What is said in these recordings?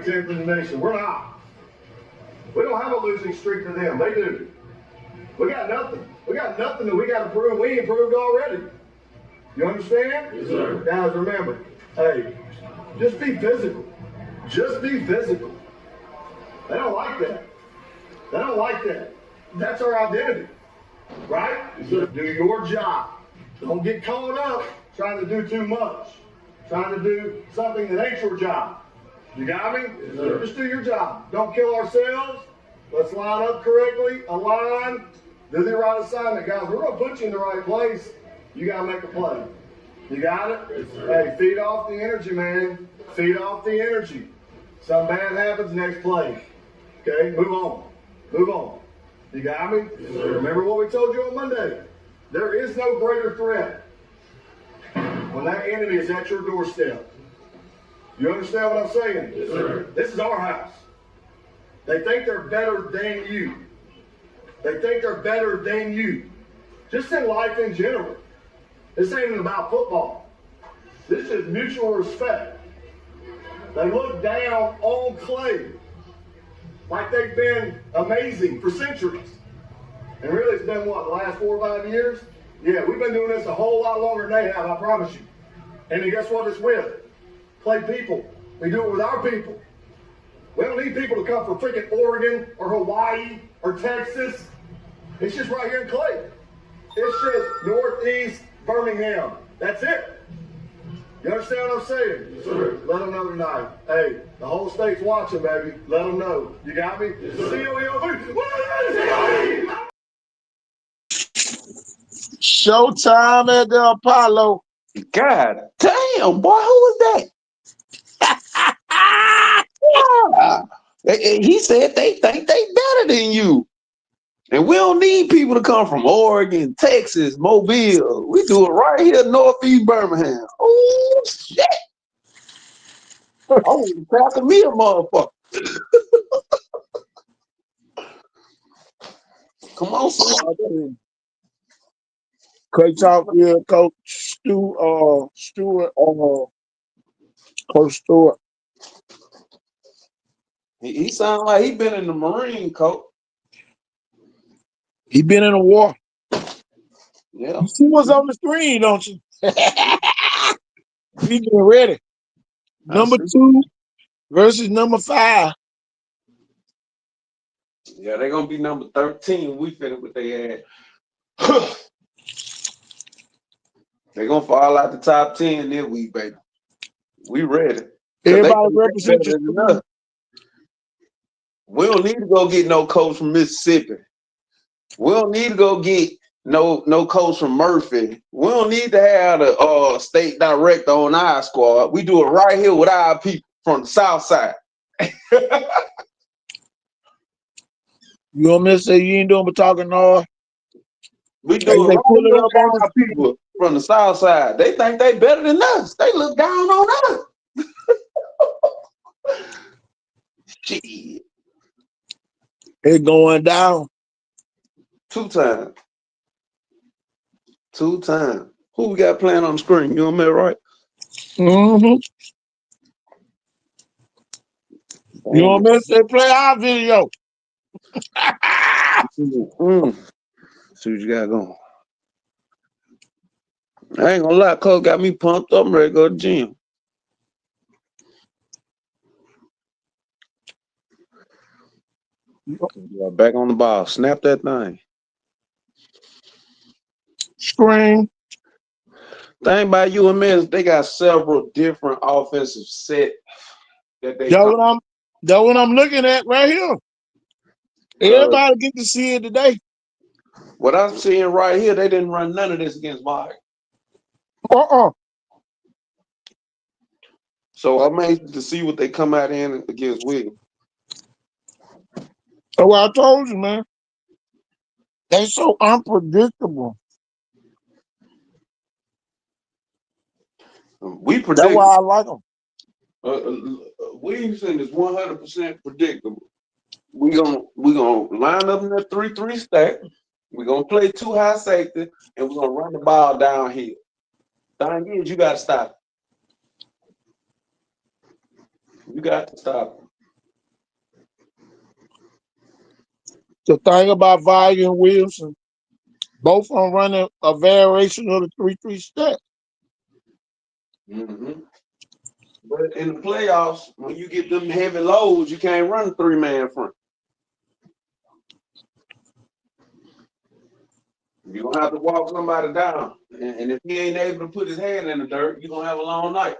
10th in the nation. We're not. We don't have a losing streak to them. They do. We got nothing. We got nothing that we got to prove. We improved already. You understand? Yes, sir. Guys, remember, hey, just be physical. Just be physical. They don't like that. They don't like that. That's our identity. Right? Yes, sir. Do your job. Don't get caught up trying to do too much. Trying to do something that ain't your job. You got me? Yes, sir. Just do your job. Don't kill ourselves. Let's line up correctly, align, do the right assignment. Guys, we're going to put you in the right place. You got to make a play. You got it? Yes, sir. Hey, feed off the energy, man. Feed off the energy. Something bad happens, next play. Okay, move on. Move on. You got me? Yes, sir. Remember what we told you on Monday. There is no greater threat when that enemy is at your doorstep. You understand what I'm saying? Yes, sir. This is our house. They think they're better than you. They think they're better than you. Just in life in general. This ain't even about football. This is mutual respect. They look down on Clay like they've been amazing for centuries. And really, it's been what, the last 4 or 5 years? Yeah, we've been doing this a whole lot longer than they have, I promise you. And then guess what it's with? Clay people. We do it with our people. We don't need people to come from freaking Oregon or Hawaii or Texas. It's just right here in Clay. It's just Northeast Birmingham. That's it. You understand what I'm saying? Yes, sir. Let them know tonight. Hey, the whole state's watching, baby. Let them know. You got me? Yes, sir. C-O-E-O-V. Showtime at the Apollo. God damn, boy, who was that? He said they think they better than you. And we don't need people to come from Oregon, Texas, Mobile. We do it right here in Northeast Birmingham. Oh, shit. Oh, after me a motherfucker. Come on, son. Coach talk here, Coach Stewart, Coach Stewart. He sounds like he been in the Marine Corps. He been in a war. Yeah. You see what's on the screen, don't you? He been ready. Number 2 versus number 5. Yeah, they're gonna be number 13. We finna with their ass. They're gonna fall out the top 10 this week, baby. We ready. Everybody represent your. We don't need to go get no coach from Mississippi. We don't need to go get no coach from Murphy. We don't need to have the state director on our squad. We do it right here with our people from the South Side. You want me to say you ain't doing but talking noise? We do it right here with our people from the South Side. They think they better than us. They look down on us. Shit. It's going down. 2 times. 2 times. Who we got playing on the screen? You know me, right? Mm-hmm. You want me to say play our video? See what you got going. I ain't gonna lie, Coach got me pumped up. I'm ready to go to the gym. Back on the ball. Snap that thing. Screen. Thing about UMS, they got several different offensive set that they. That's what I'm looking at right here. Everybody get to see it today. What I'm seeing right here, they didn't run none of this against Mike. So I'm anxious to see what they come out in against Williams. Oh, I told you, man. They so unpredictable. We predict. That's why I like them. Williamson is 100% predictable. We gonna line up in that 3-3 stack. We're gonna play 2 high safety, and we're gonna run the ball downhill. Thing is, you gotta stop. You got to stop. The thing about Vargas and Wilson, both of them running a variation of the 3-3 step. Mm-hmm. But in the playoffs, when you get them heavy loads, you can't run a 3-man front. You're going to have to walk somebody down. And if he ain't able to put his hand in the dirt, you're going to have a long night.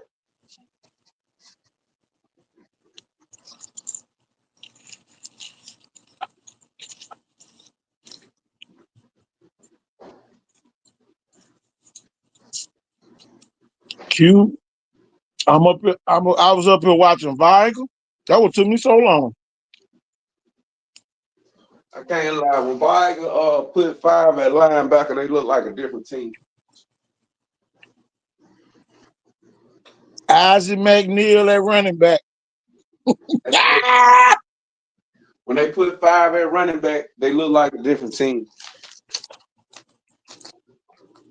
Q, I was up here watching Vargas. That what took me so long. I can't lie. When Vargas put 5 at linebacker, they look like a different team. Isaac McNeil at running back. When they put 5 at running back, they look like a different team.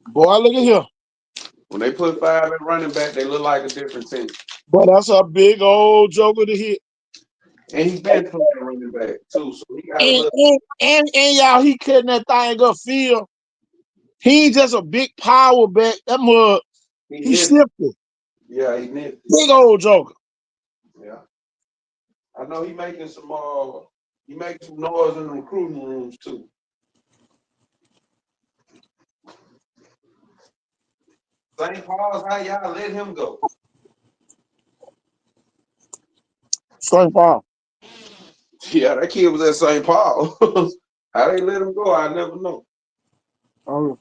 Boy, look at here. When they put 5 at running back, they look like a different team. But that's a big old joker to hit. And he's been playing running back too, so he got a little. And y'all, he cutting that thing up field. He ain't just a big power back. That mud, he shifted. Yeah, he nifty. Big old joker. Yeah. I know he making some noise in the recruiting rooms too. St. Paul's, how y'all let him go? St. Paul. Yeah, that kid was at St. Paul. How they let him go, I never know. Oh.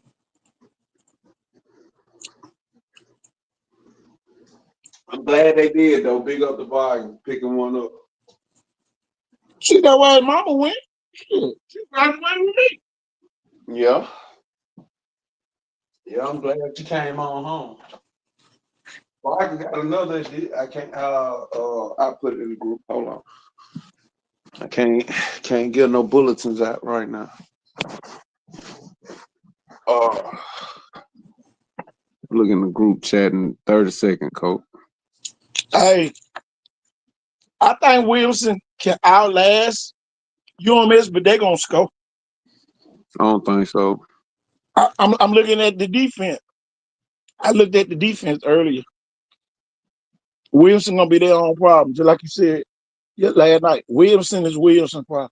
I'm glad they did though. Big up the volume, picking one up. See that way mama went? Shit. She graduated with me. Yeah. Yeah, I'm glad you came on home. Well, I got another. I can't. I put it in the group. Hold on. I can't get no bulletins out right now. Look in the group chat in 30 seconds, Coach. Hey, I think Wilson can outlast UMS, but they're gonna score. I don't think so. I'm looking at the defense. I looked at the defense earlier. Wilson gonna be their own problem, just like you said last night. Wilson is Wilson's problem.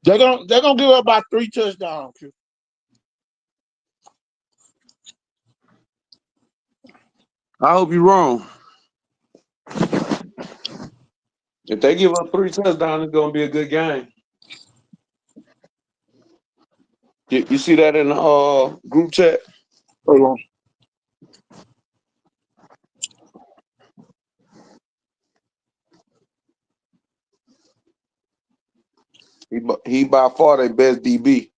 They're gonna give up about 3 touchdowns. I hope you're wrong. If they give up 3 touchdowns, it's gonna be a good game. You see that in the group chat? Hold on. He by far their best DB.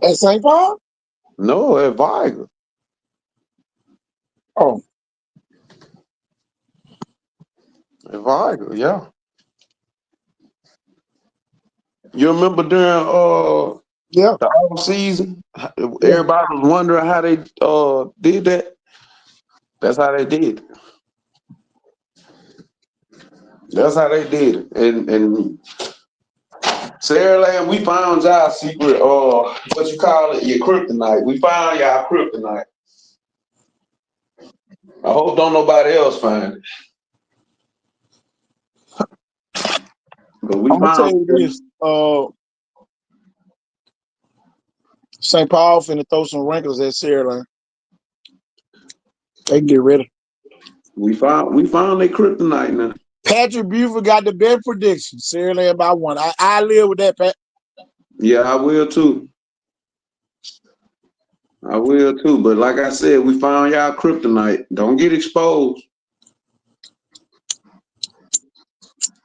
At St. Paul? No, at Viger. Oh. At Viger, yeah. You remember during the off season, everybody was wondering how they did that. That's how they did it. That's how they did it. And Saraland, we found y'all secret, what you call it, your kryptonite. We found y'all kryptonite. I hope don't nobody else find it. But I'm gonna tell you this. St. Paul finna throw some wrinkles at Saraland. They can get rid of it. We found their kryptonite now. Patrick Buford got the best prediction. Saraland by 1. I live with that, Pat. Yeah, I will too. But like I said, we found y'all kryptonite. Don't get exposed.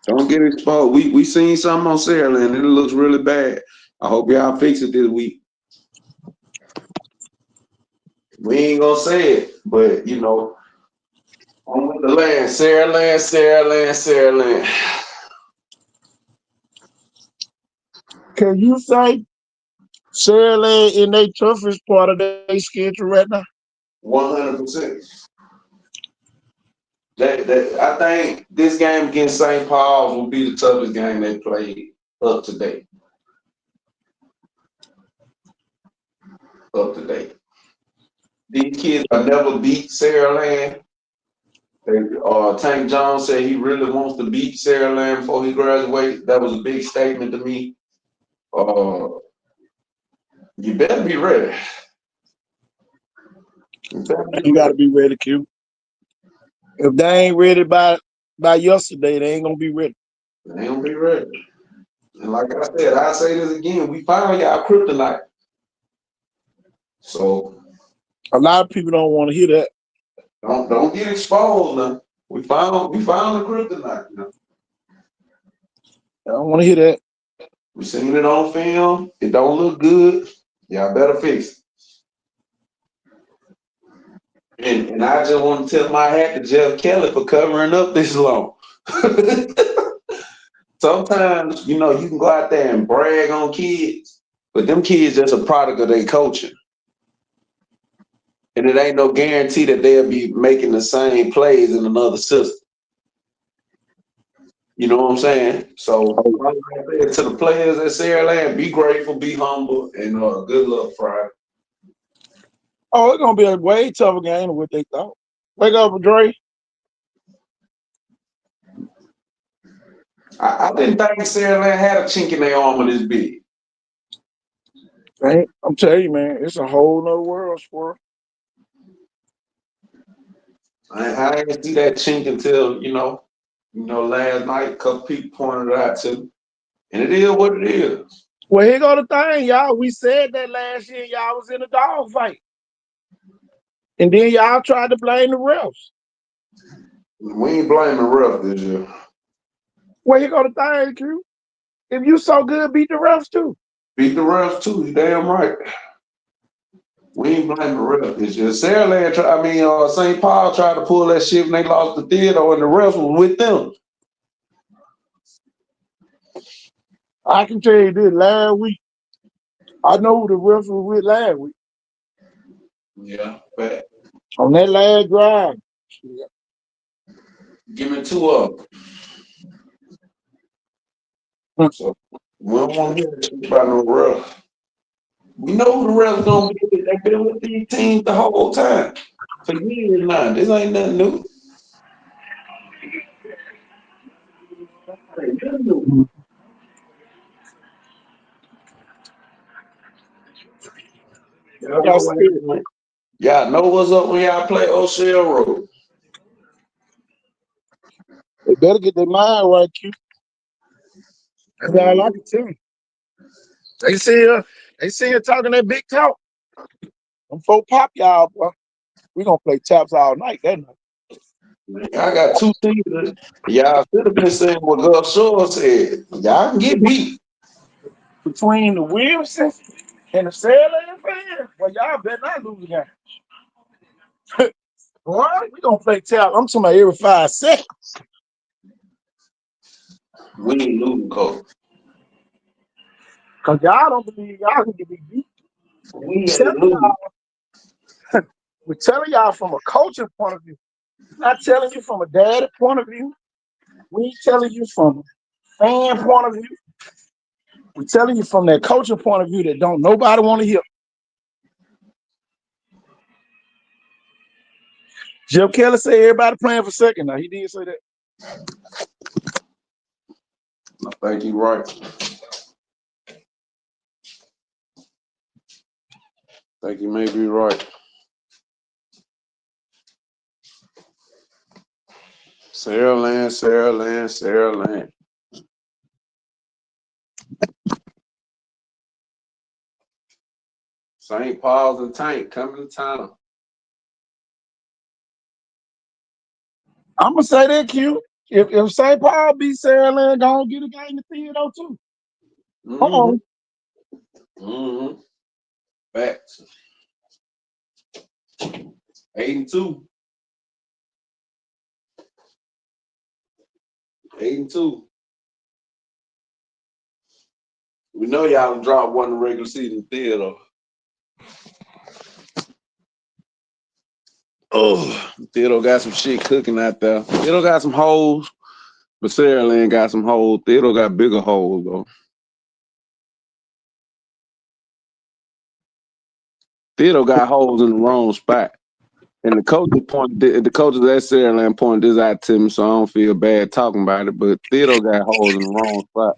Don't get exposed. We seen something on Saraland and it looks really bad. I hope y'all fix it this week. We ain't gonna say it, but you know, on with the land, Saraland. Can you say Saraland in their toughest part of their schedule right now. 100%. I think this game against St. Paul's will be the toughest game they played up to date. These kids have never beat Saraland. Tank Jones said he really wants to beat Saraland before he graduates. That was a big statement to me. You better be ready. You got to be ready, Q. If they ain't ready by yesterday, they ain't gonna be ready. They ain't gonna be ready. And like I said, I say this again: we found y'all kryptonite. So a lot of people don't want to hear that. Don't get exposed now. We found the kryptonite now. I don't want to hear that. We seen it on film. It don't look good. Y'all better fix it. And I just want to tip my hat to Jeff Kelly for covering up this long. Sometimes, you can go out there and brag on kids, but them kids just a product of their coaching. And it ain't no guarantee that they'll be making the same plays in another system. You know what I'm saying? So to the players at Saraland, be grateful, be humble, and good luck Friday. Oh, it's gonna be a way tougher game than what they thought. Wake up, Dre. I didn't think Saraland had a chink in their armor this big. Right? I'm telling you, man, it's a whole nother world, sport. I didn't see that chink until last night. A couple people pointed it out to me, and it is what it is. Well, here go the thing, y'all. We said that last year, y'all was in a dog fight, and then y'all tried to blame the refs. We ain't blaming the ref this year. Well, here go the thing, Q. If you so good, beat the refs too. Beat the refs too. You damn right. We ain't blaming the ref this year. Saraland, St. Paul tried to pull that shit when they lost the theater, and the refs was with them. I can tell you this, last week, I know who the refs was with last week. Yeah, but on that last drive. Give me two of them. So we don't want to hear shit about no ref. We know who the refs gonna be. They've been with these teams the whole time. For years now. This ain't nothing new. Y'all know what's up when y'all play O'Shea Road. They better get their mind right, Q. That's all I can tell you. They see her talking that big talk. Them folk pop y'all, boy. We gonna play taps all night that night. I got two teams. Y'all should have been saying what Gus Shaw said. Y'all can get beat. Between the Williamsons and the Saraland fans, well, y'all better not lose again. Boy, we gonna play tap. I'm talking about every 5 seconds. We ain't losing, coach. Cause y'all don't believe y'all can get beat. We ain't losing. We're telling y'all from a coaching point of view. We're not telling you from a daddy point of view. We ain't telling you from a fan point of view. We're telling you from that coaching point of view that don't nobody want to hear. Jeff Kelly said everybody playing for second. Now he did say that. I think you're right. I think you may be right. Saraland. St. Paul's and Tank coming to town. I'm gonna say that, Q. If St. Paul beat Saraland, don't get a game to Theodore too. Mm-hmm. Facts. 8-2. 8-2. We know y'all done dropped one in the regular season theater. Oh, Theodore got some shit cooking out there. Theodore got some holes, but Saraland got some holes. Theodore got bigger holes though. Theodore got holes in the wrong spot. And the coaches at Saraland pointed this out to me, so I don't feel bad talking about it. But Theodore got holes in the wrong spot.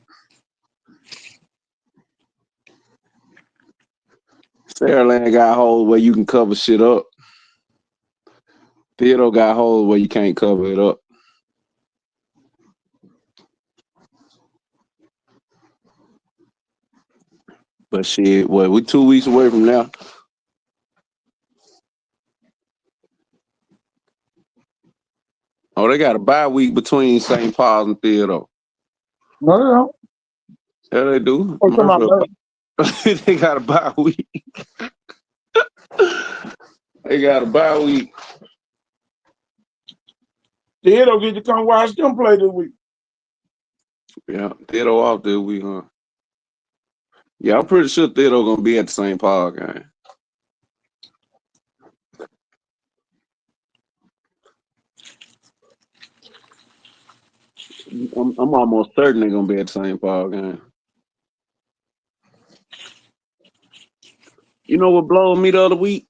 Saraland got holes where you can cover shit up. Theodore got holes where you can't cover it up. But shit, we 2 weeks away from now. Oh, they got a bye week between St. Paul's and Theodore. No, they don't. Yeah, they do. Oh, come on, They got a bye week. They got a bye week. Theodore get to come watch them play this week. Yeah, Theodore off this week, huh? Yeah, I'm pretty sure Theodore gonna be at the St. Paul game. I'm almost certain they're gonna be at the St. Paul game. You know what blowed me the other week?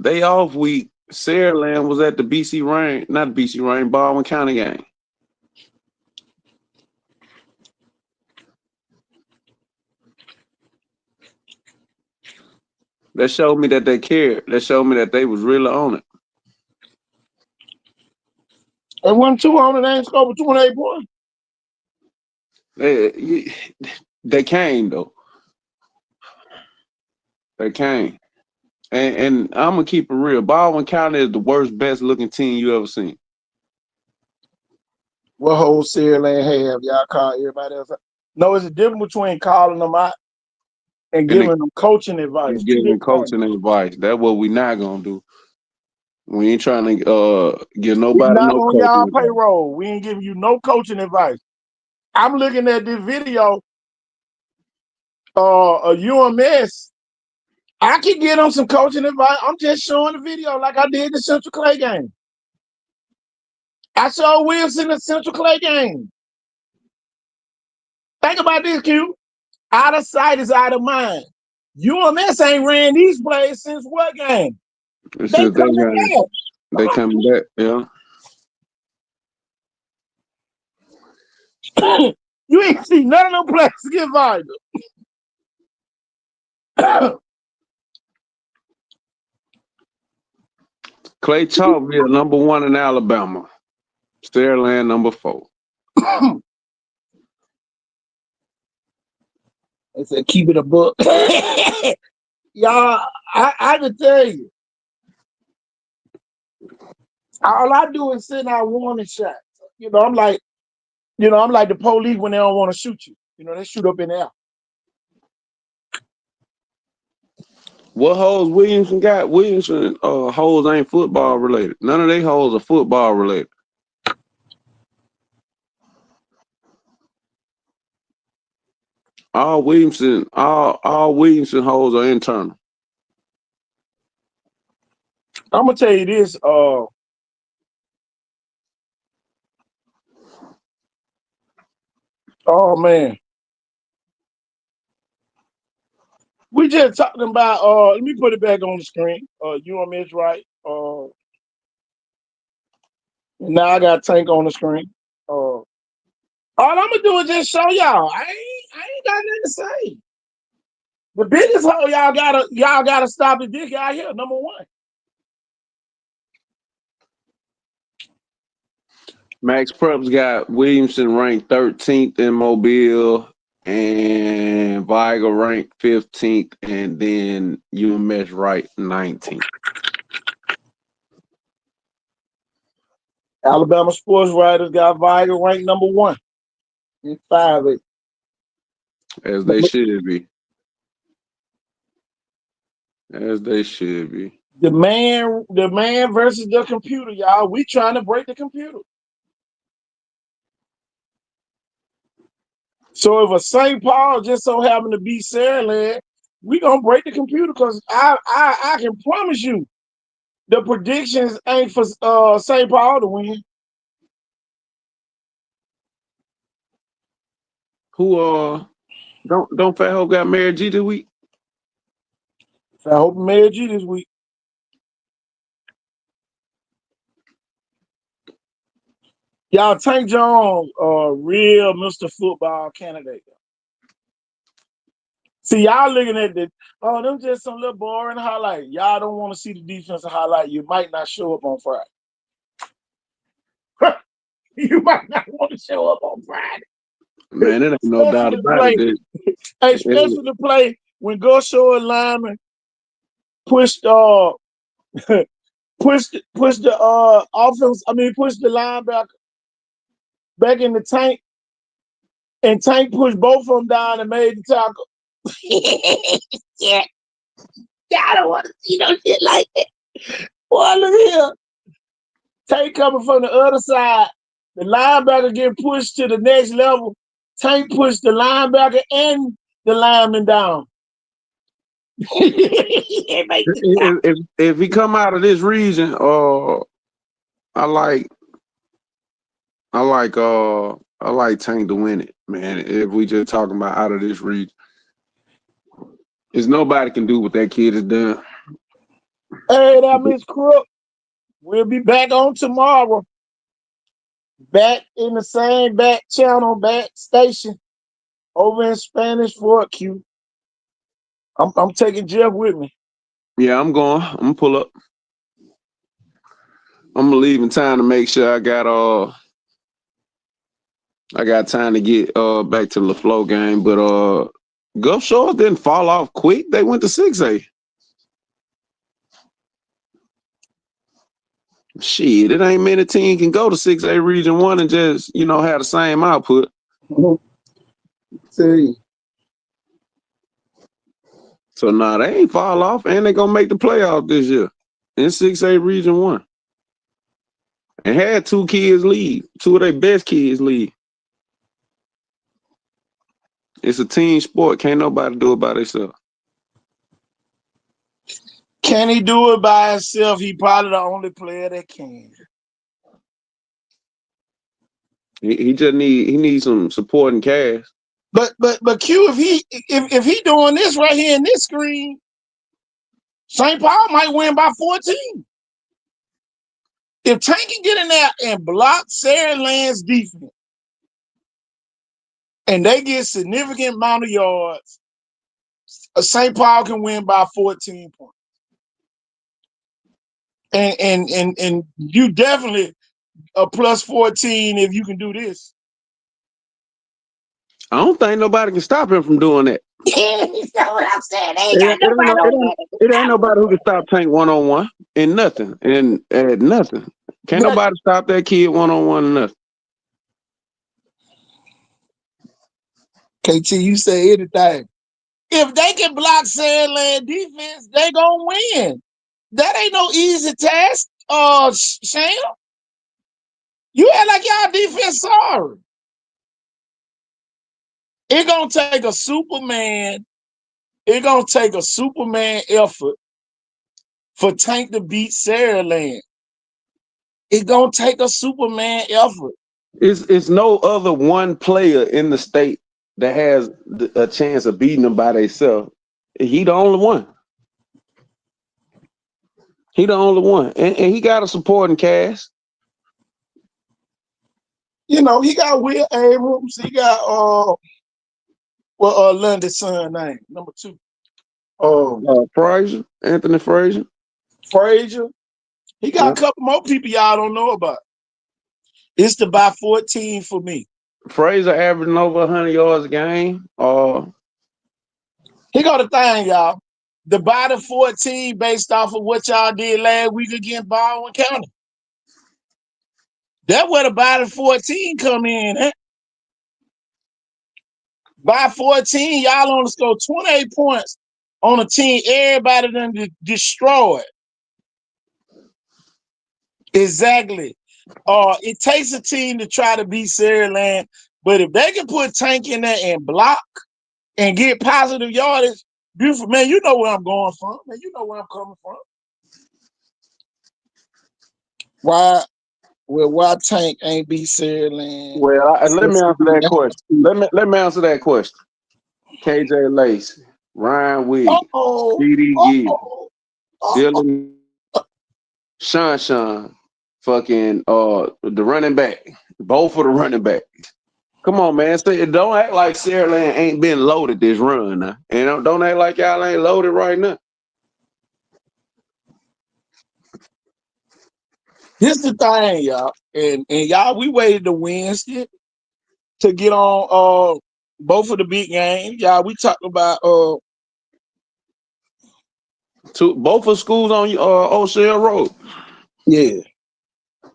They off week. Saraland was at the Baldwin County game. That showed me that they cared. That showed me that they was really on it. They won 2 on it, ain't scored 28 points. They came though. They came. And I'm gonna keep it real. Baldwin County is the worst, best looking team you ever seen. What whole Saraland have? Y'all call everybody else out? No, it's a difference between calling them out and giving them coaching advice. Giving coaching advice. That's what we not gonna do. We ain't trying to give nobody not no on y'all coaching payroll. We ain't giving you no coaching advice. I'm looking at this video. A UMS. I can get them some coaching advice. I'm just showing the video like I did the Central Clay game. I saw Wilson the Central Clay game. Think about this, Q. Out of sight is out of mind. UMS ain't ran these plays since what game? They coming back, yeah. You ain't see none of them players get viral. Clay Chalkville, number 1 in Alabama. Saraland, number 4. They said, keep it a book. Y'all, I can tell you. All I do is send out warning shots. I'm like the police when they don't want to shoot you. They shoot up in the air. What holes Williamson got? Williamson holes ain't football related. None of they holes are football related. All Williamson holes are internal. I'm gonna tell you this. Oh man. We just talking about let me put it back on the screen. UMS right. Now I got Tank on the screen. All I'm gonna do is just show y'all. I ain't got nothing to say. The biggest hole y'all gotta stop is this guy here, number 1. Max Prep's got Williamson ranked 13th in Mobile and Viger ranked 15th, and then UMS right 19th. Alabama Sports Writers got Viger ranked number 1 in 5A. As they should be. As they should be. The man versus the computer, y'all. We trying to break the computer. So if a St. Paul just so happen to beat Saraland, we gonna break the computer because I can promise you the predictions ain't for St. Paul to win. Who don't Fat Hope got married G this week? So I hope Mayor G this week. Y'all, Tank Jones, real Mr. Football candidate. See, y'all looking at them just some little boring highlight. Y'all don't want to see the defensive highlight. You might not show up on Friday. You might not want to show up on Friday. Man, it ain't no doubt about it. Especially to play when go show lineman push the push the offense. I mean, push the linebacker back in the Tank, and Tank pushed both of them down and made the tackle. Yeah, I don't want to see no shit like that. Boy, look here. Tank coming from the other side. The linebacker getting pushed to the next level. Tank pushed the linebacker and the lineman down. If he come out of this region, I like Tank to win it, man. If we just talking about out of this region, there's nobody can do what that kid has done. Hey, that Miss Crook. We'll be back on tomorrow. Back in the same back channel, back station, over in Spanish Fort Q. I'm taking Jeff with me. Yeah, I'm going. I'm gonna pull up. I'm gonna leave in time to make sure I got time to get back to the LaFleur game. But Gulf Shores didn't fall off quick. They went to 6A. Shit, it ain't many teams can go to 6A Region 1 and just, have the same output. See. So they ain't fall off, and they gonna make the playoff this year in 6A Region 1. And had two kids leave, two of their best kids leave. It's a team sport. Can't nobody do it by themselves. Can he do it by himself? He probably the only player that can. He just needs some supporting cast. But Q, if he doing this right here in this screen, St. Paul might win by 14. If Tank can get in there and block Saraland's defense, and they get significant amount of yards, St. Paul can win by 14 points. And you definitely a plus 14 if you can do this. I don't think nobody can stop him from doing that. That's what I'm saying. It ain't nobody who can stop Tank one-on-one and nothing. And nothing. Can't nobody stop that kid one-on-one and nothing. KT, you say anything. If they can block Sandland defense, they gonna win. That ain't no easy task, Sham. You act like y'all defense sorry. It gonna take a Superman. It gonna take a Superman effort for Tank to beat Saraland. It gonna take a Superman effort. It's no other one player in the state that has a chance of beating them by themselves. He the only one. He the only one. And he got a supporting cast. He got Will Abrams. He got Lundy's son name, number 2. Frazier, Anthony Frazier. Frazier. He got a couple more people y'all don't know about. It's the by 14 for me. Frazier averaging over 100 yards a game. He got a thing, y'all. The by the 14 based off of what y'all did last week against Baldwin County. That's where the by the 14 come in. Eh? By 14, y'all only score 28 points on a team everybody done destroyed. Exactly. It takes a team to try to beat Saraland, But if they can put Tank in there and block and get positive yardage, beautiful, man, you know where I'm going from. Man, you know where I'm coming from. Why Tank ain't beat Saraland? Well, let me answer that question. Let me answer that question. KJ Lacey, Ryan Williams, CD Gibbs, Dylan, Sean, fucking the running back, both of the running back. Come on, man. Don't act like Saraland ain't been loaded this run now. And don't act like y'all ain't loaded right now. This the thing, y'all. And y'all, we waited to Wednesday to get on both of the big games. Y'all, we talked about both of schools on O'Shell Road. Yeah.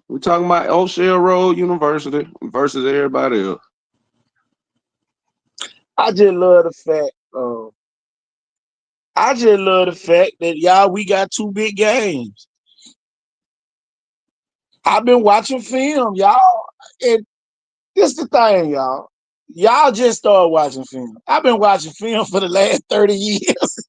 We're talking about O'Shell Road University versus everybody else. I just love the fact that y'all, we got two big games. I've been watching film, y'all, and this the thing, y'all. Y'all just started watching film. I've been watching film for the last 30 years.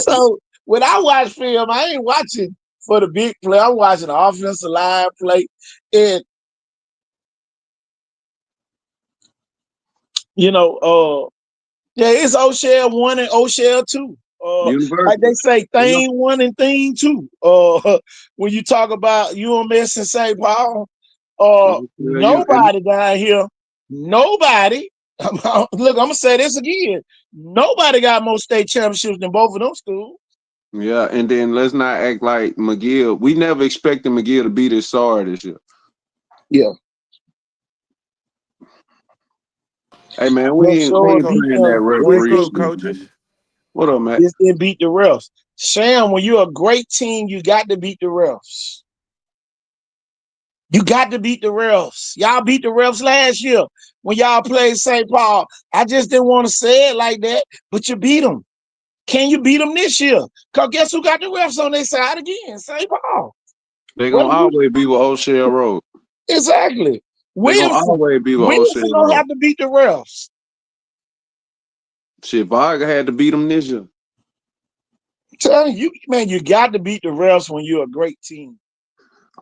So when I watch film, I ain't watching for the big play. I'm watching the offensive line play. And it's O'Shell 1 and O'Shell 2. Like they say, thing 1 and thing 2. When you talk about UMS and St. Paul, nobody down here, nobody. Look, I'm gonna say this again. Nobody got more state championships than both of them schools. Yeah, and then let's not act like McGill. We never expected McGill to be this sorry this year. Yeah. Hey man, we ain't playing that referee. Coaches. What up, man? This didn't beat the refs. Sam, when you're a great team, you got to beat the refs. You got to beat the refs. Y'all beat the refs last year when y'all played St. Paul. I just didn't want to say it like that, but you beat them. Can you beat them this year? Because guess who got the refs on their side again? St. Paul. They're going to always be with O'Shell Road. Exactly. They're going to always be with Williamson O'Shell Road. don't have to beat the refs. Shit, Varga had to beat them this year. I'm telling you, man, you got to beat the refs when you're a great team.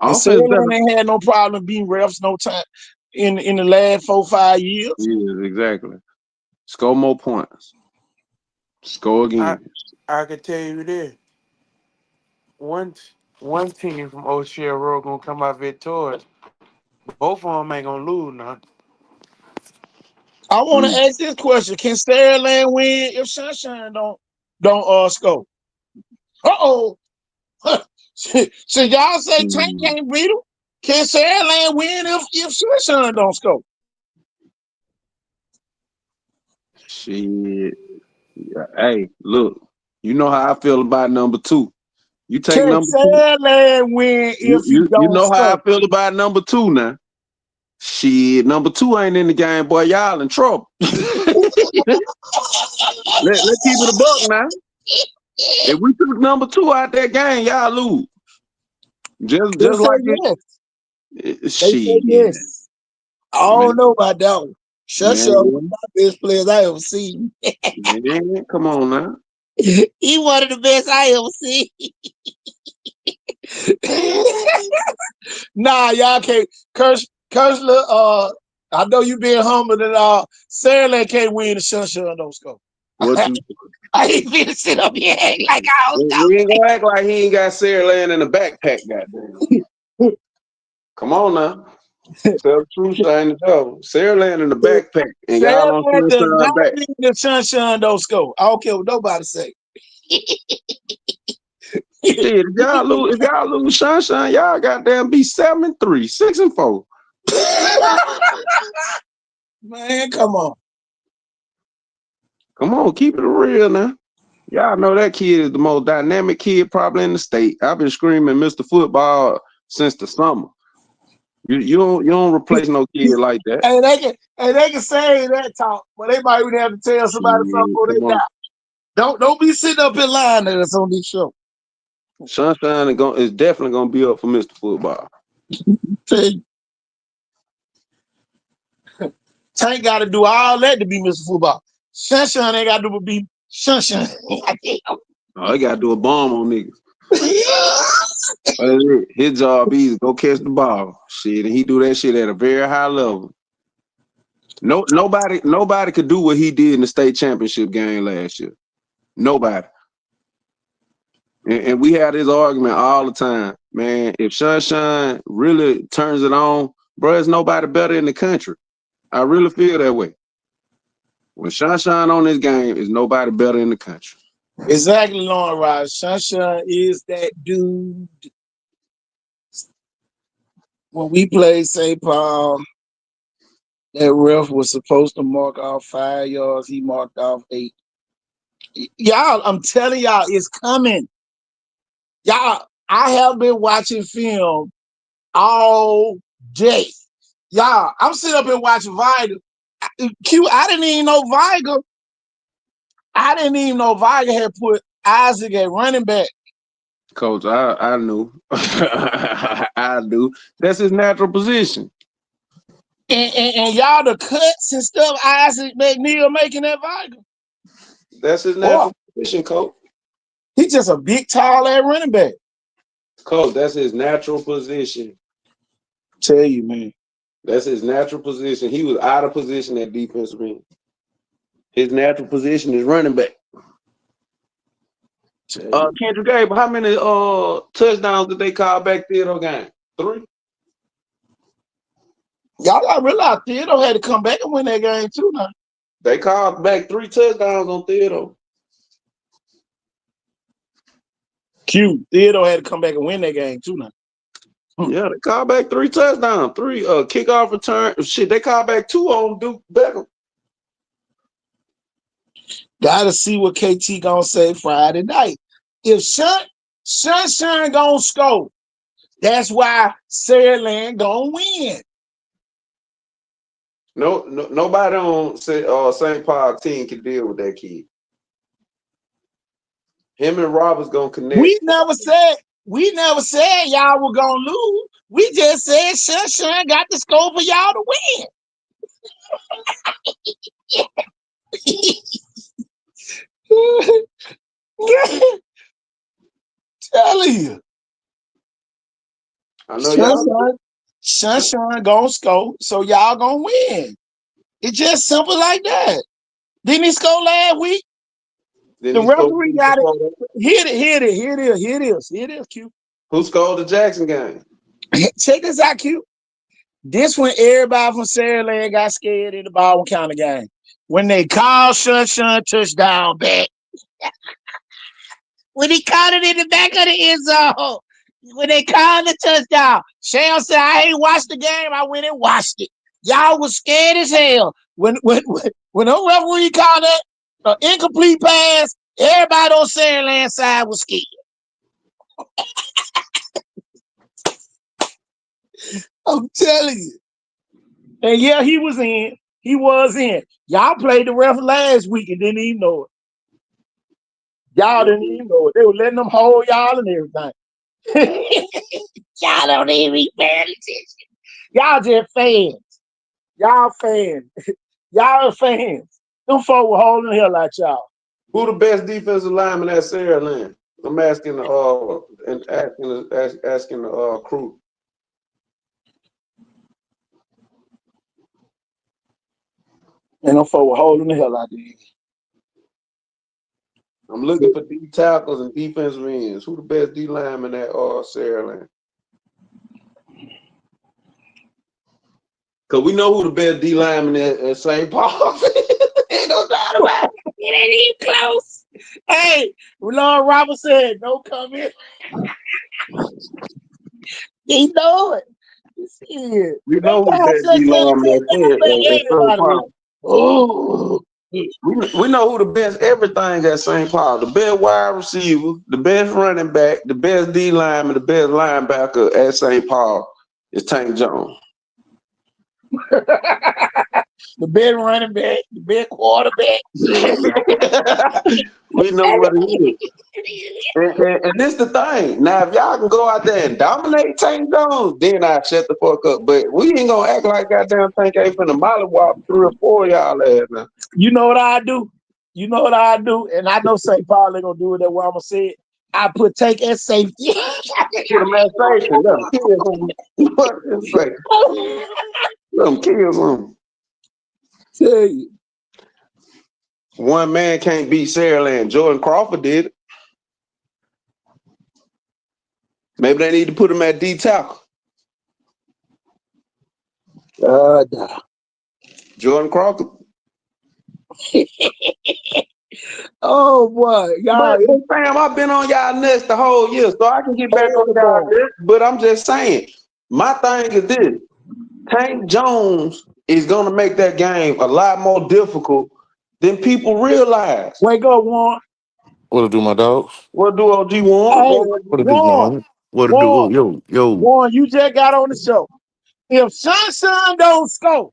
Saraland ain't had no problem beating refs no time in the last 4-5 years. Yeah, exactly. Score more points. Score again. I can tell you this. One team from O'Shell Road gonna come out victorious. Both of them ain't gonna lose now. I want to ask this question: can Saraland win if Sunshine don't score? So y'all say Tank can't beat him? Can Saraland win if Sunshine don't score? Shit. Yeah. Hey, look. You know how I feel about number 2. You take can number 2. Saraland win if he don't You know score? how I feel about number 2 now. Shit, number 2 ain't in the game, boy. Y'all in trouble. Let's keep it a buck now. If we took number 2 out that game, y'all lose. Just like yes. Shit. Yes. I don't know about that one. Sunshine one of my best players I ever seen. Man, come on now. He one of the best I ever seen. Nah, y'all can't. Kersler, I know you being humble and all. Saraland can't win the Sunshine don't score. What you? I ain't finna sit up here and act like I don't know. We ain't gonna act like he ain't got Saraland in the backpack, goddamn. Come on now. Tell the truth, ain't the devil. Saraland in the backpack, and y'all on Saraland does Sunshine not back. mean the Sunshine don't score. I don't care what nobody say. Shit, if y'all lose Sunshine, y'all goddamn be 7-3, 6-4. Man, come on. Come on, keep it real now. Y'all know that kid is the most dynamic kid probably in the state. I've been screaming Mr. Football since the summer. You don't replace no kid like that. Hey, they can say that talk, but they might even have to tell somebody something before they die. Don't be sitting up in line at us on this show. Sunshine is definitely gonna be up for Mr. Football. Tank got to do all that to be Mr. Football. Sunshine ain't got to do but be Sunshine. Oh, he got to do a bomb on niggas. His job is go catch the ball. Shit, and he do that shit at a very high level. Nobody could do what he did in the state championship game last year. Nobody. And we had this argument all the time, man. If Sunshine really turns it on, bro, there's nobody better in the country. I really feel that way. When Sunshine on this game, there's nobody better in the country. Exactly, Lauren Rice. Sunshine is that dude. When we played St. Paul, that ref was supposed to mark off 5 yards. He marked off 8. Y'all, I'm telling y'all, it's coming. Y'all, I have been watching film all day. Y'all, I'm sitting up and watching Viger. I didn't even know Viger. I didn't even know Viger had put Isaac at running back. Coach, I knew. I do. That's his natural position. And y'all, the cuts and stuff Isaac McNeil making that Viger. That's his natural position, Coach. He's just a big, tall ass running back. Coach, that's his natural position. Tell you, man. That's his natural position. He was out of position at defensive end. His natural position is running back. Kendrick Gable, how many touchdowns did they call back Theodore game? 3? Y'all gotta realize Theodore had to come back and win that game too now. They called back 3 touchdowns on Theodore. Theodore had to come back and win that game too now. Yeah, they called back 3 touchdowns, 3 kickoff return. Shit, they called back 2 on Duke Beckham. Gotta see what KT gonna say Friday night. If Sunshine gonna score, that's why Saraland gonna win. Nobody on St. Paul team can deal with that kid. Him and Robert's gonna connect. We never said y'all were gonna lose. We just said Sunshine got the score for y'all to win. Telling you. I know Sunshine gonna score, so y'all gonna win. It's just simple like that. Didn't he score last week? The referee got it. Here it is, Q. Who scored the Jackson game? Check this out, Q. This when everybody from Saraland got scared in the Baldwin County game. When they called Sunshine touchdown back. When he caught it in the back of the end zone. When they called the touchdown. Sham said, I ain't watched the game. I went and watched it. Y'all was scared as hell. When the referee called that incomplete pass, everybody on Saraland side was scared. I'm telling you. And yeah, he was in. He was in. Y'all played the ref last week and didn't even know it. Y'all didn't even know it. They were letting them hold y'all and everything. Y'all don't even be paying attention. Y'all just fans. Y'all fans. Y'all fans. Them folk were holding the hell out y'all. Who the best defensive lineman at Saraland? I'm asking the crew. And them folk were holding the hell out there. I'm looking for D tackles and defensive ends. Who the best D lineman at Saraland? Because we know who the best D lineman at St. Paul. Ain't no doubt about it. It ain't even close. Hey, Lord Robert said, don't come in. He know it. We know who the best D lineman at St. Paul. Oh. We know who the best everything at St. Paul. The best wide receiver, the best running back, the best D lineman, the best linebacker at St. Paul is Tank Jones. the best running back, the best quarterback. We know what it is. And this the thing. Now, if y'all can go out there and dominate Tank Jones, then I shut the fuck up. But we ain't gonna act like goddamn Tank ain't finna mollywop 3 or 4 of y'all ass now. You know what I do? You know what I do? And I know St. Paul ain't gonna do it that way. I'm gonna say it. I put Tank at safety. Put him at safety. Let him kill him. What is say? Let him kill him. Tell you. One man can't beat Sarah Land. Jordan Crawford did it. Maybe they need to put him at D tackle. Nah. Jordan Crawford. Oh boy, y'all. But fam, I've been on y'all nuts the whole year, so I can get back on y'all nuts. But I'm just saying, my thing is this: Tank Jones is gonna make that game a lot more difficult than people realize. Wake up, Warren. What to do, my dogs? What do OG want? Hey, What to do, Warren. man? What to do? Oh, yo. Warren, you just got on the show. If Sunshine don't score,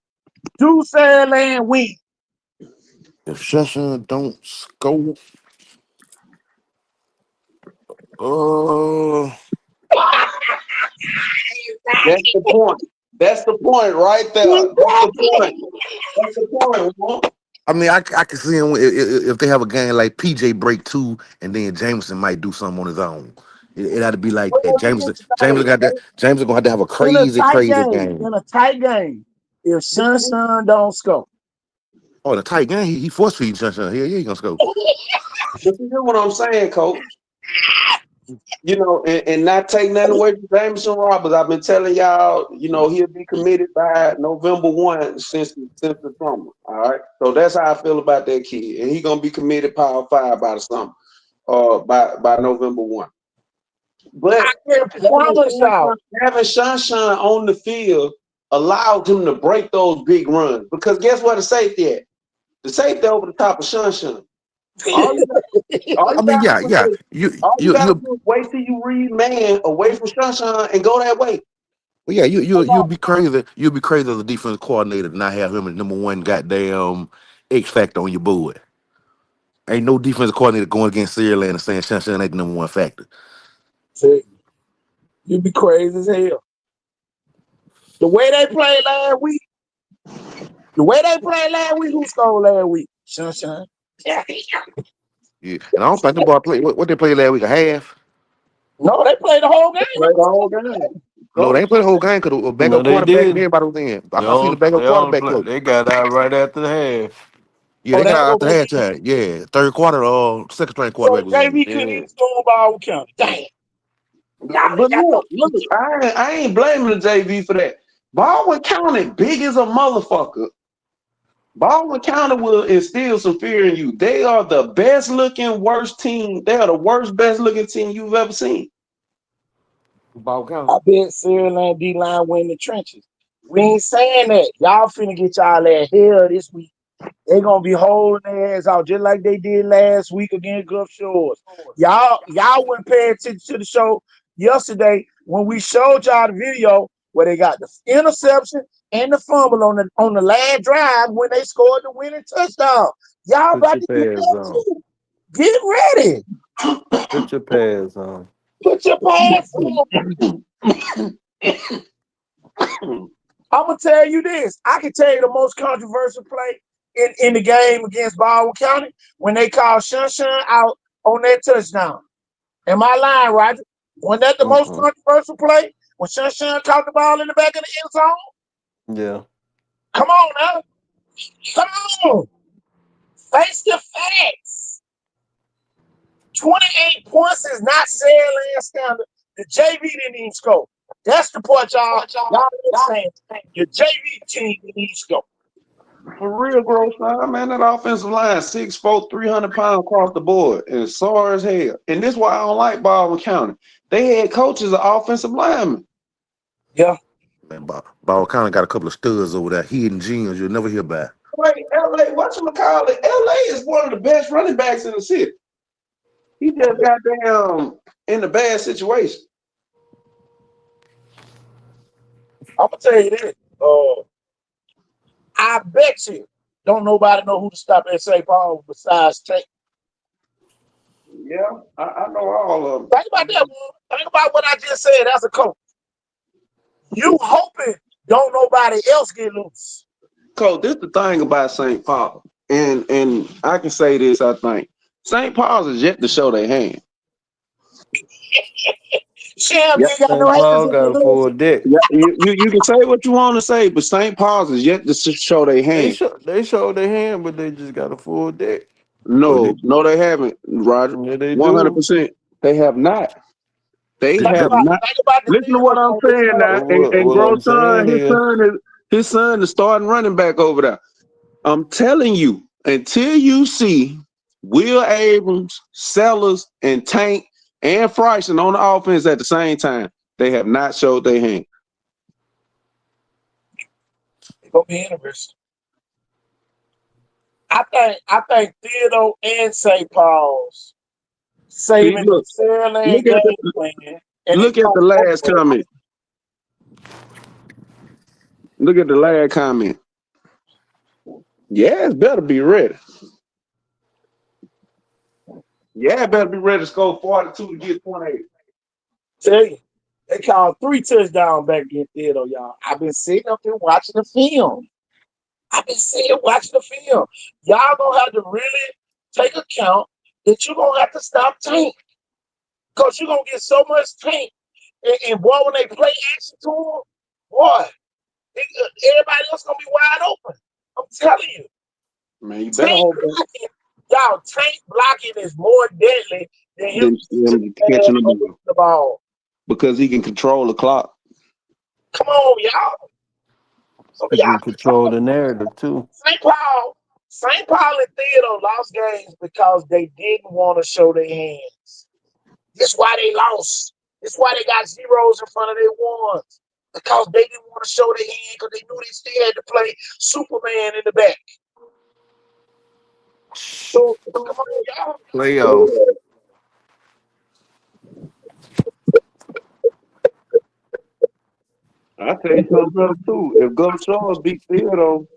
do Land win. If Shusha don't score, That's the point. That's the point right there. That's the point. That's the point. Warren. I mean, I can see him if they have a game like PJ break 2, and then Jameson might do something on his own. It had to be like that. Jameson got that. Jameson gonna have a crazy game. In a tight game, if Sunshine don't score. Oh, in a tight game, he force feed Shusha. Yeah, he gonna score. But you know what I'm saying, Coach? You know, and not take nothing away from Jameson Roberts. I've been telling y'all, you know, he'll be committed by November 1 since the summer. All right. So that's how I feel about that kid. And he's gonna be committed Power 5 by the summer, by November 1. But having Sunshine on the field allowed him to break those big runs. Because guess what the safety at? The safety over the top of Sunshine. All you gotta do is wait till you read man away from Sunshine and go that way. Well, yeah, you'll be crazy. You'll be crazy as a defensive coordinator to not have him as number 1 goddamn X factor on your board. Ain't no defensive coordinator going against Sierra Land and saying Sunshine ain't the number 1 factor. See, you'd be crazy as hell. The way they played last week. Who scored last week? Sunshine. Yeah, and I don't think the ball play. What they played last week? A half? No, they played the whole game. No, they ain't played the whole game because the backup quarterback and everybody was in. I seen the backup quarterback close. They got out right after the half. Yeah, they got out after halftime. Yeah, third quarter or second string quarterback was in. JV couldn't even score Baldwin County. Damn. But look, I ain't blaming the JV for that. Baldwin County big as a motherfucker. Baldwin County will instill some fear in you. They are the best looking worst team. They are the worst best looking team you've ever seen. I bet Sierra Land D-line win the trenches. We ain't saying that. Y'all finna get y'all at hell this week. They gonna be holding their ass out just like they did last week against Gulf Shores. Y'all wouldn't pay attention to the show yesterday when we showed y'all the video where they got the interception and the fumble on the last drive when they scored the winning touchdown. Y'all about to get that too. Get ready. Put your pads on. Put your pads on. I'm gonna tell you this. I can tell you the most controversial play in the game against Baldwin County when they called Sunshine out on that touchdown. Am I lying, Roger? Wasn't that the most controversial play when Sunshine caught the ball in the back of the end zone? Yeah. Come on now. Come on. Face the facts. 28 points is not Sierra Land standard. The JV didn't even score. That's the part y'all saying. The JV team didn't even score. For real, gross man, that offensive line 6'4", 300 pounds across the board, and sore as hell. And this is why I don't like Baldwin County. They had coaches of offensive linemen. Yeah. Man, Baldwin County got a couple of studs over there, hidden gems you'll never hear about. Like LA, whatchamacallit? LA is one of the best running backs in the city. He just got down in a bad situation. I'm gonna tell you this. I bet you don't nobody know who to stop at St. Paul besides Tank. Yeah, I know all of them. Think about that, boy. Think about what I just said. That's a coach. You hoping don't nobody else get loose. Coach, this the thing about St. Paul, and I can say this. I think St. Paul's is yet to show their hand. Sham, Yeah, you ain't got no St. haters Paul in got a full the deck. yeah. You can say what you want to say, but St. Paul's is yet to show their hand. They showed their hand, but they just got a full deck. Well, they, No, they haven't, Roger. Yeah, they do. 100%. They have not. They they, Think have they, about not. think about the Listen to what Theodore I'm thing. Listen saying to now. what And What I'm Groson, saying is, his son is starting running back over there. I'm telling you, until you see Will Abrams, Sellers, and Tank and Fryson on the offense at the same time, they have not showed their hand. it's gonna be interesting. I think Theodore and St. Paul's See, saving the look, Fairland look at game the plan, and it look at the comes last over. comment. Look at the last comment. Yeah, it better be ready. Yeah, it better be ready to score 42 to get 28. Tell you, they called 3 touchdowns back against Theodore, y'all. I've been sitting up there watching the film. I've been sitting watching the film. Y'all gonna have to really take account that you're gonna have to stop Tank. Because you're gonna get so much Tank. And boy, when they play action to him, boy, everybody else gonna be wide open. I'm telling you. Man, you better Tank hope blocking, y'all, Tank blocking is more deadly than him than catching the ball the ball. because he can control the clock. Come on, y'all. So he can control the narrative too. St. Paul and Theodore lost games because they didn't want to show their hands. That's why they lost. That's why they got zeros in front of their ones. Because they didn't want to show their hand because they knew they still had to play Superman in the back. So come on, y'all. Playoff. I tell you something else too. If Gus Shaw beat Theodore,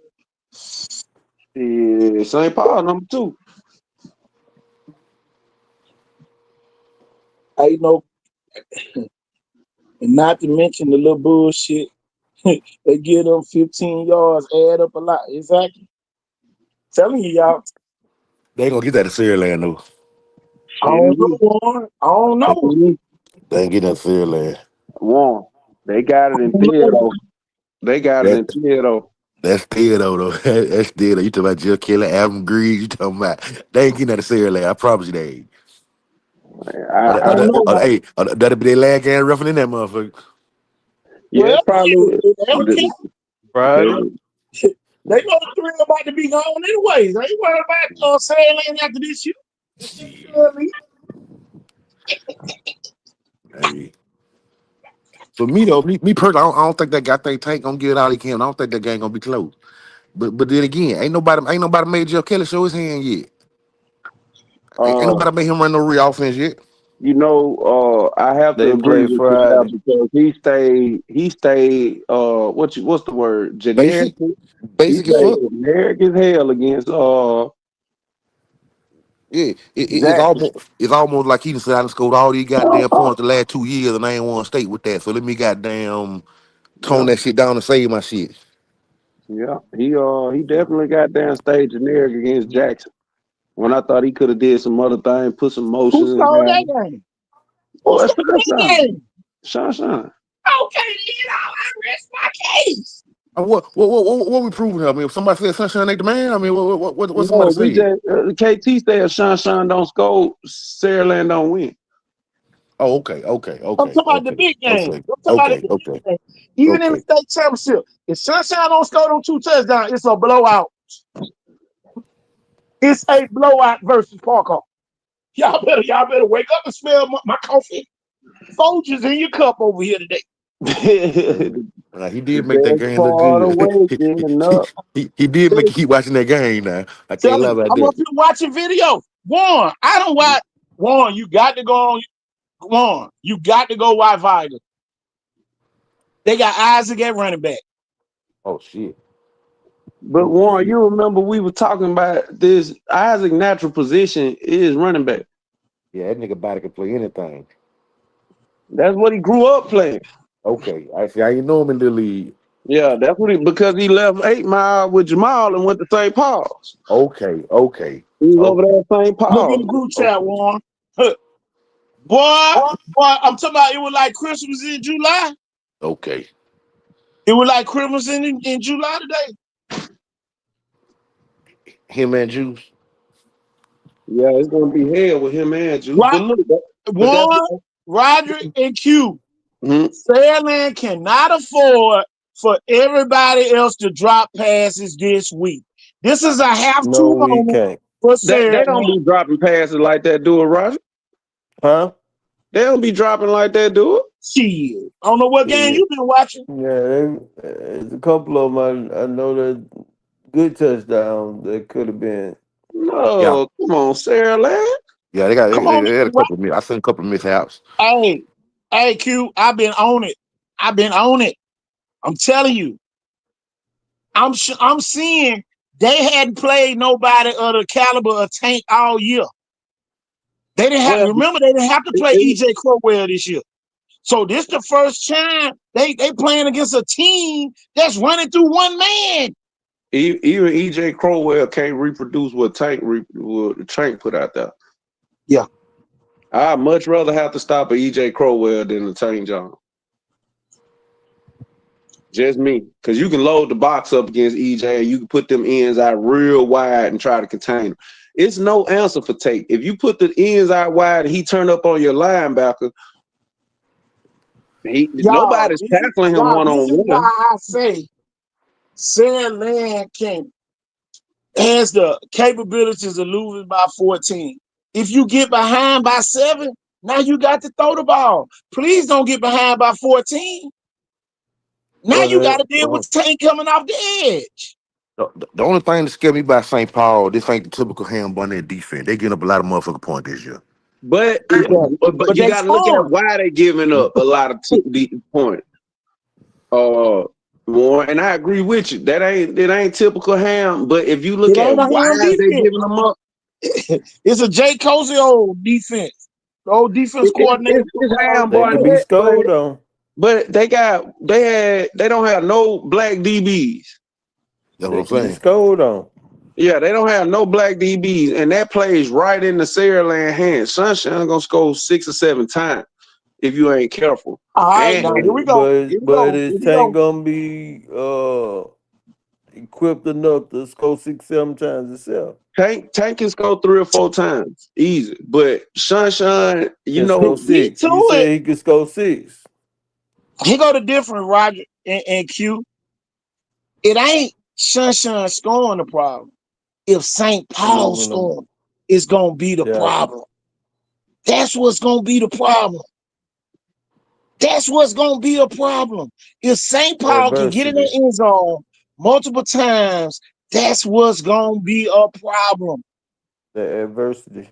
St. Paul #2. I know, and not to mention the little bullshit. They give them 15 yards, add up a lot. Exactly. Telling you, y'all. they ain't gonna get that to Sierra though. I don't know, Warren. I don't know. They ain't get that to Sierra. One, they got it I in don't know. Theodore. They got it That in Theodore. that's Theodore though. That's Theodore. You talking about Jill Kelly, Adam Green? You talking about they ain't getting that to Sierra? I promise you they ain't. I don't know, man. That'll be their last game roughing in that motherfucker. Yeah, Well, it's probably they don't care. Friday. They know the three about to be gone anyways. They ain't worried about sailing after this year. Shit. Hey. For me though, me personally, I don't think that guy think Tank gonna get it all he can. I don't think that game gonna be close. But then again, ain't nobody made Jeff Kelly show his hand yet. Ain't uh nobody made him run no real offense yet. I have to They agree play with you there Friday. because he stayed what's the word? Generic. Basic, He basic as stayed fuck. generic as hell against Yeah, Jackson. it's almost like he done said I done scored all these goddamn points the last 2 years and I ain't won state with that. So let me goddamn tone Yeah, that shit down and save my shit. yeah. He definitely got down stage generic against Jackson. When I thought he could have did some other thing, put some Who motion in stole there. that game? Who Well, stole that game? Sunshine. Okay, I rest my case. What we proving here? I mean, if somebody said Sunshine ain't the man, I mean, what somebody No, we say? just KT said Sunshine don't score, Saraland don't win. Oh, okay, okay, I'm okay, talking about the okay, big game. okay, I'm talking about okay, the big okay, game. Even in the okay. state championship, if Sunshine don't score them 2 touchdowns, it's a blowout. It's a blowout versus Parker. Y'all better wake up and smell my coffee. Folgers in your cup over here today. The He did make that best game look part of good. waking up. He did make you keep watching that game now. I can't Tell lie him, about I'm that. up here watching video. Warren, I don't watch. Warren, you got to go on. Warren, you got to go watch Vital. They got Isaac at running back. Oh shit. But Oh Warren, shit. you remember we were talking about this. Isaac natural position is running back. Yeah, that nigga body can play anything. That's what he grew up playing. Okay, I see. I ain't know him in the league. Yeah, that's what because he left 8 Mile with Jamal and went to St. Paul's. Okay, okay, He was over okay, there at St. Look in the Paul. group chat, okay. Warren. Boy, I'm talking about it was like Christmas in July. Okay. It was like Christmas in July today. Him and Juice. Yeah, it's gonna be hell with him and Juice. Right? But look, but that's Warren, Roderick, and Q. mhm. Fairland cannot afford for everybody else to drop passes this week. This is a No, have-to we moment can't. for They don't Fairland. be dropping passes like that, do it, Roger? Huh? They don't be dropping like that, do it? Shit. I don't know what game Yeah, you've been watching. there's a couple of them. I know that good touchdown that could have been. Yeah, No, come on, Sarah Land. yeah. They got Come they on, had a couple of I seen a couple of mishaps. hey, hey, Q. I've been on it. I've been on it. I'm telling you. I'm seeing they hadn't played nobody of the caliber of Tank all year. They didn't have. Well, Remember, they didn't have to play it- EJ Crowell this year. So this the first time they playing against a team that's running through one man. even EJ Crowell can't reproduce what Tank put out there. Yeah. I'd much rather have to stop a EJ Crowell than a Tank John. Just me. Because you can load the box up against EJ and you can put them ends out real wide and try to contain him. It's no answer for Tate. If you put the ends out wide and he turn up on your linebacker, nobody's tackling him This is one-on-one. why I say Sarah Land has the capabilities of losing by 14. If you get behind by 7, now you got to throw the ball. Please don't get behind by 14. Now you got to deal with Tank coming off the edge. The only thing that scared me about St. Paul, this ain't the typical ham bun defense. They getting up a lot of motherfucking points this year. But But you they got to look at scored. why they giving up a lot of points. More, and I agree with you. That ain't typical ham. But if you look It at ain't a why ham they defense. giving them up, It's a Jay Cozy old defense. The old defense coordinator. it's ham They bun. could be scored on. But they don't have no black DBs. That's what They I'm could be saying. scored on. Yeah, they don't have no black DBs, and that plays right in the Sarah Land hands. Sunshine gonna score 6 or 7 times if you ain't careful. All right, And now here we go. Here we But go. is Here we Tank go. gonna be equipped enough to score 6, 7 times himself? Tank can score 3 or 4 times easy, but Sunshine, Can score The key 6. to You it, said he could score 6. he go to different Roger and Q. It ain't Sunshine scoring the problem. If St. Paul Moving them. scoring, it's gonna be the Yeah. problem. That's what's gonna be the problem. That's what's gonna be a problem. If St. Paul can get in the Adversity. end zone multiple times, that's what's gonna be a problem. The adversity.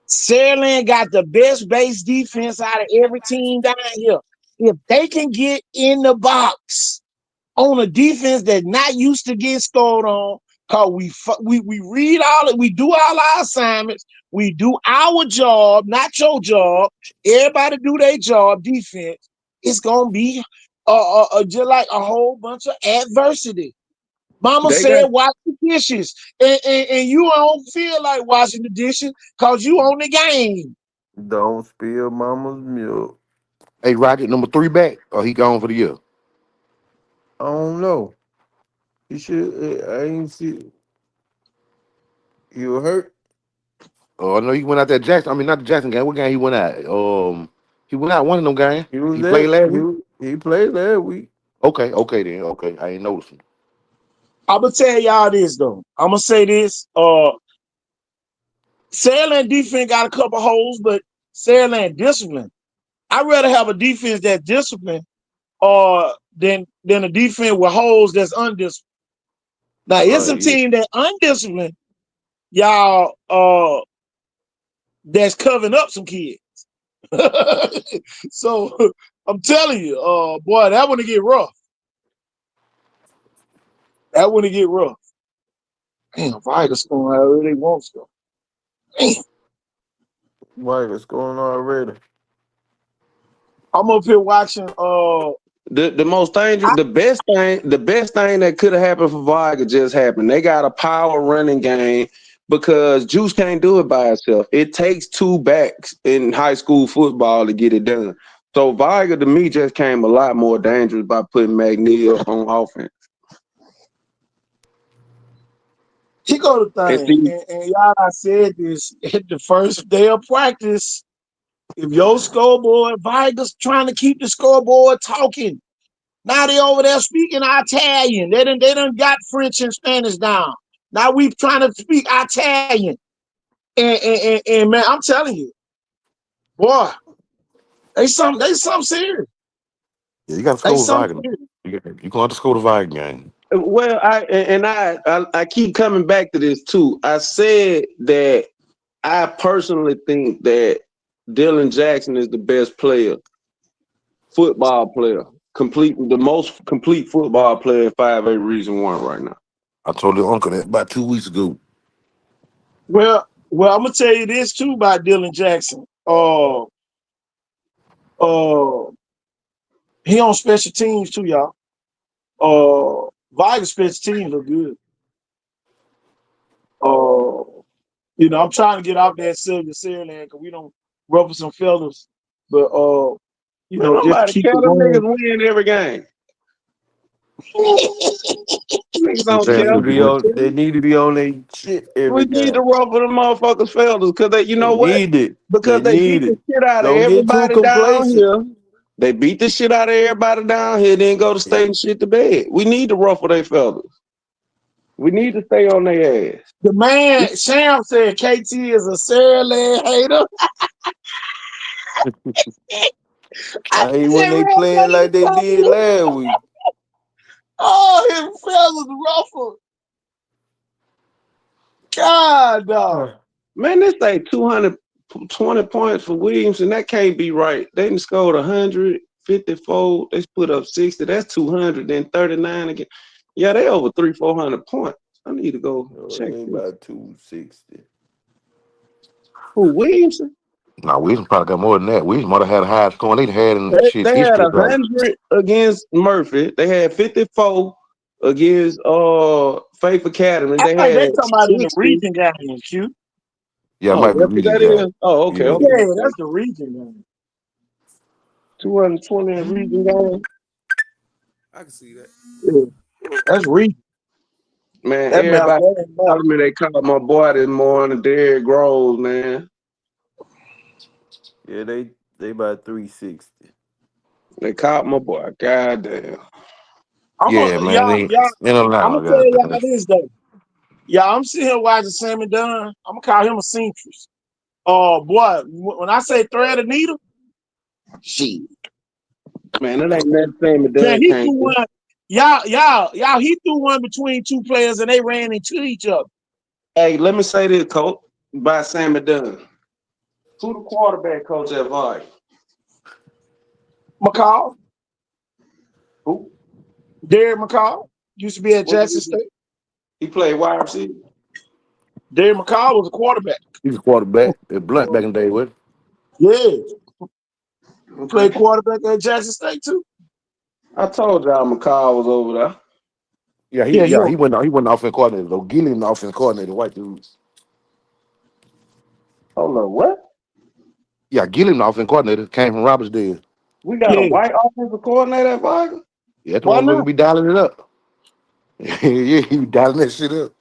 Saraland got the best base defense out of every team down here. If they can get in the box on a defense that's not used to getting scored on, cause we read all it, we do all our assignments, we do our job, not your job. Everybody do their job. Defense. It's gonna be just like a whole bunch of adversity. Mama they said, got wash the dishes, and you don't feel like washing the dishes cause you on the game. Don't spill mama's milk. Hey, Roger, number 3 back, or he gone for the year? I don't know. He should. I ain't see. You hurt? Oh, I know he went out that Jackson. I mean, not the Jackson game. What game he went out? He went out one of them games. He was He there. played last week. He played last week. Okay then. Okay, I ain't noticing. I'm gonna tell y'all this though. I'm gonna say this. Saraland defense got a couple holes, but Saraland discipline. I'd rather have a defense that's disciplined than a defense with holes that's undisciplined. Now, it's a Yeah. team that undisciplined, y'all, that's covering up some kids. So I'm telling you, boy, that one to get rough. That when it get rough. Damn, Vikings scoring however they want to go. Damn. Mike, what's going on already? I'm up here watching The most dangerous, the best thing that could have happened for Vargas just happened. They got a power running game because Juice can't do it by himself. It takes two backs in high school football to get it done. So Vargas to me just came a lot more dangerous by putting McNeil on offense. he go to And thing. see, And y'all, I said this at the first day of practice. If your scoreboard, Vikings trying to keep the scoreboard talking. Now they over there speaking Italian. They done got French and Spanish down. Now we trying to speak Italian. And man, I'm telling you, boy, they something serious. Yeah, you got to They score the something Vikings. serious. You going to have to score the Vikings game. well, I keep coming back to this too. I said that I personally think that Dylan Jackson is the best player, football player, the most complete football player in 5A Region 1 right now. I told your uncle that about 2 weeks ago. Well, I'm gonna tell you this too about Dylan Jackson. He on special teams too, y'all. Vikings special teams look good. I'm trying to get off that Sierra land because we don't ruffle some feathers. But Man, just to nobody keep care. it Them going. niggas win every game. Niggas You don't saying care. They need to be on their shit We every need to game. ruffle them motherfuckers' feathers because you They know what? need it. Because They they beat need the it. shit out of Don't get too everybody down complacent. here. They beat the shit out of everybody down here, then go to state and shit to bed. We need to ruffle their feathers. We need to stay on their ass. The man, Sham said KT is a Sierra land hater. I I hate when never they heard playing that like they did in last week. Oh, his feathers ruffled. God, dog. Man, this thing 220 points for Williamson. That can't be right. They done scored 154. They put up 60. That's 200. Then 39 again. Yeah, they over 400 points. I need to go No, check it ain't this. about 260. Who, Williamson? Nah, Wilson probably got more than that. Wilson might have had a high score they had in shit They had history, probably. 100 against Murphy. They had 54 against Faith Academy. I They think they had talking about in the 60. region game, Q. Yeah, it Oh, might be that's what region that game. is. Oh, okay, Yeah. okay. Yeah, that's the region game. 220 in region game. I can see that. Yeah, that's region. Man, That map. everybody telling me they called my boy this morning, Derrick Groves, man. Yeah, they about 360. They called my boy. Goddamn. Yeah, man. Y'all, They in I'm Atlanta, gonna tell goddamn. y'all this though. Yeah, I'm sitting here watching Sammy Dunn. I'm gonna call him a seamstress. Boy, when I say thread a needle, shit. Man, it ain't that same Man, done he can't threw do. one. Y'all, he threw one between two players and they ran into each other. Hey, let me say this, coach, by Sammy Dunn. Who the quarterback coach at Vi? McCall, Who? Derek McCall, used to be at What did Jackson State. he played wide receiver? Derek McCall was a quarterback. He's a quarterback. They're Blunt back in the day, what? Yeah. He played quarterback at Jackson State too. I told y'all McCall was over there. Yeah, he went offense coordinator though. Gilliam the offense coordinator, white dude. Hold on, what? Yeah, Gilliam the offense coordinator came from Robertsdale. We got a Yeah. white offensive coordinator at Vi? Yeah, that's the Why one we not? be dialing it up. Yeah, he be dialing that shit up.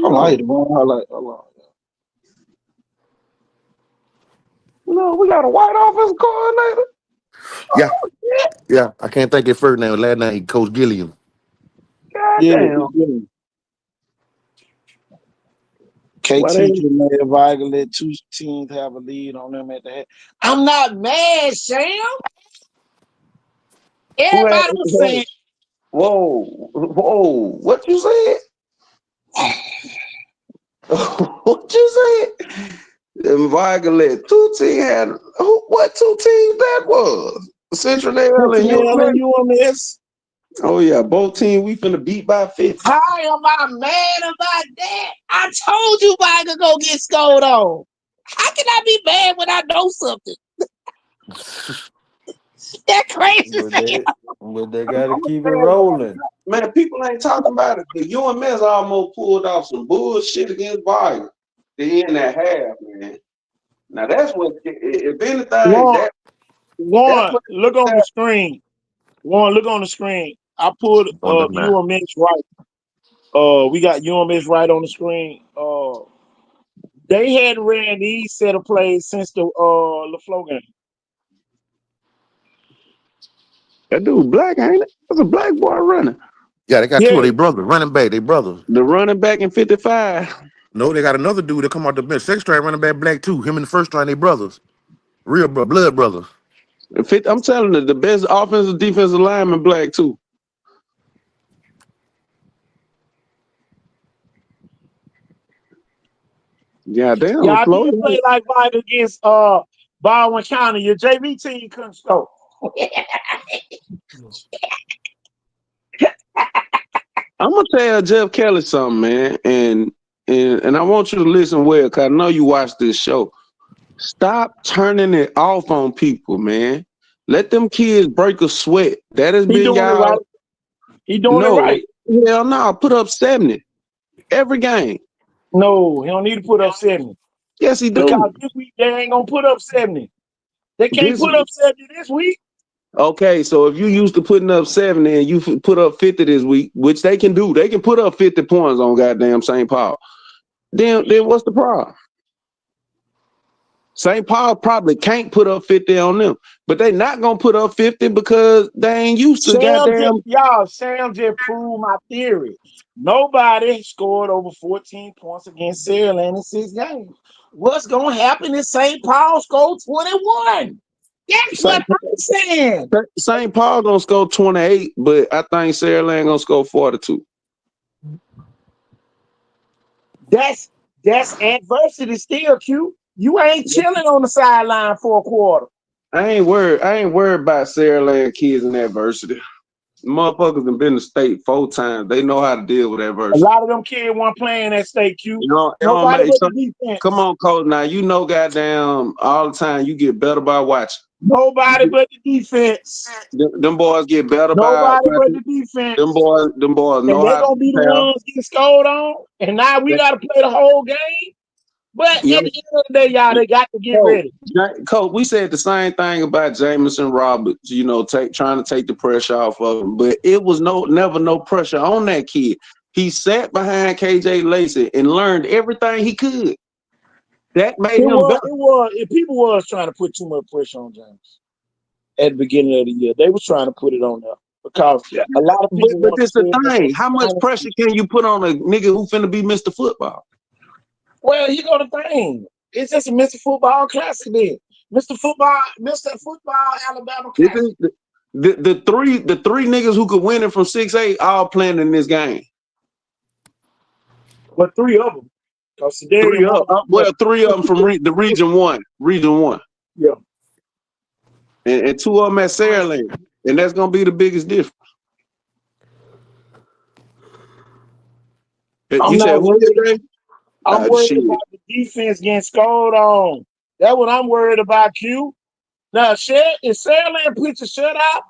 I hate hold on. No, we got a white offensive coordinator. Yeah, yeah. I can't think of his first name. Last name he Coach Gilliam. Yeah, Goddamn. KT can let two teams have a lead on them at the head. I'm not mad, Sam. Everybody was saying, Whoa, what you said? What you said? And Vigolet, what two teams that was? Central L and Cincinnati UMS. and UMS. Oh yeah, both teams we finna beat by 50. How am I mad about that? I told you I could go get scored on. How can I be mad when I know something? That crazy But thing. they gotta I'm gonna keep it tell you, rolling. man, people ain't talking about it. The UMS almost pulled off some bullshit against Bayou. The end that half, man. Now that's what, if anything, that's One, what. look on the screen. One, look on the screen. I pulled On the map. UMS right. We got UMS right on the screen. They hadn't ran these set of plays since the LaFleur game. That dude black, ain't it? That's a black boy running. Yeah, they got two of Yeah, their brothers, running back, they brothers. The running back in 55. No, they got another dude that come out the bench, second string running back black too. Him and the first string, they brothers. Real blood brothers. I'm telling you, the best offensive defensive lineman black too. Yeah, damn, y'all LaFleur. did play like Mike against Baldwin County. Your JV team couldn't score. I'm gonna tell Jeff Kelly something, man, and I want you to listen well, cause I know you watch this show. Stop turning it off on people, man. Let them kids break a sweat. That has He been doing it right. y'all. He doing it No, right. hell no. Put up 70 every game. No, he don't need to put up 70. Yes, he do. Because this week they ain't gonna put up 70. They can't This put up 70 this week. okay. So if you used to putting up 70 and you put up 50 this week, which they can do, they can put up 50 points on goddamn St. Paul. Then what's the problem? St. Paul probably can't put up 50 on them, but they not gonna put up 50 because they ain't used to goddamn. Sam just proved my theory. Nobody scored over 14 points against Saraland in 6 games. What's gonna happen if St. Paul score 21? That's what I'm saying. St. Paul gonna score 28, but I think Sarah Land gonna score 42. That's adversity still, Q. You ain't chilling on the sideline for a quarter. I ain't worried about Sarah Land kids in adversity. Motherfuckers have been to state 4 times. They know how to deal with A adversity. lot of them kids weren't playing at state, Q. You know, Nobody but the defense. come on, coach. Now you know, goddamn, all the time you get better by watching. Nobody but the defense. Them boys get better by Nobody but watching. the defense. Them boys And know they're how to gonna be the prepare. ones getting scored on. And now we gotta play the whole game. But at the end of the day, y'all, they got to get ready. Coach, we said the same thing about Jameson Roberts, you know, trying to take the pressure off of him. But it was never no pressure on that kid. He sat behind KJ Lacey and learned everything he could. That made him better. If people was trying to put too much pressure on James at the beginning of the year, they was trying to put it on there. Because a lot of people But this the thing. How much pressure can you put on a nigga who finna be Mr. Football? Well, you go the thing. It's just a Mr. Football Classic then. Mr. Football Alabama Classic. The three niggas who could win it from 6'8" all playing in this game. But 3 of them. Three of them from the region one. Yeah. And 2 of them at Saraland. And that's gonna be the biggest difference. I'm worried about the defense getting scored on. That's what I'm worried about, Q. Now, if Saraland puts a shutout,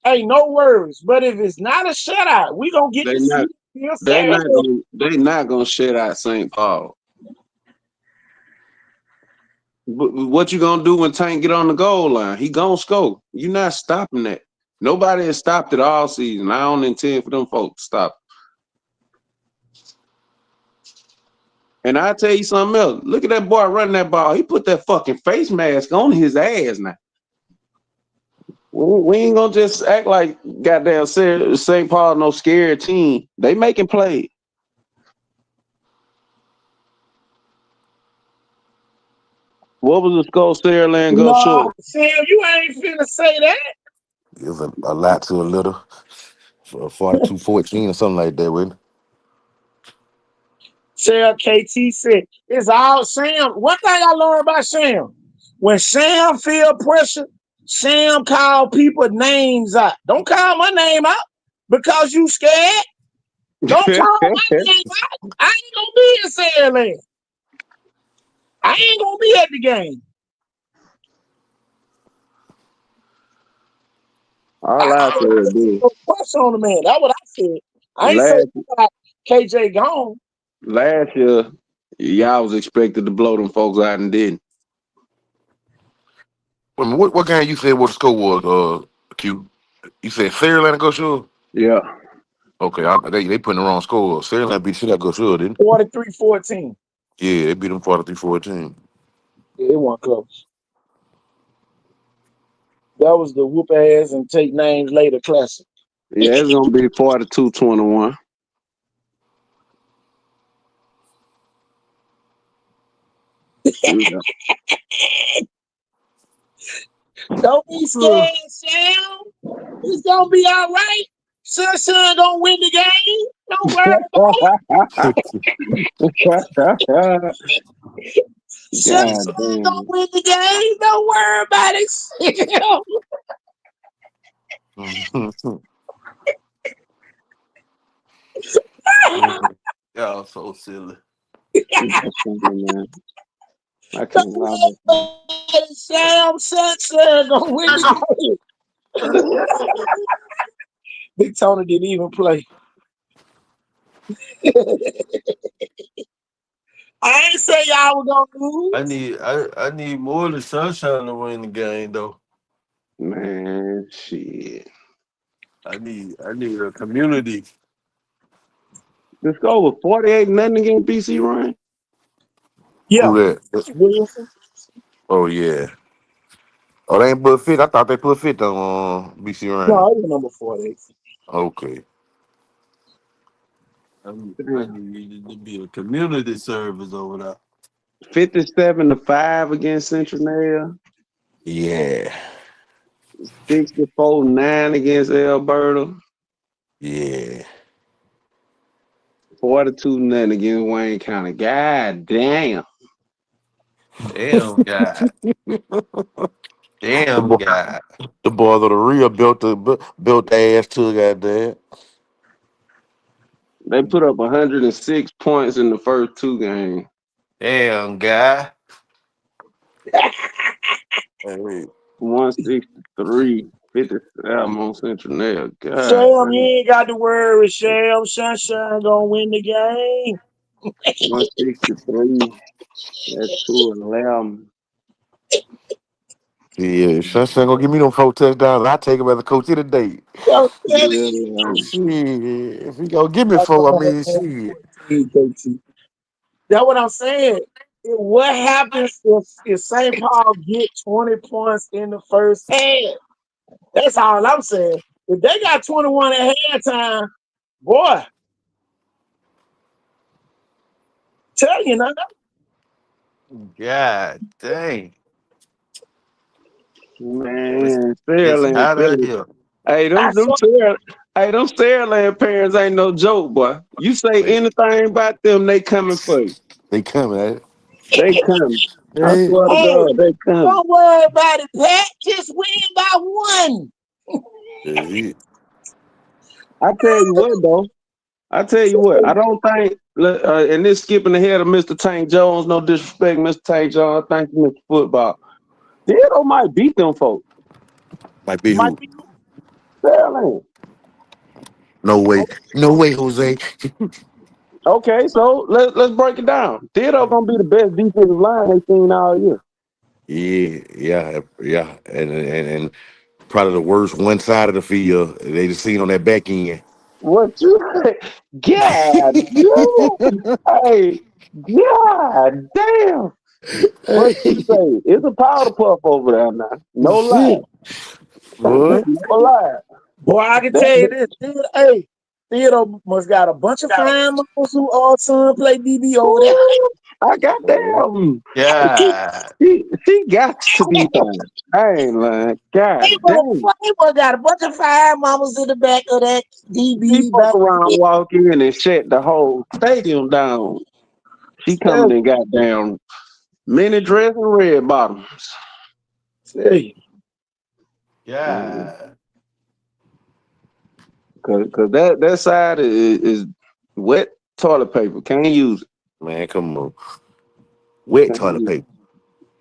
ain't no worries. But if it's not a shutout, we gonna get to see. They not gonna shut out St. Paul. But what you gonna do when Tank get on the goal line? He gonna score. You're not stopping that. Nobody has stopped it all season. I don't intend for them folks to stop. And I tell you something else. Look at that boy running that ball. He put that fucking face mask on his ass now. We ain't gonna just act like goddamn St. Paul no scared team. They making plays. What was the score? Saraland go short. Sam, you ain't finna say that. It was a lot to a little. 42-14 or something like that, wasn't it? Sarah KT said, it's all Sam. One thing I learned about Sam, when Sam feel pressure, Sam call people names out. Don't call my name out because you scared. Don't call my name out. I ain't gonna be in Sandland. I ain't gonna be at the game. All I said is Push on the man. That's what I said. I ain't last saying about KJ gone. last year, y'all was expected to blow them folks out and didn't. Wait a minute, what game you said what the score was, Q? You said Fairland and Go Sure? Yeah. Okay, they putting the wrong score. Fairland beat shit out Go Sure, didn't 43-14. Yeah, they beat them 43-14. Yeah, it wasn't close. That was the whoop ass and take names later classic. Yeah, it's gonna be 42-21. Yeah. Don't be scared, Sam. It's gonna be all right. Sunshine gonna win the game. Don't worry about it. God Sunshine gonna damn. win the game. Don't worry about it. Y'all so silly. That's funny, man. I can't Don't lie worry about that. about it, Sam. Sunshine gonna win the game. Big Tony didn't even play. I ain't say y'all were gonna lose. I need more than Sunshine to win the game though. Man, shit. I need a community. The score was 48-0 against BC Ryan. Yeah, Who that? Williamson. Oh yeah. Oh, they ain't put fit. I thought they put fit on BC Ryan. No, he was number 48. Okay. I need to be a community service over there. 57-5 against Central Nail. Yeah. 64-9 against Alberta. Yeah. 42-0 against Wayne County. God damn. Damn God. The Damn boy, God. the boys of the real built the ass to goddamn. They put up 106 points in the first two games. Damn God. Hey, 163, 57 on Central Nail. God Sam, you damn. ain't got to worry, Sam. Sunshine gonna win the game. 163. That's 211. yeah, Sunshine gonna give me them 4 touchdowns. I take him as a coach of the day. I'm telling you. 211. Shit, if he gonna give me That's 4, I mean shit. 14, KT. That's what I'm saying. What happens if St. Paul get 20 points in the first half? That's all I'm saying. If they got 21 at halftime, boy, tell you now. God dang. Man, It's Fairland, out of Philly. here. Hey, I saw them Fairland parents ain't no joke, boy. You say They, anything about them, they coming for you. they coming at it. They coming. I Hey, swear to hey, God, they coming. don't worry about it, Pat. Just win by one. yeah, I tell you what, though. I tell you what. I don't think, and this skipping ahead of Mr. Tank Jones, no disrespect, Mr. Tank Jones. Thank you, Mr. Football. Theodore might beat them folks. might be Might who? be Fairland. No way. No way, Jose. Okay, so let's break it down. Theodore gonna be the best defensive line they seen all year. Yeah. And probably the worst one side of the field they just seen on that back end. What you God damn. Hey, God damn. What you say? It's a powder puff over there now. No lie. Shit, boy. No lie. boy, I can tell you That, this. Theodore must got a bunch of fine models who all son play DB over there. ooh, I got damn. God. She got to be fine. I ain't lying. God damn. He must got a bunch of fine mamas in the back of that She DB fuck back. around, walk in and shut the whole stadium down. She coming in goddamn mini dress and red bottoms. Tell you. Yeah. Cause that side is wet toilet paper. Can't use it. Man, come on. Wet Can't toilet use paper. it.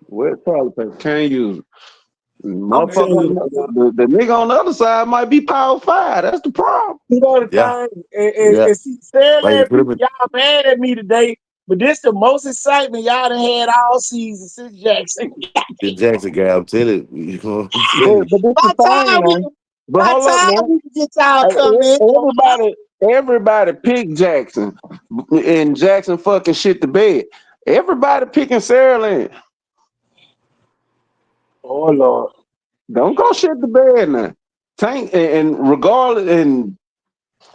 Wet toilet paper. Can't use it. I'm Motherfucker, telling you, the nigga on the other side might be Power 5. That's the problem. you know the Yeah, thing, and, yeah. and see, saying Like, that put him people, in y'all mad at me today, but this the most excitement y'all done had all season since Jackson. the Jackson guy. I'm telling you. You know what I'm But telling you. this the By thing, time we, man. But by hold up, time man. we can get y'all Hey, come in, everybody picked Jackson, and Jackson fucking shit the bed. Everybody picking Saraland. oh Lord, Don't go shit the bed now. Tank and regardless, and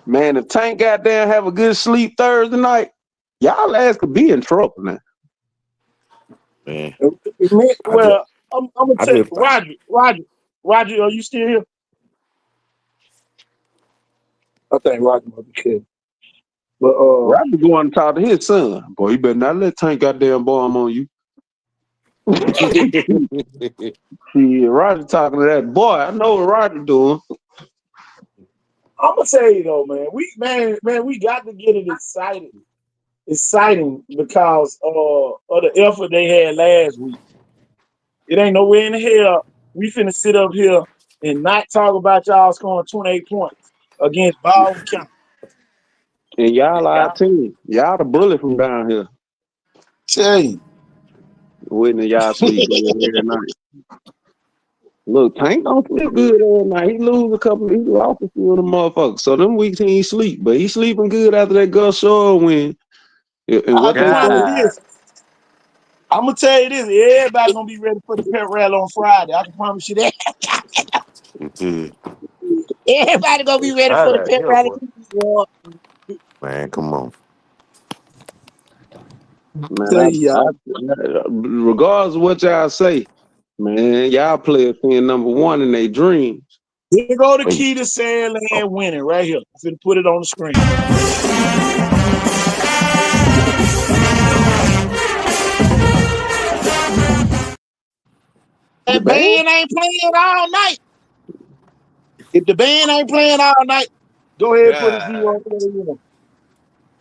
man, if Tank goddamn have a good sleep Thursday night, y'all ass could be in trouble now. Man, I just, well, I'm gonna I tell you, just, Roger, are you still here? I think Roger might be here. But Roger going to talk to his son. Boy, you better not let Tank goddamn bomb on you. See, Roger talking to that boy. I know what Roger doing. I'm gonna tell you though, man, we got to get it exciting because of the effort they had last week. It ain't nowhere in the hell we finna sit up here and not talk about y'all scoring 28 points against Baldwin County. And y'all our yeah. team. Y'all the bully from down here. Tell you. Waiting y'all sleep good every night. Look, Tank don't sleep good every night. He lost a few of them motherfuckers. So them weeks he ain't sleep, but he sleeping good after that Gus Shaw win. And I what can they promise say, you Yeah. this. I'm gonna tell you this. Everybody gonna be ready for the pep rally on Friday. I can promise you that. Mhm. Everybody gonna be ready All for the right. pep Yeah, rally. boy. Man, come on. man, Tell you, y'all. regardless of what y'all say, man, y'all players being number one in their dreams. Here go the Hey, key to Sandland winning right here. I'm finna put it on the screen. The That band? band ain't playing all night. If the band ain't playing all night, go ahead and put a Yeah. zero for the winner.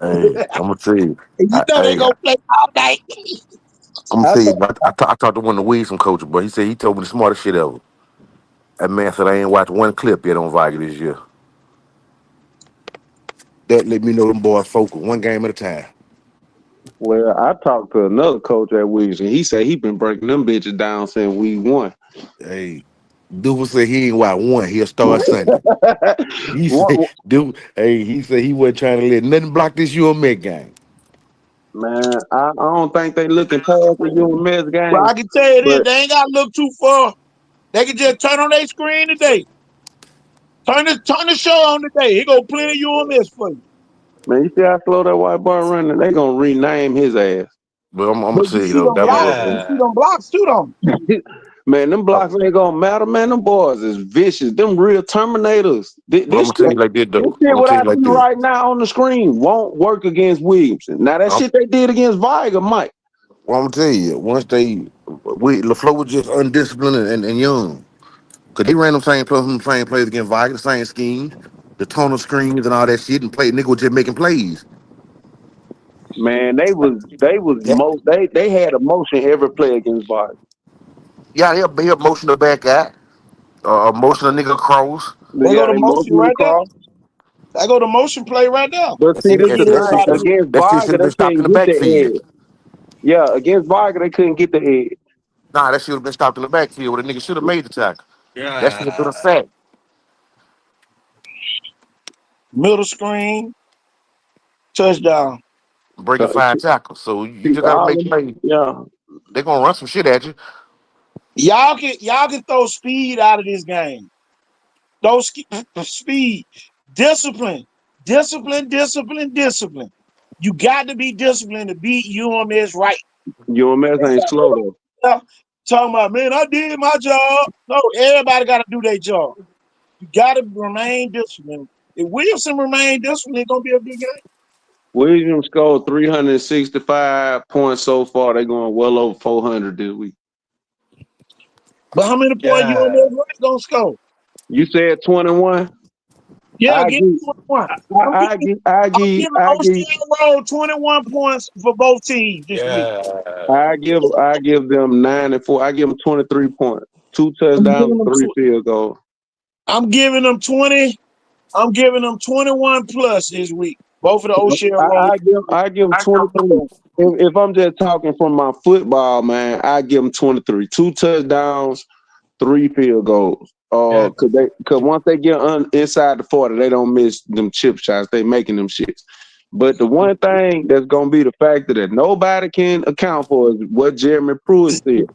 hey, I'm gonna tell you. And you know they Hey, gonna play all night. I'm gonna I tell you. thought, But I talked to one of the Wilson coaches, but he said he told me the smartest shit ever. That man said I ain't watched one clip yet on Viking this year. That let me know them boys focus one game at a time. well, I talked to another coach at Williams, and he said he been breaking them bitches down since week one. Hey, Duval said he ain't watch one. He'll start Sunday. He said, One- dude, hey, he said he wasn't trying to let nothing block this UMS game. Man, I don't think they looking past the UMS Well, I game, can tell you this, but they ain't gotta look too far. They can just turn on their screen today. Turn the show on today. He gonna play UMS for you. man, you see how slow that white boy running? They gonna rename his ass. But I'm gonna But you tell you see though, them that was blocks. a You see Yeah. them blocks too, don't Man, them blocks ain't gonna matter, man. Them boys is vicious. Them real Terminators. but I'm This gonna tell shit, you like this this though. shit I'm gonna what tell I you see like this. right now on the screen won't work against Williamson. Now that I'm, shit they did against Viger, Mike. well, I'm gonna tell you, once LaFleur was just undisciplined and young. Cause they ran them same plays against Vikings, the same schemes, the tunnel screens and all that shit, and played nigga was just making plays. Man, Yeah, they had a motion every play against Viger. yeah, he'll motion the back guy, motion a nigga across. they? They go Yeah, to they motion motion right there. across. They go to motion play right there. But That see, shit, They this get the that everybody. shit, thing against that shit Viger, should have been they stopped in couldn't the get the backfield. edge. Yeah, against Viger, they couldn't get the edge. Nah, that should have been stopped in the backfield where the nigga should have made the tackle. That should have been a Yeah. sack. Middle screen, touchdown. Breaking So, 5 tackles. So you see, just gotta all make them, plays. yeah, They're gonna run some shit at you. Y'all can throw speed out of this game. Those speed, discipline, discipline. You got to be disciplined to beat UMS right. UMS ain't slow though. Talking about, man, I did my job. No, everybody got to do their job. You got to remain disciplined. If Wilson remain disciplined, it's gonna be a good game. Williams scored 365 points so far. They're going well over 400 this week. But how many points Yeah. UMS right gonna score? You said 21. Yeah, I give give, me 21. I I'm give, giving OCL Road 21 points for both teams this week. I give them 9-4. I give them 23 points, 2 I'm touchdowns, giving them 3 field goals. I'm giving them 20. I'm giving them 21 plus this week. Both of the O'Shea Road. I give them 23. If I'm just talking from my football, man, I give them 23. 2 touchdowns, 3 field goals. Cause once they get inside the 40, they don't miss them chip shots. They making them shits. But the one thing that's gonna be the factor that nobody can account for is what Jeremy Pruitt said.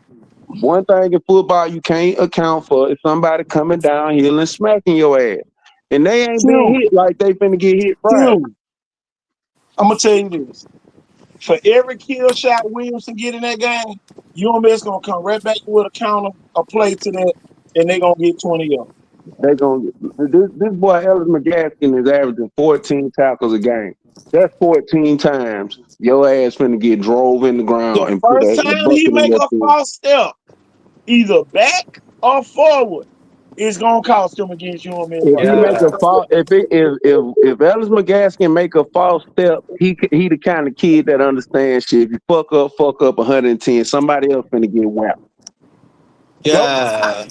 One thing in football you can't account for is somebody coming downhill and smacking your ass. And they ain't being hit like they finna get hit Friday. I'm gonna tell you this. For every kill shot Williamson get in that game, UMS gonna come right back with a counter, a play to that, and they gonna get 20 of them. They gonna this boy Ellis McGaskin is averaging 14 tackles a game. That's 14 times your ass finna get drove in the ground The and put first a time he bucket in make your a foot. false step, either back or forward, it's gonna cost him against UMS. If he make a false, if Ellis McGaskin make a false step, he the kind of kid that understands shit. If you fuck up 110, somebody else finna get whacked. Yeah.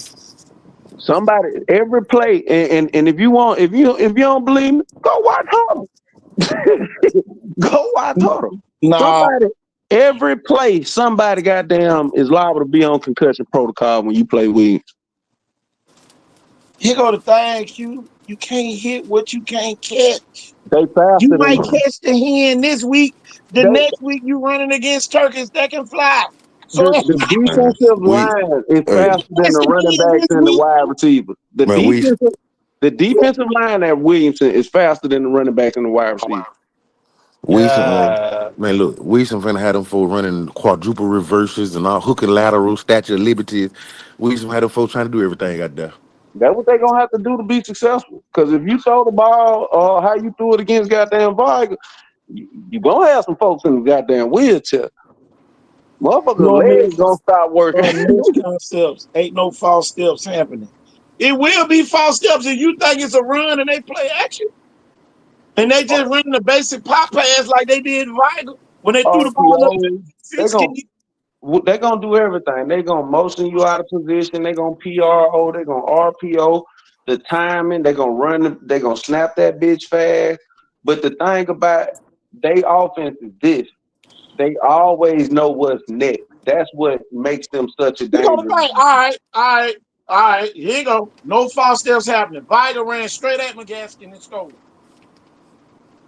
Somebody every play, and if you don't believe me, go watch Huddle. Go watch Huddle. Nah, Somebody every play, somebody goddamn is liable to be on concussion protocol when you play Williams. here go the thing, Q. You can't hit what you can't catch. They faster You than might catch the hen this week. The they, next week you running against turkeys that can fly. So the Man, defensive we, line is hey, faster than catch the the running hen backs this and the week. wide receivers. man, we, The defensive line at Williamson is faster than the running backs and the wide receivers. Man, look, Weeson finna have them folks running quadruple reverses and all hooking lateral, statue of liberty. Weeson had them folks trying to do everything out there. That's what they're gonna have to do to be successful. Because if you throw the ball how you threw it against goddamn Vargas, you gonna have some folks in the goddamn wheelchair. Motherfuckers' legs gonna stop working. Misconcepts. Ain't no false steps happening. It will be false steps if you think it's a run and they play action. And they just running the basic pop pass like they did Viger when they threw the ball up RPO, they 16. gonna do everything. They gonna motion you out of position. They gonna PRO. They gonna RPO. The timing. They gonna run. They gonna snap that bitch fast. But the thing about they offense is this: they always know what's next. That's what makes them such a You know the dangerous. thing. All right. Here you go. No false steps happening. Viger ran straight at McGaskin and scored.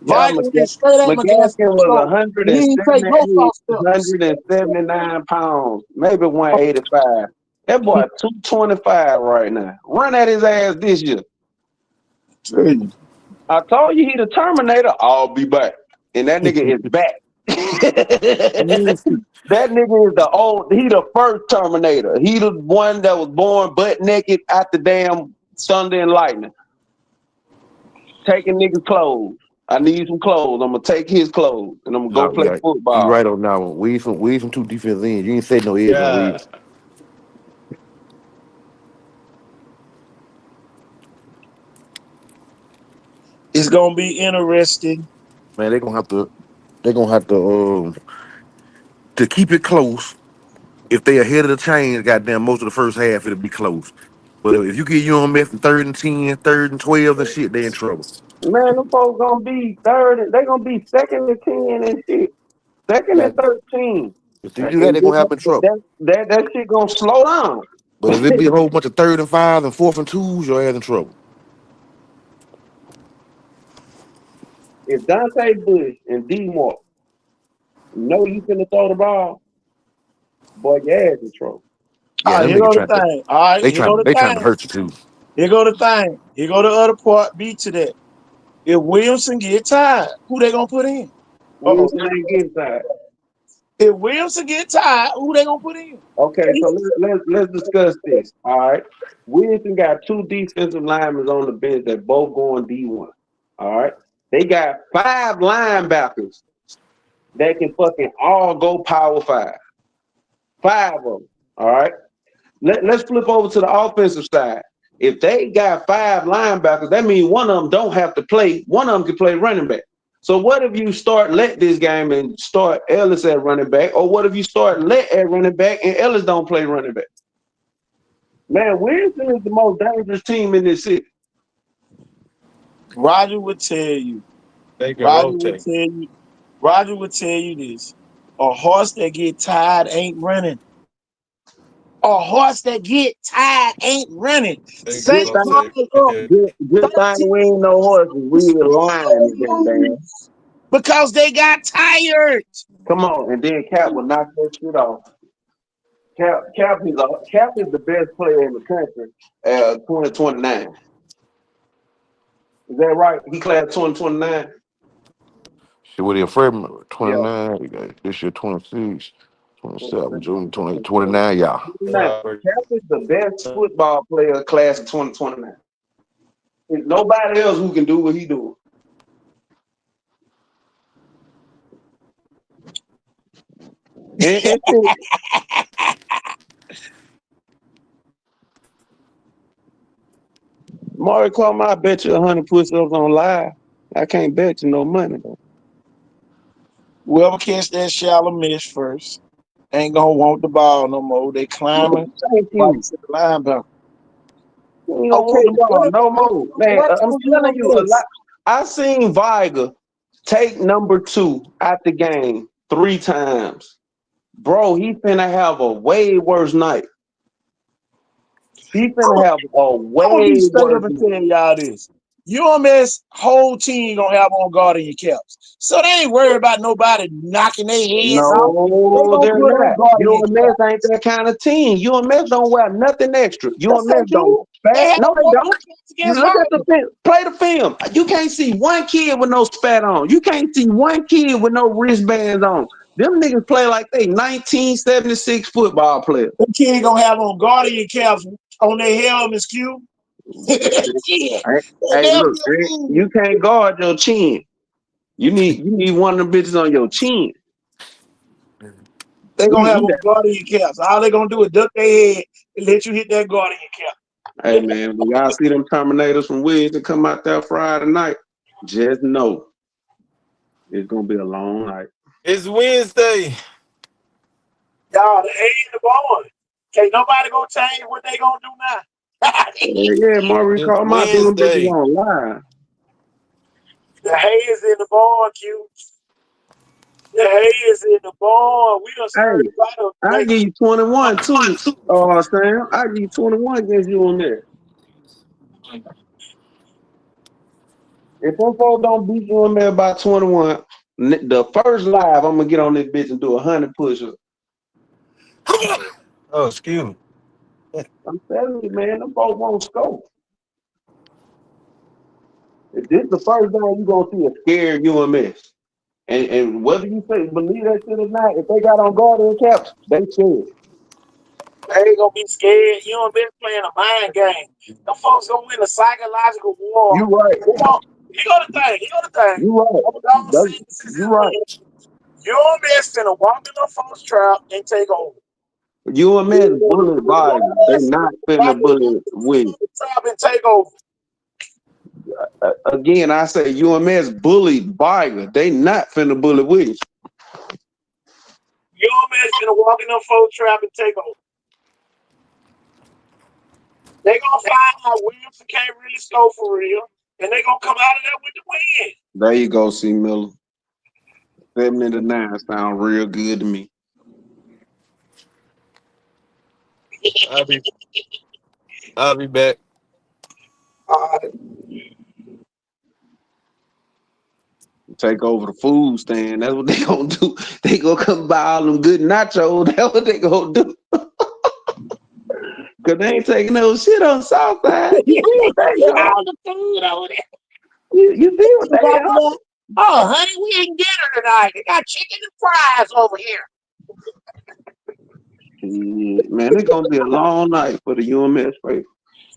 Yeah, Viger ran straight at McGaskin McGaskin and was scored. He didn't take no 178, false steps. 179 pounds, maybe 185. That boy 225 right now. Run at his ass this year. I told you he the Terminator. I'll be back. And that nigga is back. That nigga is he the first Terminator. He the one that was born butt naked at the damn Thunder and Lightning. Taking niggas' clothes. I need some clothes. I'm gonna take his clothes and I'm gonna go play You football. right on that one. Weeson two defense ends. You ain't say no edge on Weeson. It's gonna be interesting. Man, they're gonna have to keep it close. If they ahead of the chain, goddamn, most of the first half it'll be close. But if you get UMF in 3rd and 10, 3rd and 12 and shit, they in trouble. Man, them folks gonna be third. They gonna be 2nd and 10 and shit. 2nd and 13. If they do that, they're gonna have in trouble. That shit gonna slow down. But if it be a whole bunch of 3rd and 5 and 4th and 2s, your ass in trouble. If Dante Bush and D Moore know you finna throw the ball, boy, your ass in trouble. Yeah, them Here go niggas the thing. All right, they here go the trying to thing. hurt you too. Here go the thing. Here go the other part. B to that. If Williamson get tired, who they gonna put in? Wilson ain't getting tired. If Williamson get tired, who they gonna put in? Okay, so let's discuss this. All right. Williamson got 2 defensive linemen on the bench that both going D1. All right. They got 5 linebackers that can fucking all go power 5. 5 of them. All right. Let's flip over to the offensive side. If they got 5 linebackers, that means one of them don't have to play. One of them can play running back. So what if you let this game and start Ellis at running back, or what if you start Let at running back and Ellis don't play running back? Man, Winston is the most dangerous team in this city. Roger would tell you. They can Roger would rotate. tell you. Roger would tell you this: a horse that get tired ain't running. A horse that get tired ain't running. They can St. Good Paul thing, rotate. up good thing we ain't no horses. We lying again, man. because they got tired. Come on, and then Cap will knock that shit off. Cap is the best player in the country. 2029. Is that right? He class 2029. Shit, with your freshman, Yeah. 29, you got this year 26, 27, June 28, 29, y'all. Cap is the best football player class of 2029. There's nobody else who can do what he do. And Maury Kwame, I bet you 100 push-ups on live. I can't bet you no money though. Whoever catch that shallow miss first ain't gonna want the ball no more. They climbing Thank right you. to the linebacker. You don't Okay, want the ball no more. Man, let's I'm do telling you, a this. lot. I seen Viger take number 2 out the game 3 times. Bro, he finna have a way worse night. He finna have a I'm gonna be way straight up worse and night. tell y'all this. UMS whole team gonna have on guard in your caps. So they ain't worried about nobody knocking their heads off. They No, gonna they're put on not. guard in your UMS caps. ain't that kind of team. UMS don't wear nothing extra. Yes, they UMS don't do. They spat. had No, they on don't. caps You against look at the Viper. film. Play the film. You can't see one kid with no spat on. You can't see one kid with no wristbands on. Them niggas play like they 1976 football players. Them kids gonna have on guard in your caps on their helmets, Q. Yeah. Hey, They'll look, be a fool. you can't guard your chin. You need one of them bitches on your chin. They gonna have We on guard in your caps. All they gonna do is duck their head and let you hit that guard in your cap. Hey man, when y'all see them Terminators from Williams come out there Friday night, just know it's gonna be a long night. It's Wednesday. Y'all, the A and the ball. Can't nobody gonna change what they gonna do now. Yeah, Maurice It's call my doing bitches Wednesday. on live. The hay is in the barn, Q. The hay is in the barn. We done stirred Hey, the pot up I today. give you 21 too. Sam, I give you 21 against you on there. If them folks don't beat you on there by 21, the first live I'm gonna get on this bitch and do 100 push-ups. Oh, excuse me. I'm telling you, man, them folks won't score. If this the first time you gonna see a scared UMS. And whether you say believe that shit or not, if they got on guard and caps, they scared. They ain't gonna be scared. You don't been playing a mind game. Them folks gonna win a psychological war. You right. You know the thing. You right. I'm gonna say this is You right. your best finna walk in the folks trap and take over. UMS bullet volume. They not finna bullet win. Trap and take over. Again, I say UMS bullied Viger. They not finna bullet Williams. Your man's gonna walk in the folks trap and take over. They gonna find out Williamson can't really score for real, and they gonna come out of there with the win. There you go, C. Miller. 7-9 sound real good to me. I'll be back. Take over the food stand. That's what they gonna do. They gonna come buy all them good nachos. That's what they gonna do. Cause they ain't taking no shit on Southside. You see what they are? All the food over there. You see what they are? Oh, honey, we ain't dinner tonight. They got chicken and fries over here. Man, it's gonna be a long night for the UMS faithful.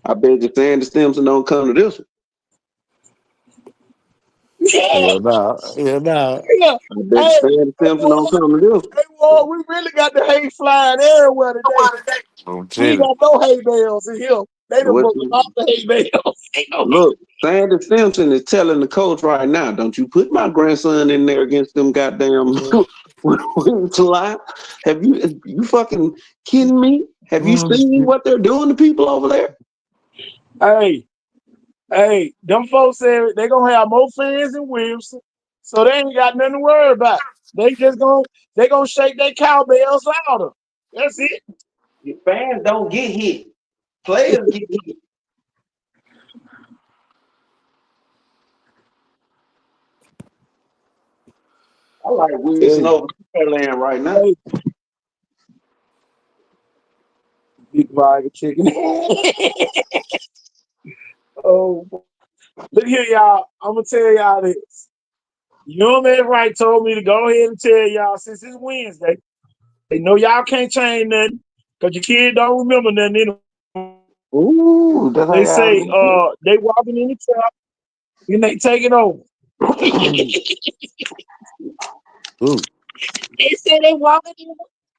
I bet you Sandy Stimson don't come to this one. Yeah, nah. Yeah. I bet you Sandy Stimson don't come to this one. Hey, boy, we really got the hay flying everywhere today. I'm We ain't telling got no hay bales in here. They done What broke you, all the hay bales. Ain't no look, Sandy Simpson is telling the coach right now, don't you put my grandson in there against them goddamn wings line. Have you fucking kidding me? Have you seen what they're doing to people over there? Hey, them folks said they gonna have more fans than Wilson, so they ain't got nothing to worry about. They gonna shake their cowbells louder. That's it. Your fans don't get hit. Players get hit. I like Wilson over Fairland right now. Hey, big bag of chicken. Oh, look here, y'all. I'm gonna tell y'all this. Your man right told me to go ahead and tell y'all since it's Wednesday. They know y'all can't change nothing because your kid don't remember nothing anyway. Ooh, that's how They say y'all they walking in the trap and they taking over. Ooh. They said they walking in.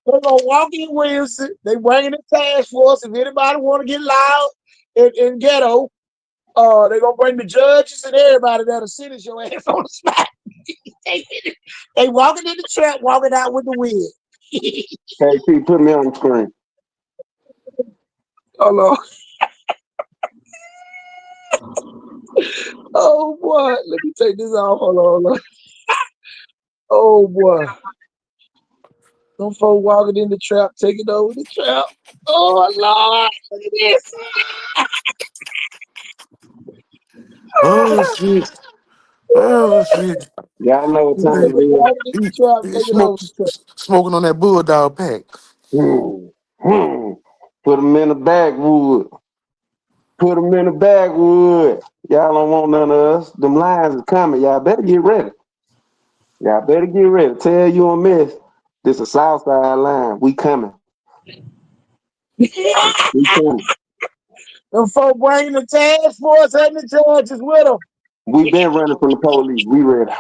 They're gonna walk in Wilson. They bringing the task force. If anybody want to get loud in ghetto, they gonna bring the judges and everybody that'll sentence your ass on the spot. they walking in the trap, walking out with the wind. KP, put me on the screen. Hold on. Oh boy, let me take this off. Hold on. Oh boy. Some folk walking in the trap, taking over the trap. Oh Lord, look at this. Oh shit. Oh shit. Y'all know what time Walking it is. in the trap, taking over the trap. Smoking on that bulldog pack. Hmm. Hmm. Put them in the backwood. Put them in the backwood. Y'all don't want none of us. Them lions is coming. Y'all better get ready. Y'all better get ready. Tell you a miss. This a Southside line. We coming. We coming. Them folk bringing the task force and the judges with them. We been running from the police. We ready.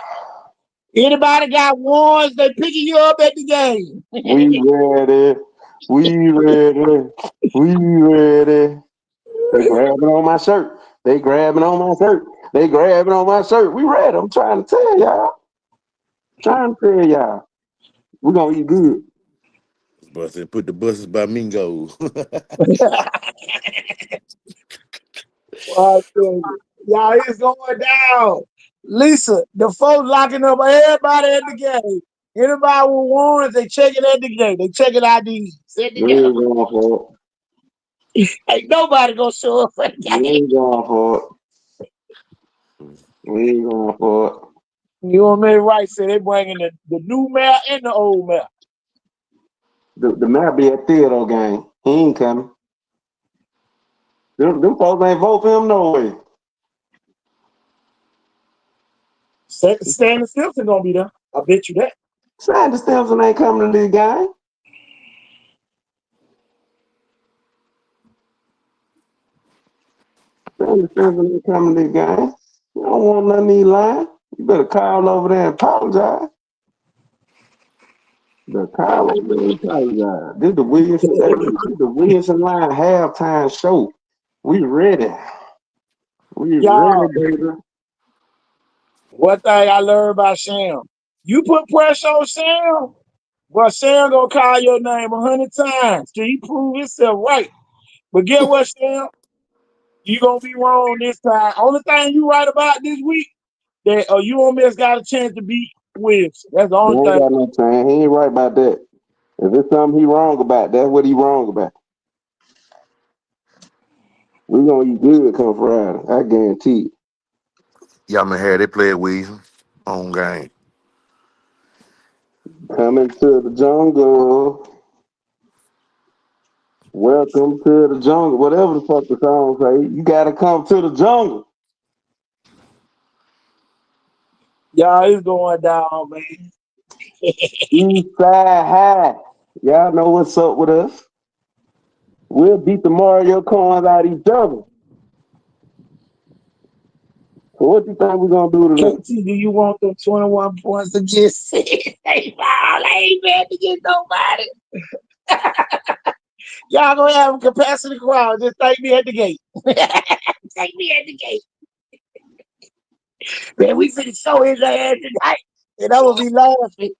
Anybody got warrants, they picking you up at the game. We ready. We ready. We ready. They grabbing on my shirt. They grabbing on my shirt. They grabbing on my shirt. We ready. I'm trying to tell y'all. Trying to tell y'all. We gonna eat good. But they put the buses by Mingo. Well, I tell you, y'all, it's going down. Lisa, the folks locking up everybody at the game. Anybody with warrants, they checking at the gate. They checking IDs at the We gate. ain't going for it. Ain't nobody gonna show up for the We game. ain't going for it. We ain't going for it. You know what I mean? Right, so they bringing the new mayor and the old mayor. The man be at Theodore game. He ain't coming. Them folks ain't vote for him no way. Stanley Simpson gonna be there. I bet you that. Sandy Stimson ain't coming to this game. Sandy Stimson ain't coming to this game. You don't want none of these lines. You better call over there and apologize. The call over there and apologize. This the Williamson line halftime show. We ready. We ready, Y'all, baby. one thing I learned about Sam. You put pressure on Sam, but Sam gonna call your name 100 times till he prove himself right. But get what, Sam? You gonna be wrong this time. Only thing you right about this week that you almost got a chance to beat Wilson. That's the He only ain't thing. got no time. He ain't right about that. If it's something he wrong about, that's what he wrong about. We gonna eat good come Friday. I guarantee it. Y'all man had they play at Wilson on game. Coming to the jungle. Welcome to the jungle. Whatever the fuck the song say, you gotta come to the jungle. Y'all, it's going down, man. East side high. Y'all know what's up with us. We'll beat the Mario coins out each other. So what you think we're gonna do today? KT, do you want them 21 points to get six? They fall. I ain't mad to get nobody. Y'all gonna have a capacity crowd. Just thank me at the gate. Thank me at the gate. Man, we finna show his ass tonight. And I will be laughing.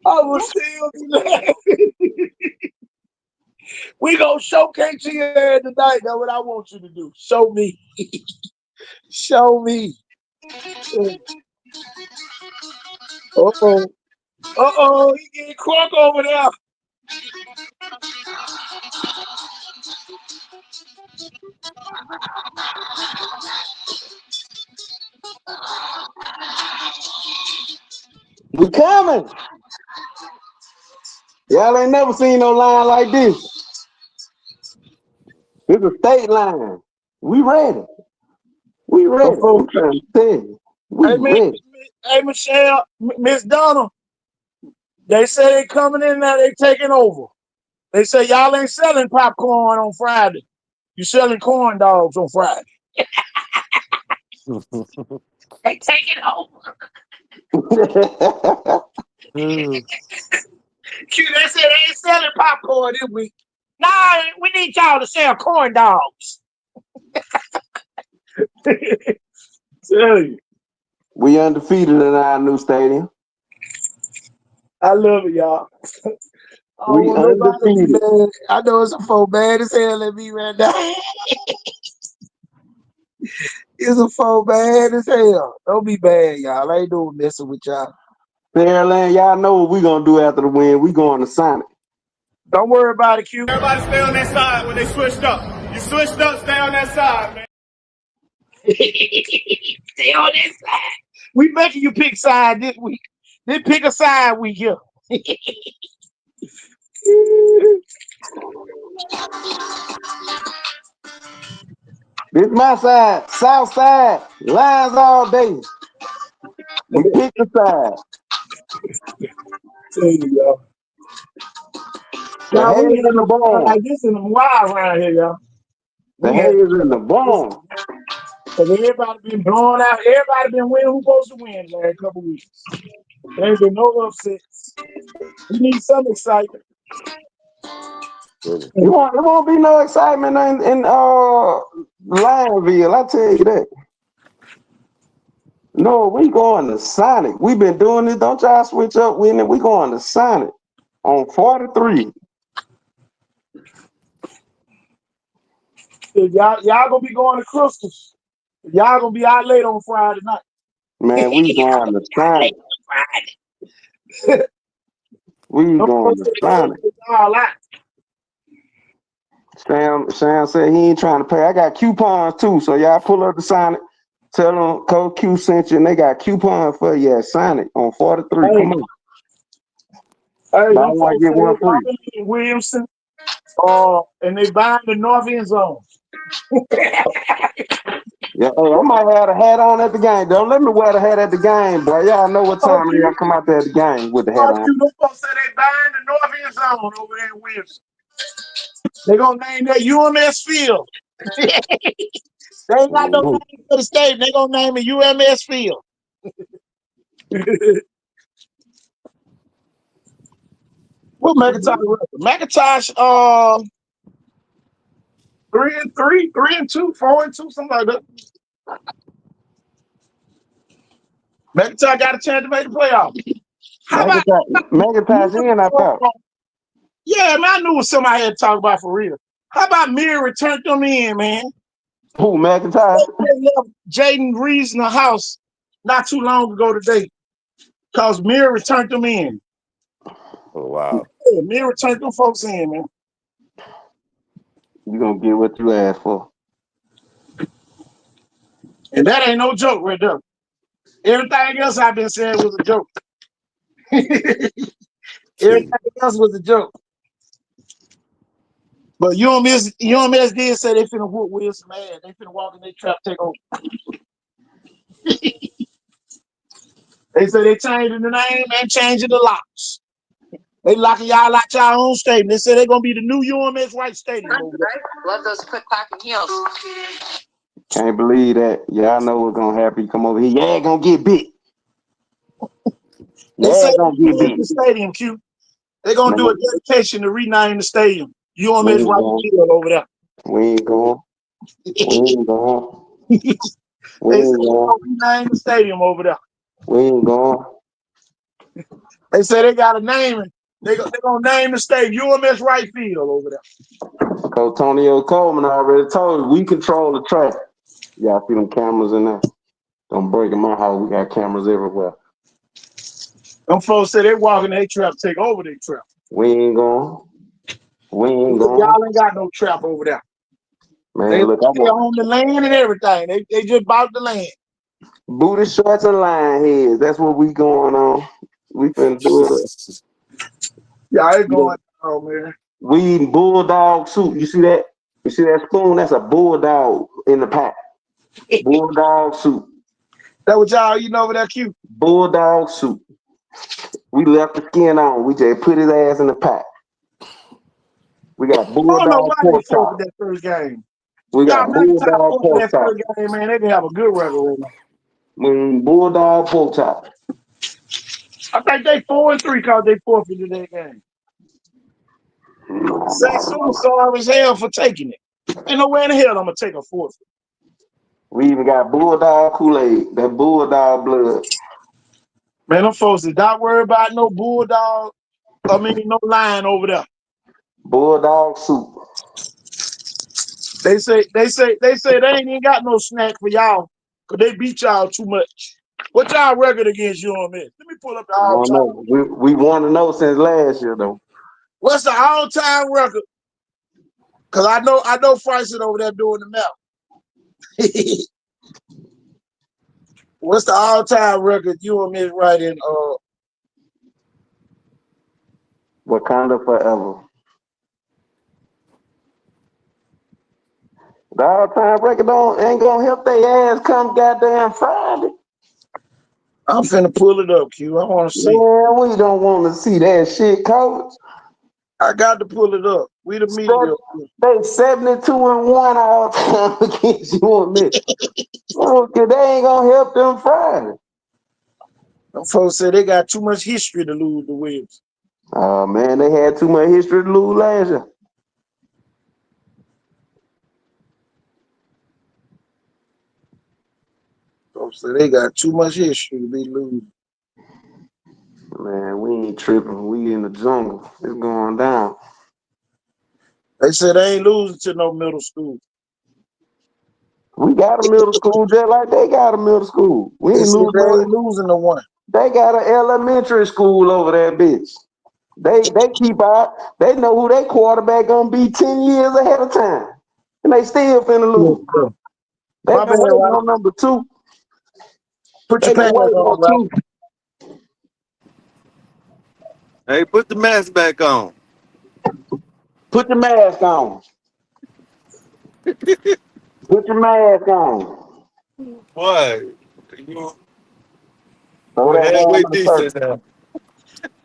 I will still be laughing. We gonna showcase your ass tonight. That's what I want you to do. Show me. Show me. Uh-oh. Uh-oh, he getting crunk over there. We coming. Y'all ain't never seen no line like this. It's a state line. We ready. We ready. Uh-oh. I'm trying to tell you. We Hey, ready. hey, Michelle, Miss Donna, they say they coming in now, they taking over. They say y'all ain't selling popcorn on Friday. You selling corn dogs on Friday. They taking over. Q, they said they ain't selling popcorn this week. Nah, we need y'all to sell corn dogs. Tell you. We undefeated in our new stadium. I love it, y'all. I don't We want nobody to be undefeated. mad. I know it's a folk bad as hell at me right now. It's a folk bad as hell. Don't be bad, y'all. I ain't doing messing with y'all. Fairland, y'all know what we gonna do after the win. We going to Sonic. Don't worry about it, Q. Everybody stay on that side when they switched up. You switched up, stay on that side, man. Stay on that side. We making you pick side this week. Then pick a side week here. This my side, south side, lines all day. We pick the side. Tell you, y'all. The Y'all, hay we is ain't in the no crowd barn. like this in the wild around here, y'all. The We hay had is in the barn. because everybody been blowing out. Everybody been winning who's supposed to win the last couple weeks. There ain't been no upsets. We need some excitement. It won't be no excitement in Lineville, I tell you that. No, we going to Sonic. We've been doing this. Don't y'all switch up winning. We going to Sonic on 43. Y'all gonna be going to Crystals. Y'all gonna be out late on Friday night. Man, we going to Sonic. We Don't going to Sonic. y'all out. Sam said he ain't trying to pay. I got coupons too, so y'all pull up to Sonic. Tell them Code Q sent you, and they got coupons for you at Sonic on 43. Hey, Come on. hey, Buy them one, folks get say one they free. coming in Williamson, and they buying the north end zone. Yeah, hey, I might have a hat on at the game. Don't let me wear the hat at the game, boy. Y'all know what time y'all come out there at the game with the hat on. Them folks say they buying the north end zone over there in Williamson. They gonna name that UMS Field. They ain't got no Mhm. name for the stadium. They gonna name it UMS Field. What McIntosh record? McIntosh 3-3, 3-2, 4-2, something like that. McIntosh got a chance to make the playoff. How about McIntosh in, I thought. yeah, man, I knew it was something I had to talk about for real. How about Mirror turned them in, man? Who, McIntosh? They left Jaden Reeves in the house not too long ago today. Because Mirror turned them in. Oh wow. Yeah, Mirror turned them folks in, man. You gonna get what you asked for. And that ain't no joke right there. Everything else I've been saying was a joke. Everything else was a joke. But UMS did say they finna whoop Wilson, man. They finna walk in their trap, take over. They say they changing the name and changing the locks. They locking y'all out y'all own stadium. They say they're gonna be the new UMS White Stadium. Love those quick clacking heels. Can't believe that. Y'all know what's gonna happen. You come over here. Yeah, gonna get big. They Yeah, say gonna get big. the stadium, Q. They're gonna do a Man, dedication to rename the stadium. we UMS ain't right going. field over there. We ain't going. We ain't going. We They said ain't they're going. gonna rename the stadium over there. We ain't going. They say they got a name it. They're gonna name the stadium UMS right field over there. Coach Antonio Coleman already told you we control the traffic. Y'all see them cameras in there? Don't break in my house. We got cameras everywhere. Them folks say they walking their trap, take over their trap. We ain't going. We ain't going. Y'all ain't got no trap over there. They Man, look, I want own the land and everything. They just bought the land. booty shorts and line heads. That's what we going on. We finna do it. Y'all ain't going on, man. We eating bulldog soup. You see that? You see that spoon? That's a bulldog in the pack. Bulldog soup. That what y'all eating over there, Q? Bulldog soup. We left the skin on. We just put his ass in the pack. We got I don't know bulldog why they pork forfeit chop. that first game. We Y'all got McIntyre bulldog forfeit pork that chop. first game, man. They can have a good record right now. Bulldog pork chop. I think they 4-3 because they forfeited that game. Saxon was sorry as hell for taking it. Ain't no way in the hell I'm gonna take a forfeit. We even got bulldog Kool-Aid. That bulldog blood. Man, them folks did not worry about no bulldog. No lion over there. Bulldog soup. They say they ain't even got no snack for y'all because they beat y'all too much. What y'all record against UMS? Let me pull up the I don't all-time. know. We want to know since last year though. What's the all-time record? Cause I know Freisen over there doing the math. What's the all-time record UMS right in Wakanda forever. The all-time record ain't gonna help their ass come goddamn Friday. I'm finna pull it up, Q. I wanna see. Man, we don't want to see that shit, coach. I got to pull it up. We the media. They 72-1 all time against UMS. Okay, they ain't gonna help them Friday. Them folks say they got too much history to lose the Williams. Oh man, they had too much history to lose last year. Folks say they got too much history to be losing. Man, we ain't tripping. We in the jungle. It's going down. They said they ain't losing to no middle school. We got a middle school just like they got a middle school. We They ain't said they losing. ain't losing to one. They got an elementary school over there, bitch. They keep out. They know who their quarterback gonna be 10 years ahead of time, and they still finna lose. They My been bad, waiting right? on number 2. Put They your been pants waiting on, on right? 2. Hey, put the mask back on. Put your mask on. Put your mask on. Boy, you Throw that halfway damn in the circle. decent now.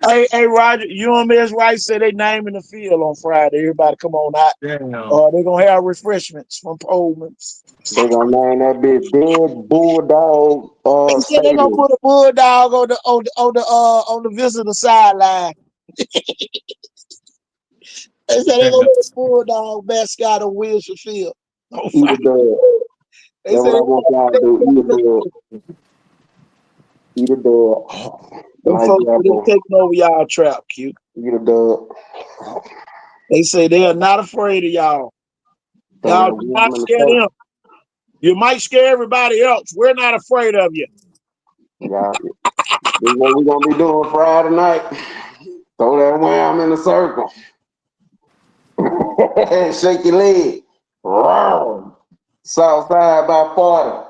Hey, Roger, UMS Right said they naming the field on Friday. Everybody come on out. Damn. They're gonna have refreshments from Pullman's. They gonna name that bitch Dead Bulldog They said they're gonna Stadium. put a bulldog on the visitor sideline. They said they're gonna Damn. put a bulldog mascot on Wilshire Field. Oh, Eat a dog. they That's said what I want y'all to do. Eat a dog. Eat a dog. them Like folks that, they boy. taking over y'all trap, Q. Eat a dog. They say they are not afraid of y'all. Throw Y'all that do not worm in the scare circle. them. You might scare everybody else. We're not afraid of you. Y'all, this is what we gonna be doing Friday night. Throw that worm in the circle. Shake your leg. Roar. Southside by 40.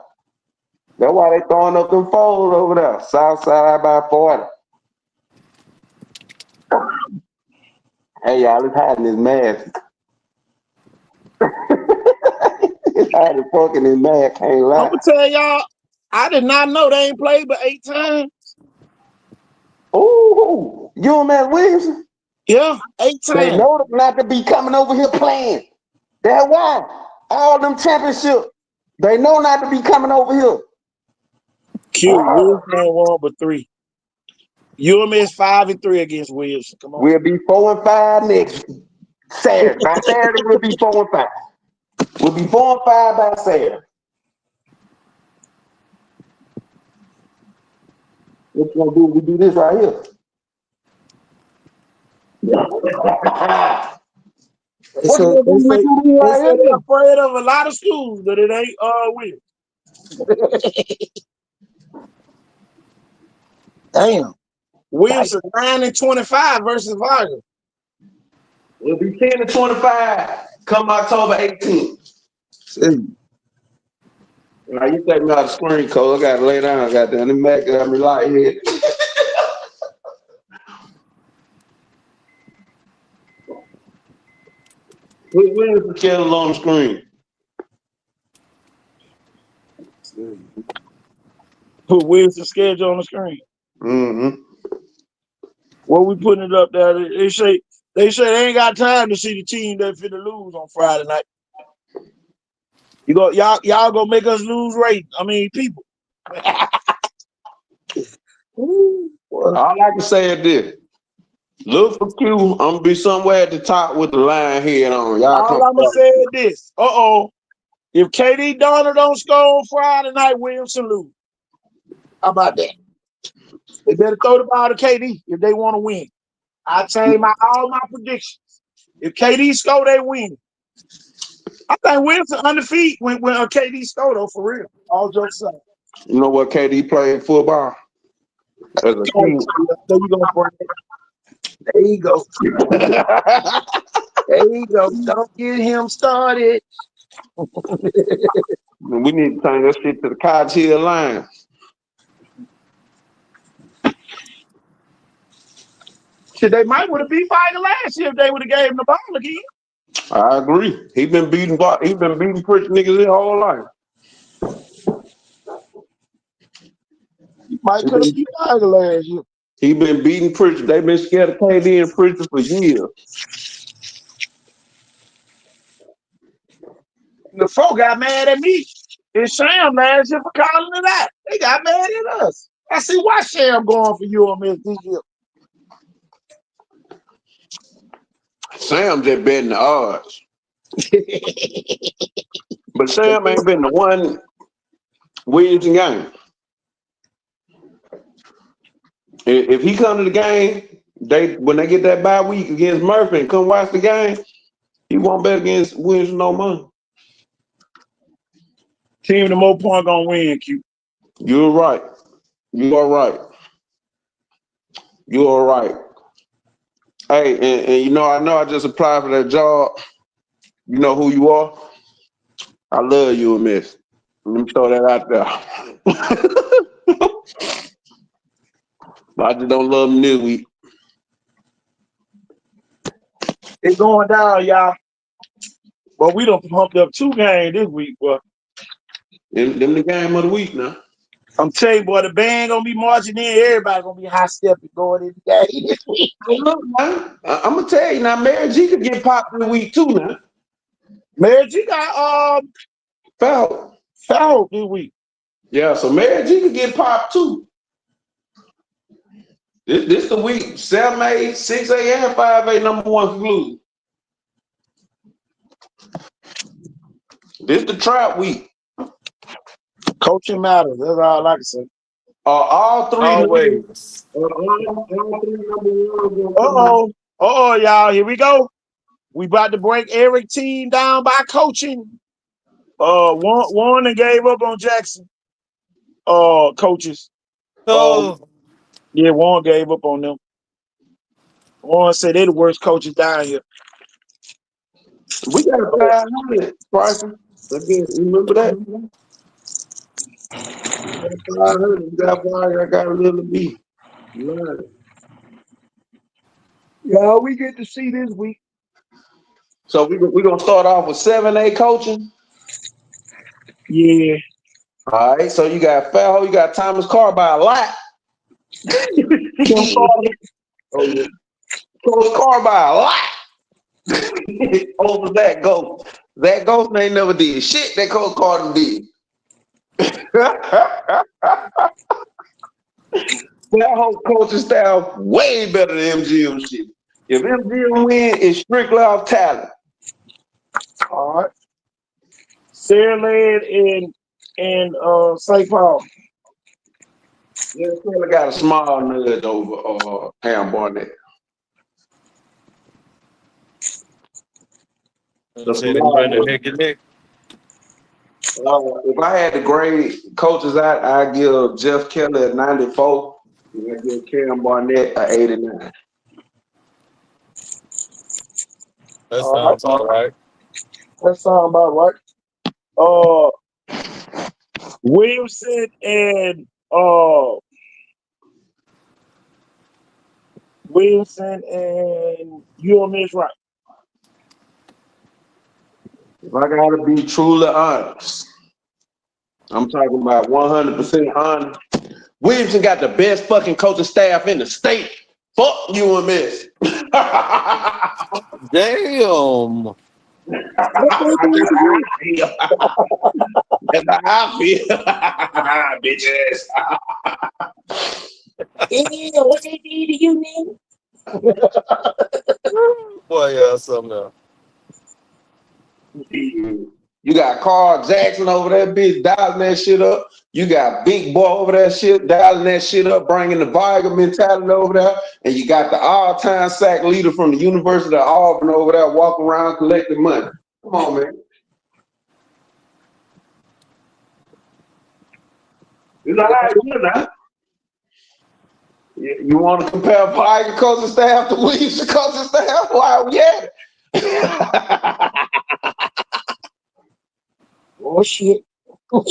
That's why they throwing up them foes over there. Southside by 40. Hey y'all, it's hiding his mask. It's hiding fucking his mask. Can't I'm lie. gonna tell y'all, I did not know they ain't played but 8 times. Ooh, UMS Williamson. Yeah, 8 They times. know not to be coming over here playing. That's why. All them championships. They know not to be coming over here. Q, Wilson ain't won but 3. UMS 5-3 against Williamson. Come on. We'll be 4-5 next Saturday. By Saturday, we'll be 4-5. We'll be 4-5 by Saturday. What you gonna do? We do this right here. They What you say, gonna do? they We say, do this they right say they're here. afraid of a lot of schools, but it ain't Williams. Damn. Williamson 9-25 versus Vargas. We'll be 10-25 come October 18th. Now you take me out of the screen, Cole. I gotta lay down. Goddamn, the Mac got me lightheaded. Where's the schedule on the screen? Put Williamson's schedule on the screen. Mm-hmm. What we putting it up there? They say they ain't got time to see the team that finna lose on Friday night. Y'all gonna make us lose rate. I mean, people. All I can say is this. Look for Q. I'm gonna be somewhere at the top with the line head on. Y'all come All I'm gonna start. say is this. If KD Donner don't score on Friday night, Williamson lose. How about that? They better throw the ball to KD if they want to win. I change all my predictions. If KD score, they win. I think Williamson undefeated when KD score though, for real. All jokes aside. You know what KD played football? As a There kid. you go, Frank. There you go. There you go. Don't get him started. We need to turn that shit to the Cottage Hill line. Shit, they might would have beat Tiger last year if they would have gave him the ball again. I agree. He been beating pretty niggas his whole life. Might could have beat Tiger last year. He been beating Pritchard. They been scared of KD and Pritchard for years. The folk got mad at me and Sam last year for calling it out. They got mad at us. I see why Sam going for UMS this year. Sam just betting the odds. But Sam ain't been the one Williamson game. If he come to the game, when they get that bye week against Murphy and come watch the game, he won't bet against Williamson no money. Team the more point gonna win, Q. You're right. You are right. You are right. Hey, and you know I just applied for that job. You know who you are? I love you, Miss. Let me throw that out there. But I just don't love them this week. It's going down, y'all. But we done pumped up 2 games this week, boy. Them the game of the week now. I'm telling you, boy, the band gonna be marching in. Everybody gonna be high stepping going in the game this week. Hey, look, man, I'm gonna tell you now, Mary G could get popped in the week too now. Mary G got Foul. this week. Yeah, so Mary G could get popped too. This the week, 7 a.m., 6 a.m., 5 a.m., number one conclusion. This the trap week. Coaching matters. That's all I can say. All three Always. number one. Y'all. Here we go. We about to break Eric team down by coaching. Warren and gave up on Jackson. Coaches. Yeah, Warren gave up on them. Warren said they're the worst coaches down here. We got a 500 pricing. Again, remember that? 500. That's why I got a little bit. Yeah, we get to see this week. So we're gonna start off with 7A coaching. Yeah. All right. So you got Fell, you got Thomas Carr by a lot. Oh yeah. Thomas Carr by a lot. Over that Ghost. That Ghost ain't never did shit that Coach Carter did. That whole coaching staff way better than MGM shit. If MGM win, it's strictly off talent. All right. Saraland and St. Paul. Yeah, Taylor got a small nudge over Cam Barnett. The Say they small run the nudge. heck and neck. If I had to grade coaches out, I'd give Jeff Kelly a 94. And I'd give Cam Barnett a 89. That All right. sounds all right. That sounds about right. Williamson and you and Miss Right. If I gotta be truly honest, I'm talking about 100% honest. Williamson got the best fucking coaching staff in the state. Fuck UMS. Damn. That's how I feel. Bitch ass. Yeah, what they did to you, nigga? Boy, yeah, something else. You got Carl Jackson over that bitch dialing that shit up. You got Big Boy over that shit dialing that shit up, bringing the Viger mentality over there. And you got the all-time sack leader from the University of Auburn over there walking around collecting money. Come on, man. You know how you know. You want to compare Viger coaching staff to Williamson coaching staff? Why? Yeah. Oh shit. Oh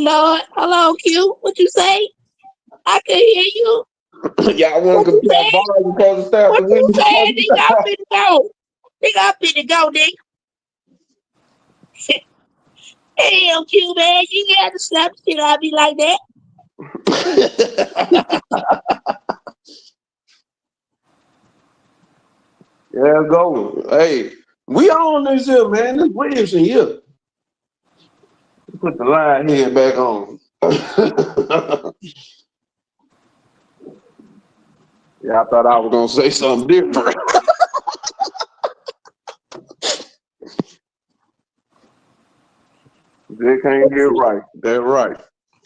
Lord, hello, Q. What you say? I can hear you. Y'all want to compare Viger coaching staff to What you Williamson say? coaching Nigga, staff? I'm finna go. Nigga, I'm finna go, nigga. Damn, Q, man. You ain't had to slap shit out me like that. Yeah, go. Hey, we on this here, man. This Williamson here. Put the line head back on. Yeah, I thought I was gonna say something different. They can't get right. That's right.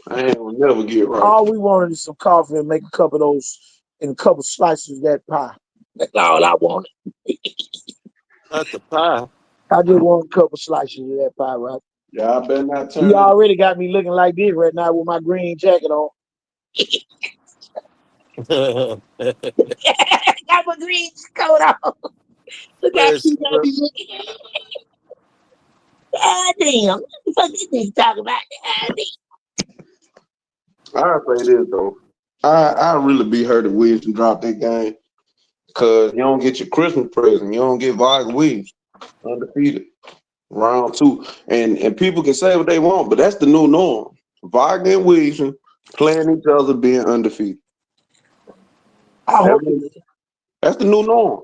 I ain't gonna never get right. All we wanted is some coffee and make a couple of those and a couple slices of that pie. That's all I wanted. Not the pie. I just want a couple slices of that pie, right? Yeah, I better not turn He it. already got me looking like this right now with my green jacket on. Got my green coat on. Look how cute I be looking. God damn. What the fuck this nigga talking about? I'll say this though. I really be hurt if Williamson drop that game. Cause you don't get your Christmas present. You don't get Viger Williams undefeated. Round 2. And people can say what they want, but that's the new norm. Viger and Williamson playing each other being undefeated. I hope it is. That's the new norm.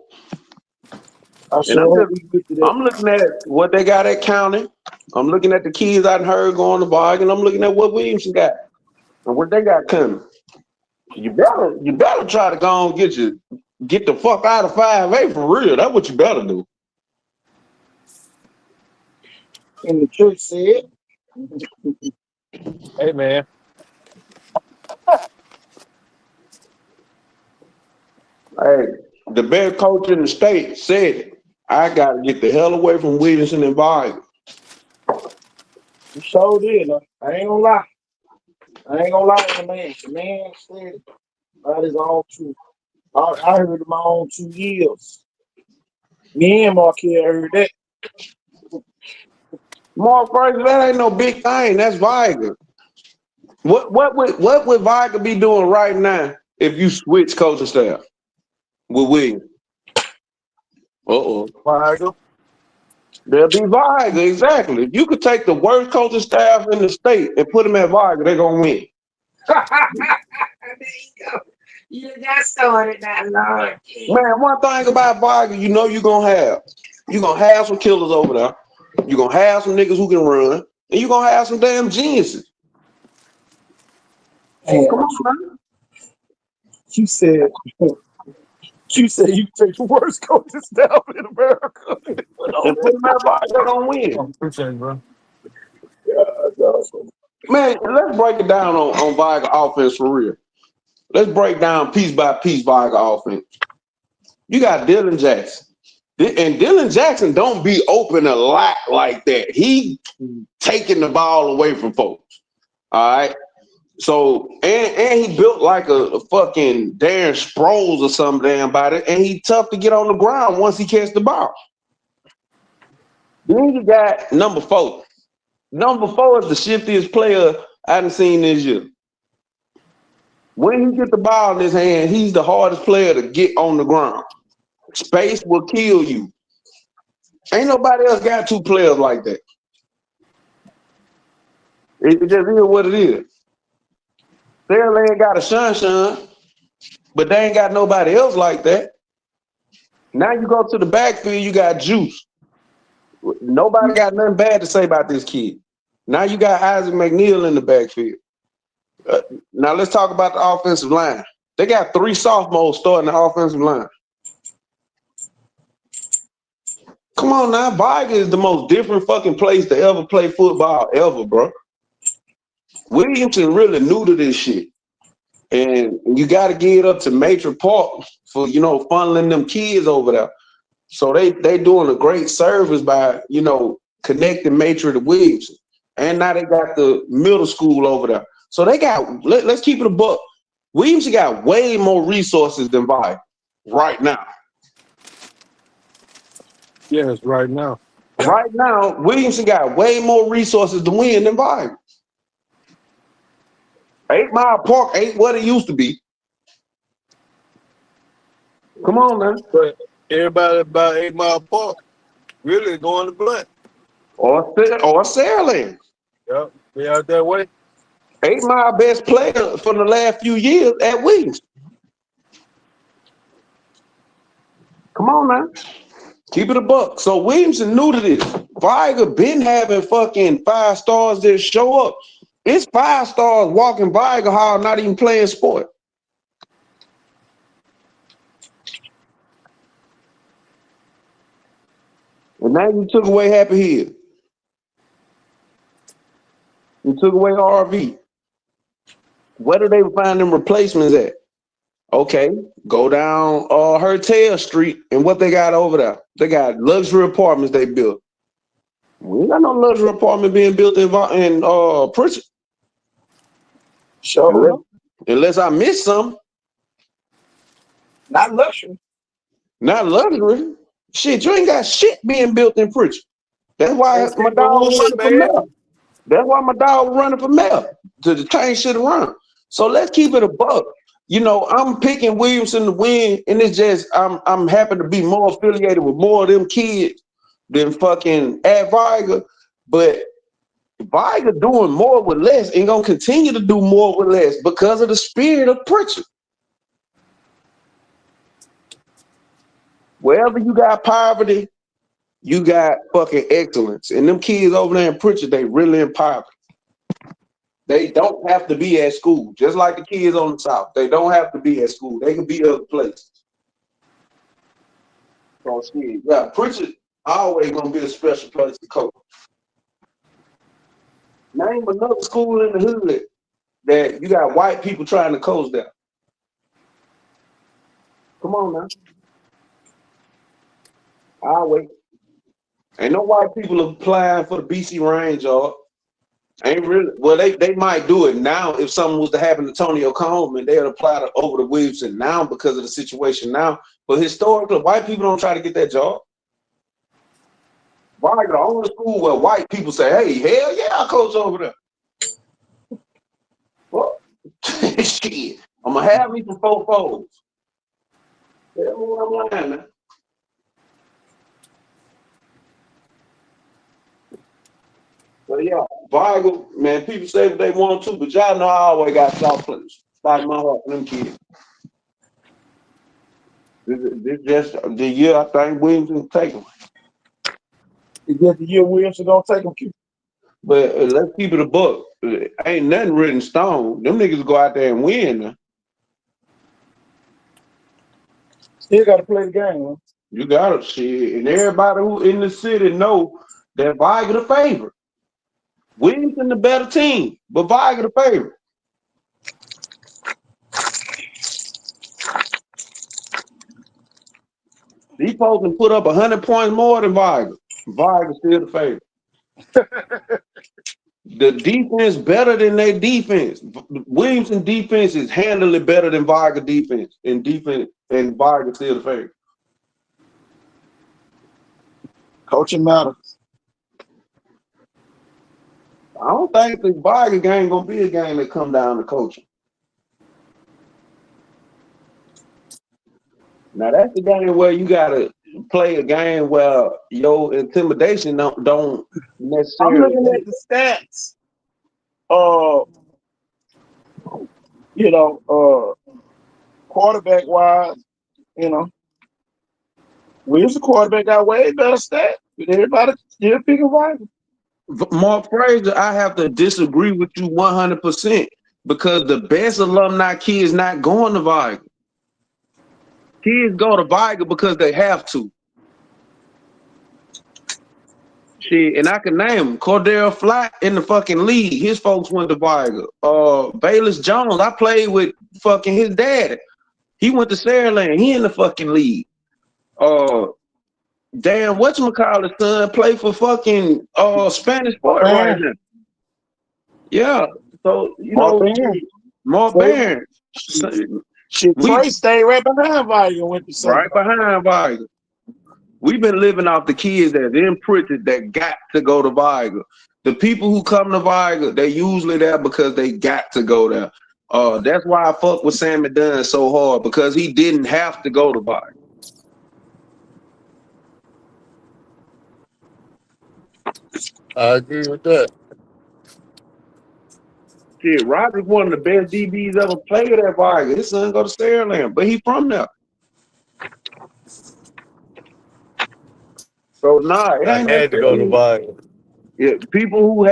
I sure hope we get to that. I'm looking at what they got at County. I'm looking at the kids I heard going to Viger, and I'm looking at what Williamson got and what they got coming. You better try to go and get the fuck out of 5A for real. That's what you better do. And the church said, Hey, man. Hey, the best coach in the state said it. I got to get the hell away from Williamson and Viger. you sure did. I ain't gonna lie. I ain't gonna lie to the man. The man said it. That is all true. I heard it my own 2 years. Me and Marquette heard that. Mark Fraser, that ain't no big thing. That's Viger. What would Viger be doing right now if you switch coaching staff with Williams? Viger. There'll be Viger, exactly. If you could take the worst coaching staff in the state and put them at Viger, they're gonna win. There you go. You got started now, Lord. Man, one thing about Viger, you know you're gonna have some killers over there. You're gonna have some niggas who can run, and you're gonna have some damn geniuses. Hey, Come on, man. you said you take the worst coaching staff in America. And put them at Viger, they're gonna win. Appreciate it, bro. Man, let's break it down on Viger offense for real. Let's break down piece by piece Viger offense. You got Dylan Jackson. And Dylan Jackson don't be open a lot like that. He taking the ball away from folks. All right. So and he built like a fucking Darren Sproles or some damn body, and he tough to get on the ground once he catch the ball. Then you got number 4. Number 4 is the shiftiest player I done seen this year. When he get the ball in his hand, he's the hardest player to get on the ground. Space will kill you. Ain't nobody else got 2 players like that. It just is what it is. They ain't got a Shun, but they ain't got nobody else like that. Now you go to the backfield, you got Juice. Nobody got nothing bad to say about this kid. Now you got Isaac McNeil in the backfield. Now let's talk about the offensive line. They got 3 sophomores starting the offensive line. Come on now, Viger is the most different fucking place to ever play football ever, bro. Williamson really new to this shit. And you got to give it up to Maitre Park for, funneling them kids over there. So they doing a great service by, connecting Maitre to Williamson. And now they got the middle school over there. So they got, let's keep it a buck. Williamson got way more resources than Viger right now. Yes, right now. Right now, Williamson got way more resources to win than Viger. 8 Mile Park ain't what it used to be. Come on, man. But everybody about 8 Mile Park really going to Blunt. Or Saraland. Yep, they out that way. 8 Mile best player for the last few years at Williamson. Come on, man. Keep it a buck. So Williamson new to this. Viger been having fucking 5 stars that show up. It's 5 stars walking Viger Hall, not even playing sport. And now you took away Happy Hill. You took away RV. Where do they find them replacements at? Okay, go down Hertel Street, and what they got over there? They got luxury apartments they built. We ain't got no luxury apartment being built in Pritchard. Sure. Unless I missed some. Not luxury. Not luxury. Shit, you ain't got shit being built in Pritchard. That's why my dog was running for mayor. That's why my dog was running for mayor, to change shit around. So let's keep it a buck. I'm picking Williamson to win, and it's just I'm happy to be more affiliated with more of them kids than fucking at Viger. But Viger doing more with less and gonna continue to do more with less because of the spirit of Pritchard. Wherever you got poverty, you got fucking excellence. And them kids over there in Pritchard, they really in poverty. They don't have to be at school, just like the kids on the South. They don't have to be at school. They can be other places. So shit, yeah, Pritchard always gonna be a special place to coach. Name another school in the hood that you got white people trying to coach there. Come on now. I'll wait. Ain't no white people applying for the BC Range, y'all. Ain't really. Well, they might do it now if something was to happen to Tony Coleman. They'd apply over to Williamson now because of the situation now. But historically, white people don't try to get that job. Why the only school where white people say, "Hey, hell yeah, I coach over there." Well, shit, I'm gonna have me some 4-4s. Tell me what I'm lying, man. But yeah, Viger, man, people say what they want to, but y'all know I always got soft place. Like my heart for them kids. This just the year I think Williamson take them. It's just the year Williamson gonna take them. But let's keep it a buck. ain't nothing written in stone. Them niggas go out there and win. Now. Still got to play the game, man. You got it, shit. And everybody who in the city know that Viger the favorite. Williamson the better team, but Viger the favorite. These folks can put up 100 points more than Viger. Viger still the favorite. The defense better than their defense. Williamson defense is handily better than Viger defense. And Viger still the favorite. Coaching matters. I don't think the Viger game gonna be a game that come down to coaching. Now that's the game where you gotta play a game where your intimidation don't necessarily. I'm looking at the stats. Quarterback wise, Williamson quarterback got way better stats. Everybody still picking Viger. Mark Frazier, I have to disagree with you 100% because the best alumni kids not going to Viger. Kids go to Viger because they have to. Shit, and I can name them. Cordell Flat in the fucking league. His folks went to Viger. Bayless Jones, I played with fucking his dad. He went to Saraland. He in the fucking league. Damn, whatchamacallit's son play for fucking Spanish Sport right now. Yeah. So, Mark Barron. Shit, Trey stayed right behind Viger and went to Southern. Right behind Viger. We've been living off the kids that's imprinted that got to go to Viger. The people who come to Viger, they usually there because they got to go there. That's why I fuck with Sammy Dunn so hard, because he didn't have to go to Viger. I agree with that. Shit, Roger's one of the best DBs ever played at Viger. His son go to Saraland, but he from there. So it I ain't had to go to Viger. Yeah, people who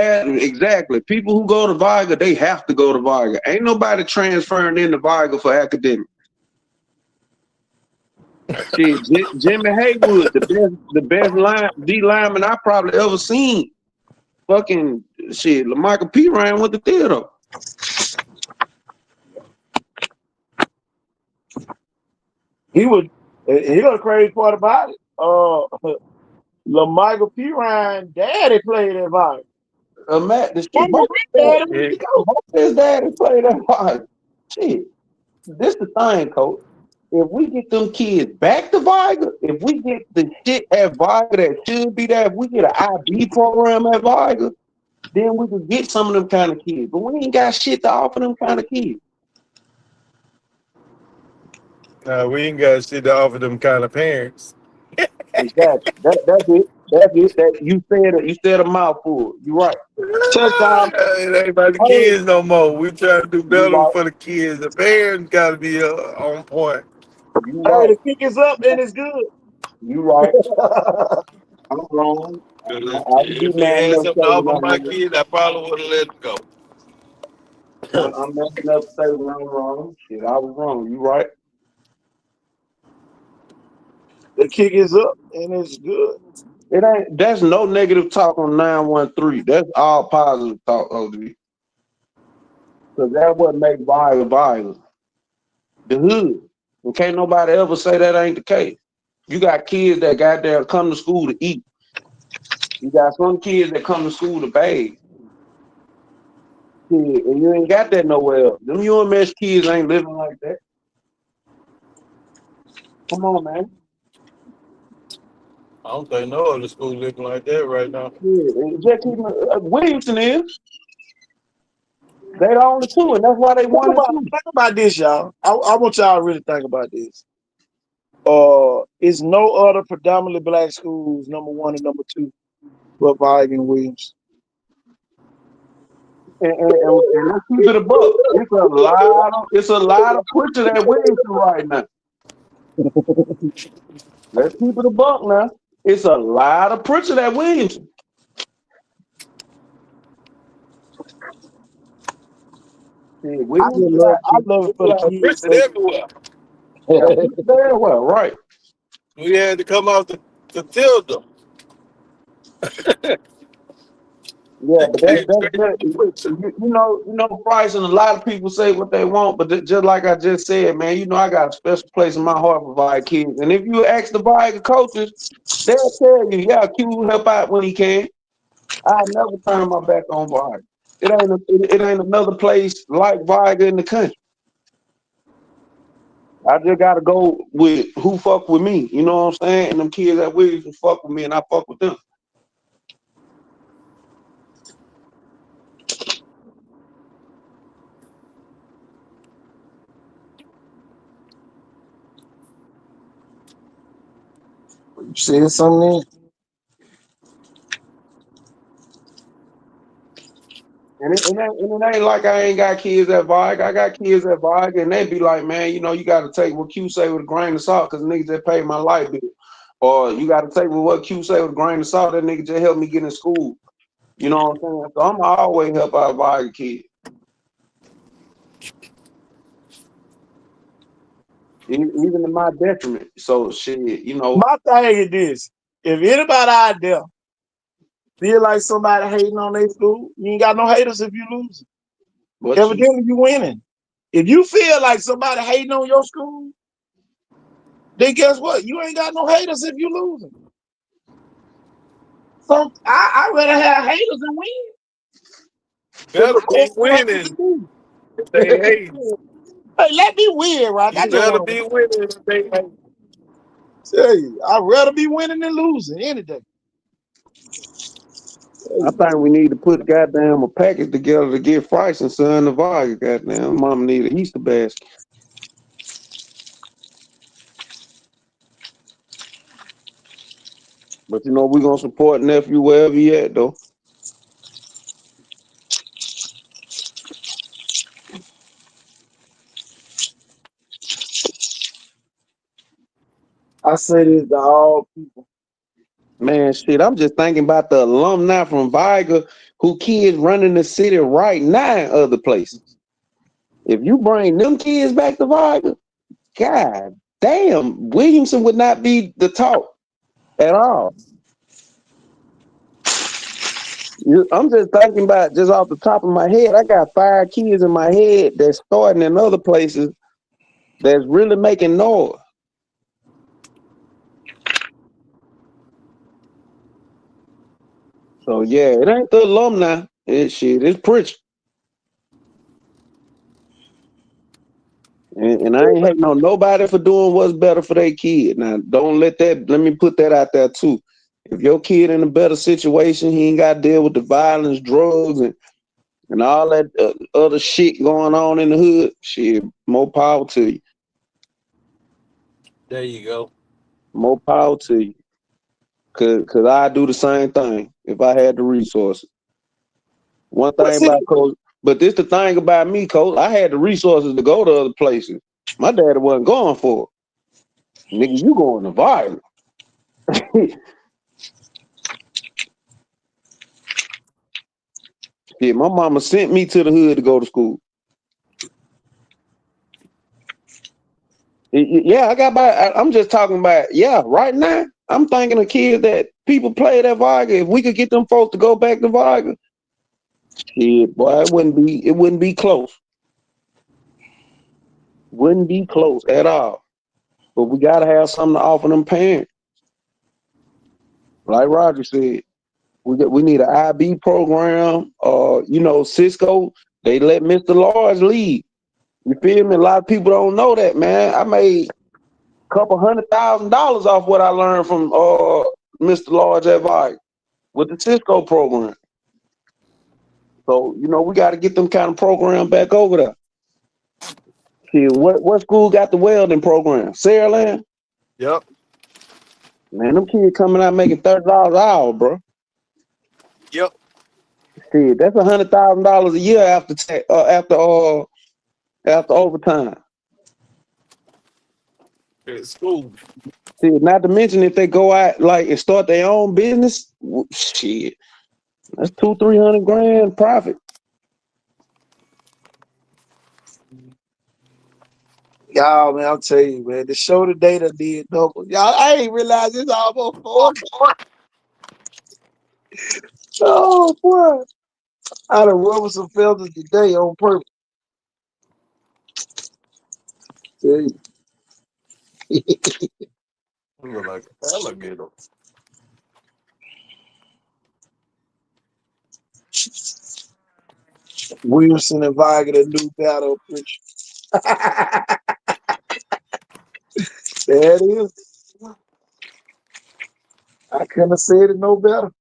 go to Viger, they have to go to Viger. Ain't nobody transferring into Viger for academic. Shit, Jimmy Haywood, the best D lineman I probably ever seen. Fucking shit, LaMichael Pirine went to theater. Here's the crazy part about it. LaMichael Pirine daddy played at Viger. His daddy played at Viger. Shit, this the thing, coach. If we get them kids back to Viger, if we get the shit at Viger that should be there, if we get an IB program at Viger, then we can get some of them kind of kids. But we ain't got shit to offer them kind of kids. We ain't got shit to offer them kind of parents. Exactly. That's it. That's it. You said a mouthful. You right. Touchdown. It ain't about the kids no more. We trying to do better for the kids. The parents got to be on point. You Hey, right. the kick is up and it's good. You right. I'm wrong. If they had something to offer my kids, I probably would have let them go. I'm messing up saying I'm wrong. Shit, I was wrong. You right. The kick is up and it's good. That's no negative talk on 913. That's all positive talk, OG. Because that's what makes Viger. The hood. And can't nobody ever say that ain't the case. You got kids that got there come to school to eat. You got some kids that come to school to bathe. And you ain't got that nowhere else. Them UMS kids ain't living like that. Come on, man. I don't think no other school looking like that right now. Yeah, Williamson is. They the only two, and that's why they won. Think about this, y'all. I want y'all to really think about this. It's no other predominantly black schools, number one and number two, but Viger and Williams. And let's keep it a buck. It's a lot of pushing at Williamson right now. Let's keep it a buck now. It's a lot of pushing at Williamson. Yeah, we I didn't just get love, out I love it for the kids. Preaching everywhere. yeah, very well, right. We had to come out to Tilda. Yeah, They but came that's straight good. to the preacher. Price, and a lot of people say what they want, but just like I just said, man, I got a special place in my heart for Viking kids. And if you ask the Viking coaches, they'll tell you, yeah, Q will help out when he can. I never turn my back on Viking. It ain't another place like Viking in the country. I just gotta go with who fuck with me. You know what I'm saying? And them kids that Williams who fuck with me, and I fuck with them. You said something. And it ain't like I ain't got kids at Viking. I got kids at Viking, and they be like, man, you got to take what Q say with a grain of salt, because niggas just paid my light bill. Or you got to take what Q say with a grain of salt. That nigga just helped me get in school. You know what I'm saying? So I'm always help out Viking kids, even in my detriment. So shit, My thing is this: if anybody out there feel like somebody hating on their school, you ain't got no haters if you losing. Evidently, you winning. If you feel like somebody hating on your school, then guess what? You ain't got no haters if you losing. So I rather have haters than win. Better be winning. They hate. Hey, let me win, right? I You just better want be winning. They hate. to tell you, I'd rather be winning than losing any day. I think we need to put goddamn a package together to get Price and Son the Viking. Goddamn, mama need an Easter basket. But we gonna support nephew wherever he at though. I say this to all people. Man, shit, I'm just thinking about the alumni from Viger who kids running the city right now in other places. If you bring them kids back to Viger, god damn, Williamson would not be the talk at all. I'm just thinking about, just off the top of my head, I got 5 kids in my head that's starting in other places that's really making noise. So yeah, it ain't the alumni. It's Pritchard. And I ain't hating on nobody for doing what's better for their kid. Now, let me put that out there too. If your kid in a better situation, he ain't got to deal with the violence, drugs, and all that other shit going on in the hood, shit, more power to you. There you go. More power to you. Cause I do the same thing if I had the resources. One thing about Coach, but this the thing about me, Coach. I had the resources to go to other places. My daddy wasn't going for it. Nigga, you going to violence. Yeah, my mama sent me to the hood to go to school. Yeah, I'm just talking about, right now, I'm thinking of kids that people played at Viger. If we could get them folks to go back to Viger, shit, boy, it wouldn't be close. Wouldn't be close at all. But we gotta have something to offer them parents. Like Roger said, we need an IB program. Cisco, they let Mr. Lars lead. You feel me? A lot of people don't know that, man. I made a couple $100,000 off what I learned from Mr. Lars at Viger with the Cisco program. So, we got to get them kind of program back over there. See, what school got the welding program? Saraland? Yep. Man, them kids coming out making $30 an hour, bro. Yep. See, that's $100,000 a year after overtime. It's school. See, not to mention if they go out and start their own business, shit, that's $200,000-300,000 profit. Y'all, man, I'll tell you, man. The show today that did double. Y'all, I ain't realized it's almost 4 o'clock. Oh, boy. I done rubbed some feathers today on purpose. Tell you. Look like an alligator. Wilson and Viger, a new battle picture. There it is. I couldn't have said it no better.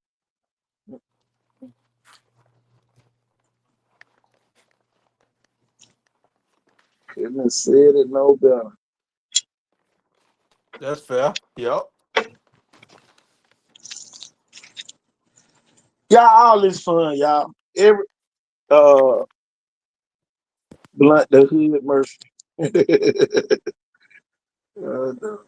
Couldn't have said it no better. That's fair. Yep. Y'all, all this fun, y'all. Every Blunt the Hood Murphy. No.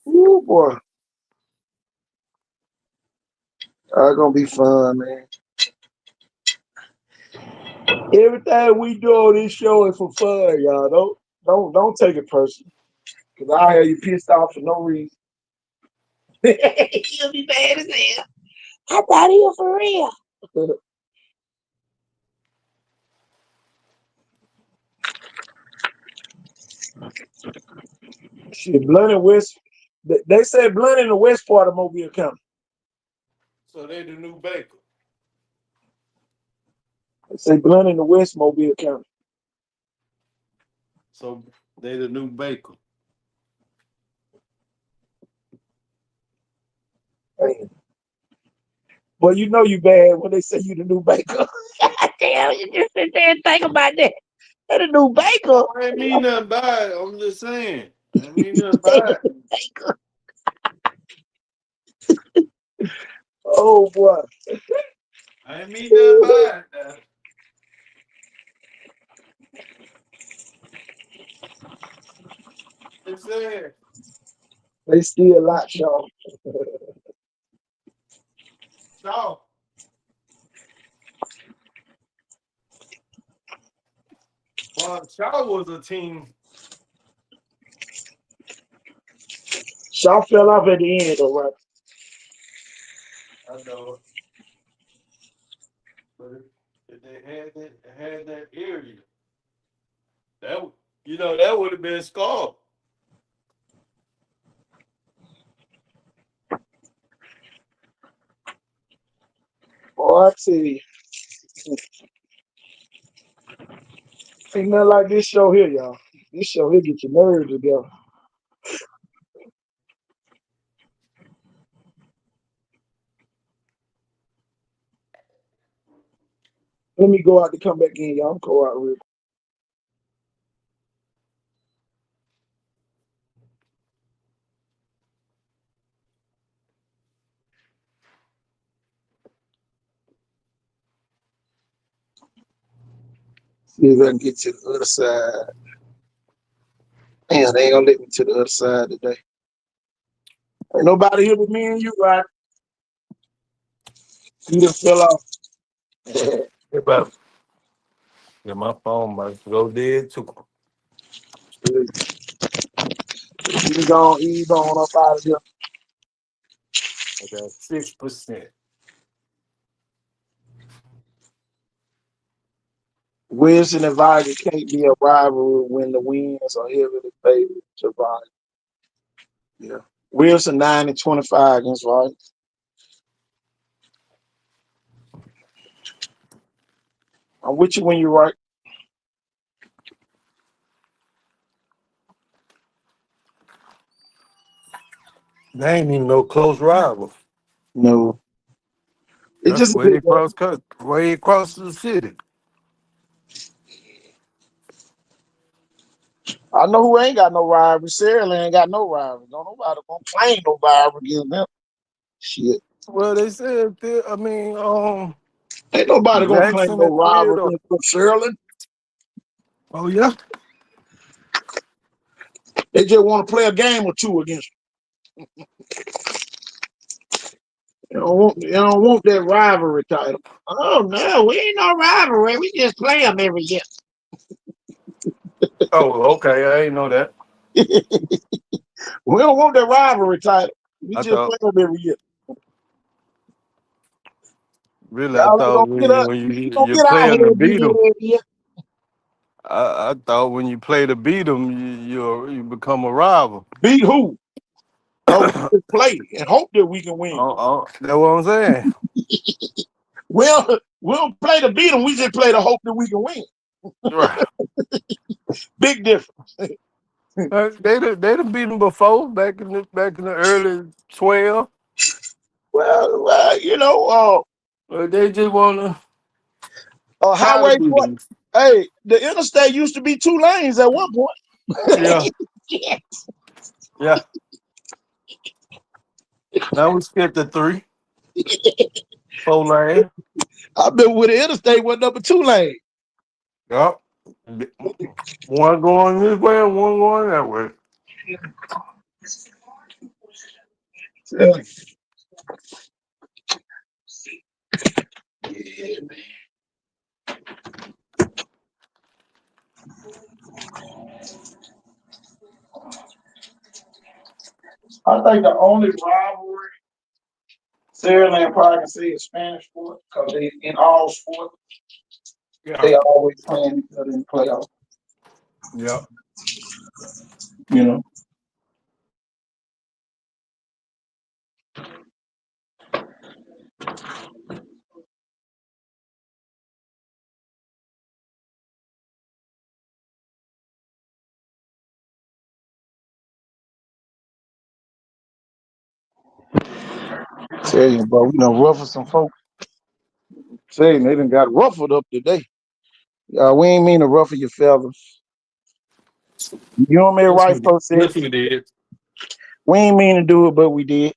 Ooh, boy. It's gonna be fun, man. Everything we do on this show is for fun, y'all. Don't take it personal. Cause I have you pissed off for no reason. You'll be mad as hell. I thought he was for real. Shit, Blunt and West. They said Blunt in the west part of Mobile County. So they the new Baker. They say Blunt in the west Mobile County. So they the new Baker. Damn. Well, you know you bad when they say you the new baker. Damn, you just sit there and think about that. They the new baker. I ain't mean nothing by it. I'm just saying. I ain't mean nothing by it. Baker. Oh boy. I ain't mean nothing by it. It's saying. They still lot, y'all. So Shaw was a team. Shaw fell off at the end, though, right? I know. But if they had that area, that would have been scarred. Boy, I tell you. Ain't nothing like this show here, y'all. This show here get your nerves together. Let me go out to come back in, y'all. I'm go out real quick. See if I can get to the other side. Man, they ain't gonna let me to the other side today. Ain't nobody here but me and you, right? You just fell off. About my phone might go dead too. You gonna ease on up out of here. I got 6%. Wilson and Viger can't be a rivalry when the wins are heavily favored to Viger. Yeah. Wilson 9-25 against Viger. I'm with you when you're right. They ain't even no close rival. No. It's That's just a way bit better. across country, way across the city. I know who ain't got no rivalry. Sarah ain't got no rivalry. Don't nobody gonna claim no rivalry against them. Shit. Well, they said, Ain't nobody gonna claim Jackson no and rivalry Theodore. against Shirley. Oh yeah, They just want to play a game or two against You don't want that rivalry title. Oh no, we ain't no rivalry. We just play them every year. Oh, okay. I ain't know that. We don't want that rivalry title. We I just thought play them every year. really, I Y'all ain't thought gonna get up. when You you gonna you get our play head them to beat beat in them. every year. I thought when you play to beat them, you become a rival. Beat who? No, we just play and hope that we can win. That's what I'm saying. We don't play to beat them. We just play to hope that we can win. Right. Big difference. They done beat them before back in the early 12. Well, you know, They just wanna try to highway beat boy. them. Hey, the interstate used to be 2 lanes at one point. Yeah, Yeah. yeah. Now we skipped to 3, 4 lane. I been with the interstate was number 2 lane. Yup. One going this way and one going that way. Yeah. I think the only rivalry Saraland probably can say is Spanish sport because they in all sports Yeah, they always playing each other in the playoffs. yeah. You know. Tell you, bro, we done ruffled some folks. Saying they done got ruffled up today. We ain't mean to ruffle your feathers. You know me Yes, right, we did. folks said Yes, we did. we ain't mean to do it, but we did.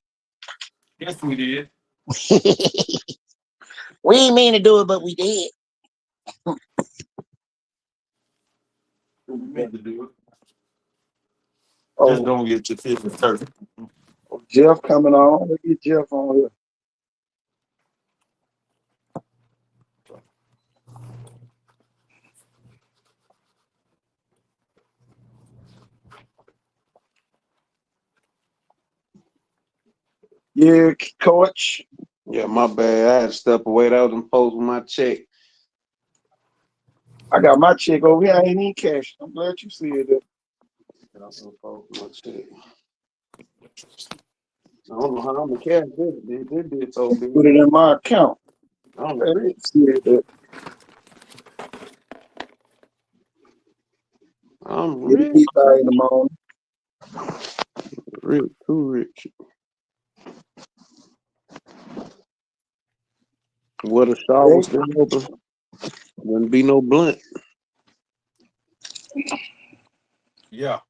Yes, we did. We ain't mean to do it, but we did. We meant to do it. Just Oh, don't get your feelings hurt. Jeff coming on. Let's get Jeff on here. Yeah, coach. Yeah, my bad. I had to step away. That was them folks with my check. I got my check over here. I ain't even cash. I'm glad you see it. That was them folks with my check. I don't know how I'm gonna cash this. This did so big. Put it in my account. I'm Hey, rich. see it. I'm Get rich. it by in the morning. Rich, too rich. What a shop was Hey, still open. Wouldn't be no blunt. Yeah.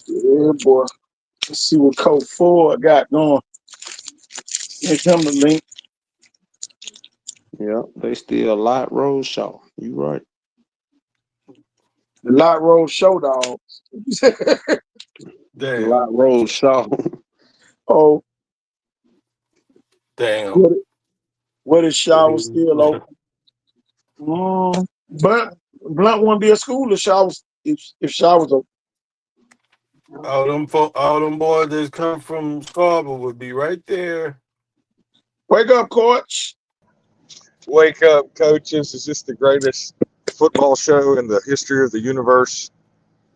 yeah, boy. Let's see what Coach Ford got going. Here's him the link. Yeah, they still light road shaw. You right. The Lot Road Show Dogs. Damn. Light road shaw. Oh, Damn. what is Shaw still open? But Blunt wouldn't be a school if Shaw was open. All them boys that come from Scarborough would be right there. Wake up, coach. Wake up, coaches. Is this the greatest football show in the history of the universe?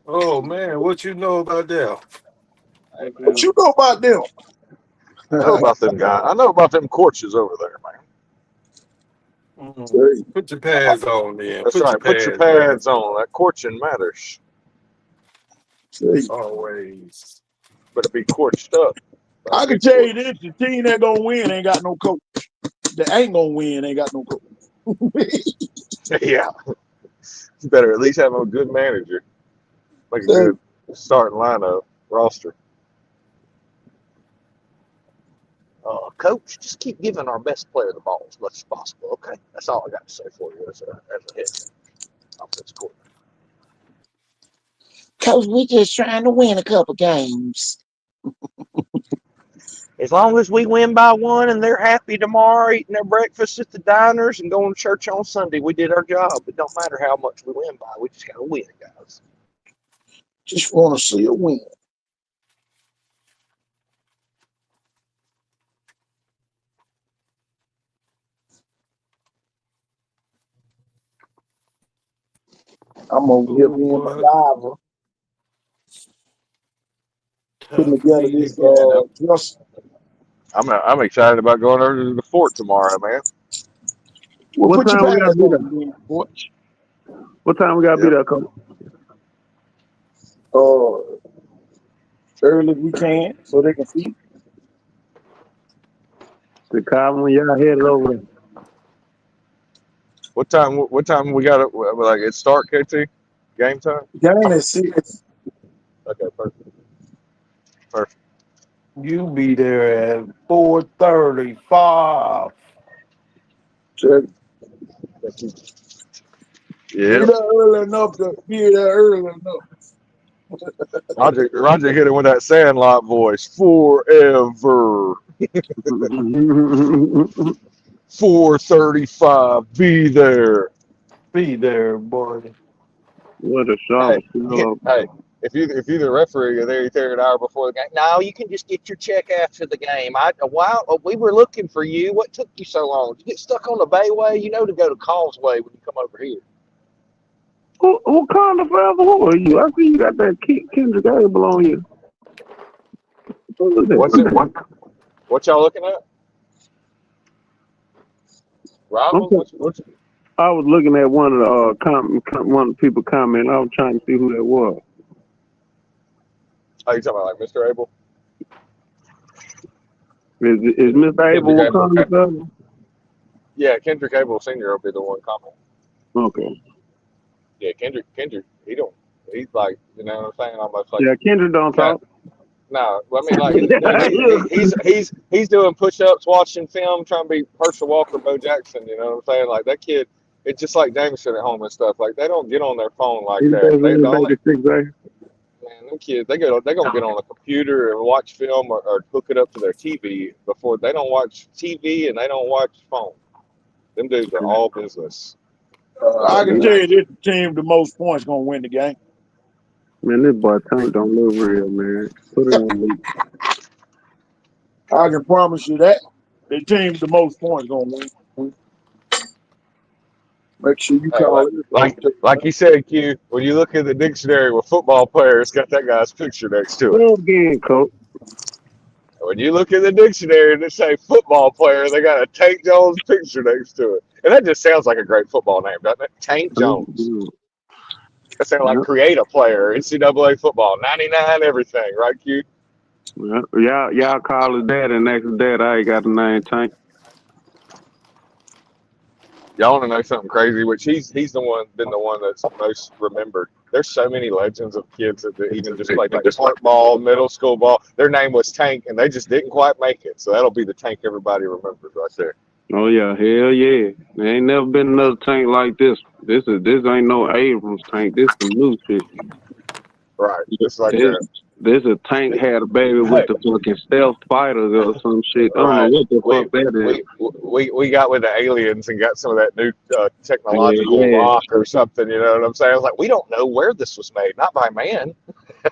Oh man, what you know about that? What you know about them? I know about them guys. I know about them coaches over there, man. Put your pads on, man. That's Put your right. Put your pads on. pads on. That coaching matters. Always. Better be coached up by a I can good tell you coach. this: the team that gonna win ain't got no coach. That ain't gonna win ain't got no coach. Yeah. You better at least have a good manager. Like a So, good starting lineup roster. Coach, just keep giving our best player the ball as much as possible, okay? That's all I got to say for you as a head. offensive coordinator. Coach, we just trying to win a couple games. As long as we win by one and they're happy tomorrow, eating their breakfast at the diners and going to church on Sunday, we did our job. It don't matter how much we win by. We just got to win, guys. Just want to see a win. I'm over here Oh being boy, MacGyver, putting time for together me to this get And just I'm excited about going over to the fort tomorrow, man. we'll What put your time we gotta pants be on there? then, Butch. What time we gotta be Yep. there, Coach? Early as we can so they can see. The Calvin when y'all headed over there. What time we got it? Like it start, KT? Game time? Game at 6. Okay, perfect. Perfect. you be there at 4:35. Check. Be Yep. there early enough to be there early enough. Roger hit it with that Sandlot voice. Forever. 4:35. Be there. Be there, boy. What a Hey, shovel. Still hey. If you the referee, you're there an hour before the game. No, you can just get your check after the game. We were looking for you. What took you so long? Did you get stuck on the Bayway? You know to go to Causeway when you come over here. who called the forever? Who are you? I see you got that Kendrick Abel on you. What is What's it? that? What y'all looking at? Rivals? I was looking at one of the one of the people comment. I was trying to see who that was. Oh, you talking about like Mr. Abel? Is Mr. Abel Kendrick calling the Abel. forever? Yeah, Kendrick Abel Sr. will be the one comment. Okay. Yeah, Kendrick, he's like, you know what I'm saying? Almost like, Yeah, Kendrick don't talk. no, I mean, like, he's doing push-ups, watching film, trying to be Herschel Walker, Bo Jackson, you know what I'm saying? Like, that kid, it's just like Jameson at home and stuff. Like, they don't get on their phone like He's that. basically baby 6A. Man, them kids, they're going to get on a computer and watch film or hook it up to their TV before they don't watch TV and they don't watch phone. Them dudes are all business. I can tell you this team the most points gonna win the game. Man, this boy Tank don't look real, man. Put it on me. I can promise you that. The team the most points gonna win. Make sure you Hey, call it. like you said, Q, when you look at the dictionary with football players, it's got that guy's picture next to it. Go again, Coach. When you look at the dictionary and it say football player, they got a Tank Jones picture next to it. And that just sounds like a great football name, doesn't it? Tank Jones. That sounds like create a player, NCAA football, 99 everything, right, Q? Y'all call his dad and ask his dad. I ain't got the name Tank. Y'all want to know something crazy? Which he's been the one that's most remembered. There's so many legends of kids that even just played like football, middle school ball. Their name was Tank, and they just didn't quite make it. So that'll be the Tank everybody remembers right there. Oh yeah, hell yeah. There ain't never been another tank like this. This ain't no Abrams tank. This some new shit. Right. Just like this a tank had a baby with the fucking stealth fighters or some shit. I don't know what the fuck that is. We got with the aliens and got some of that new technological rock or something. You know what I'm saying? I was like, we don't know where this was made, not by man.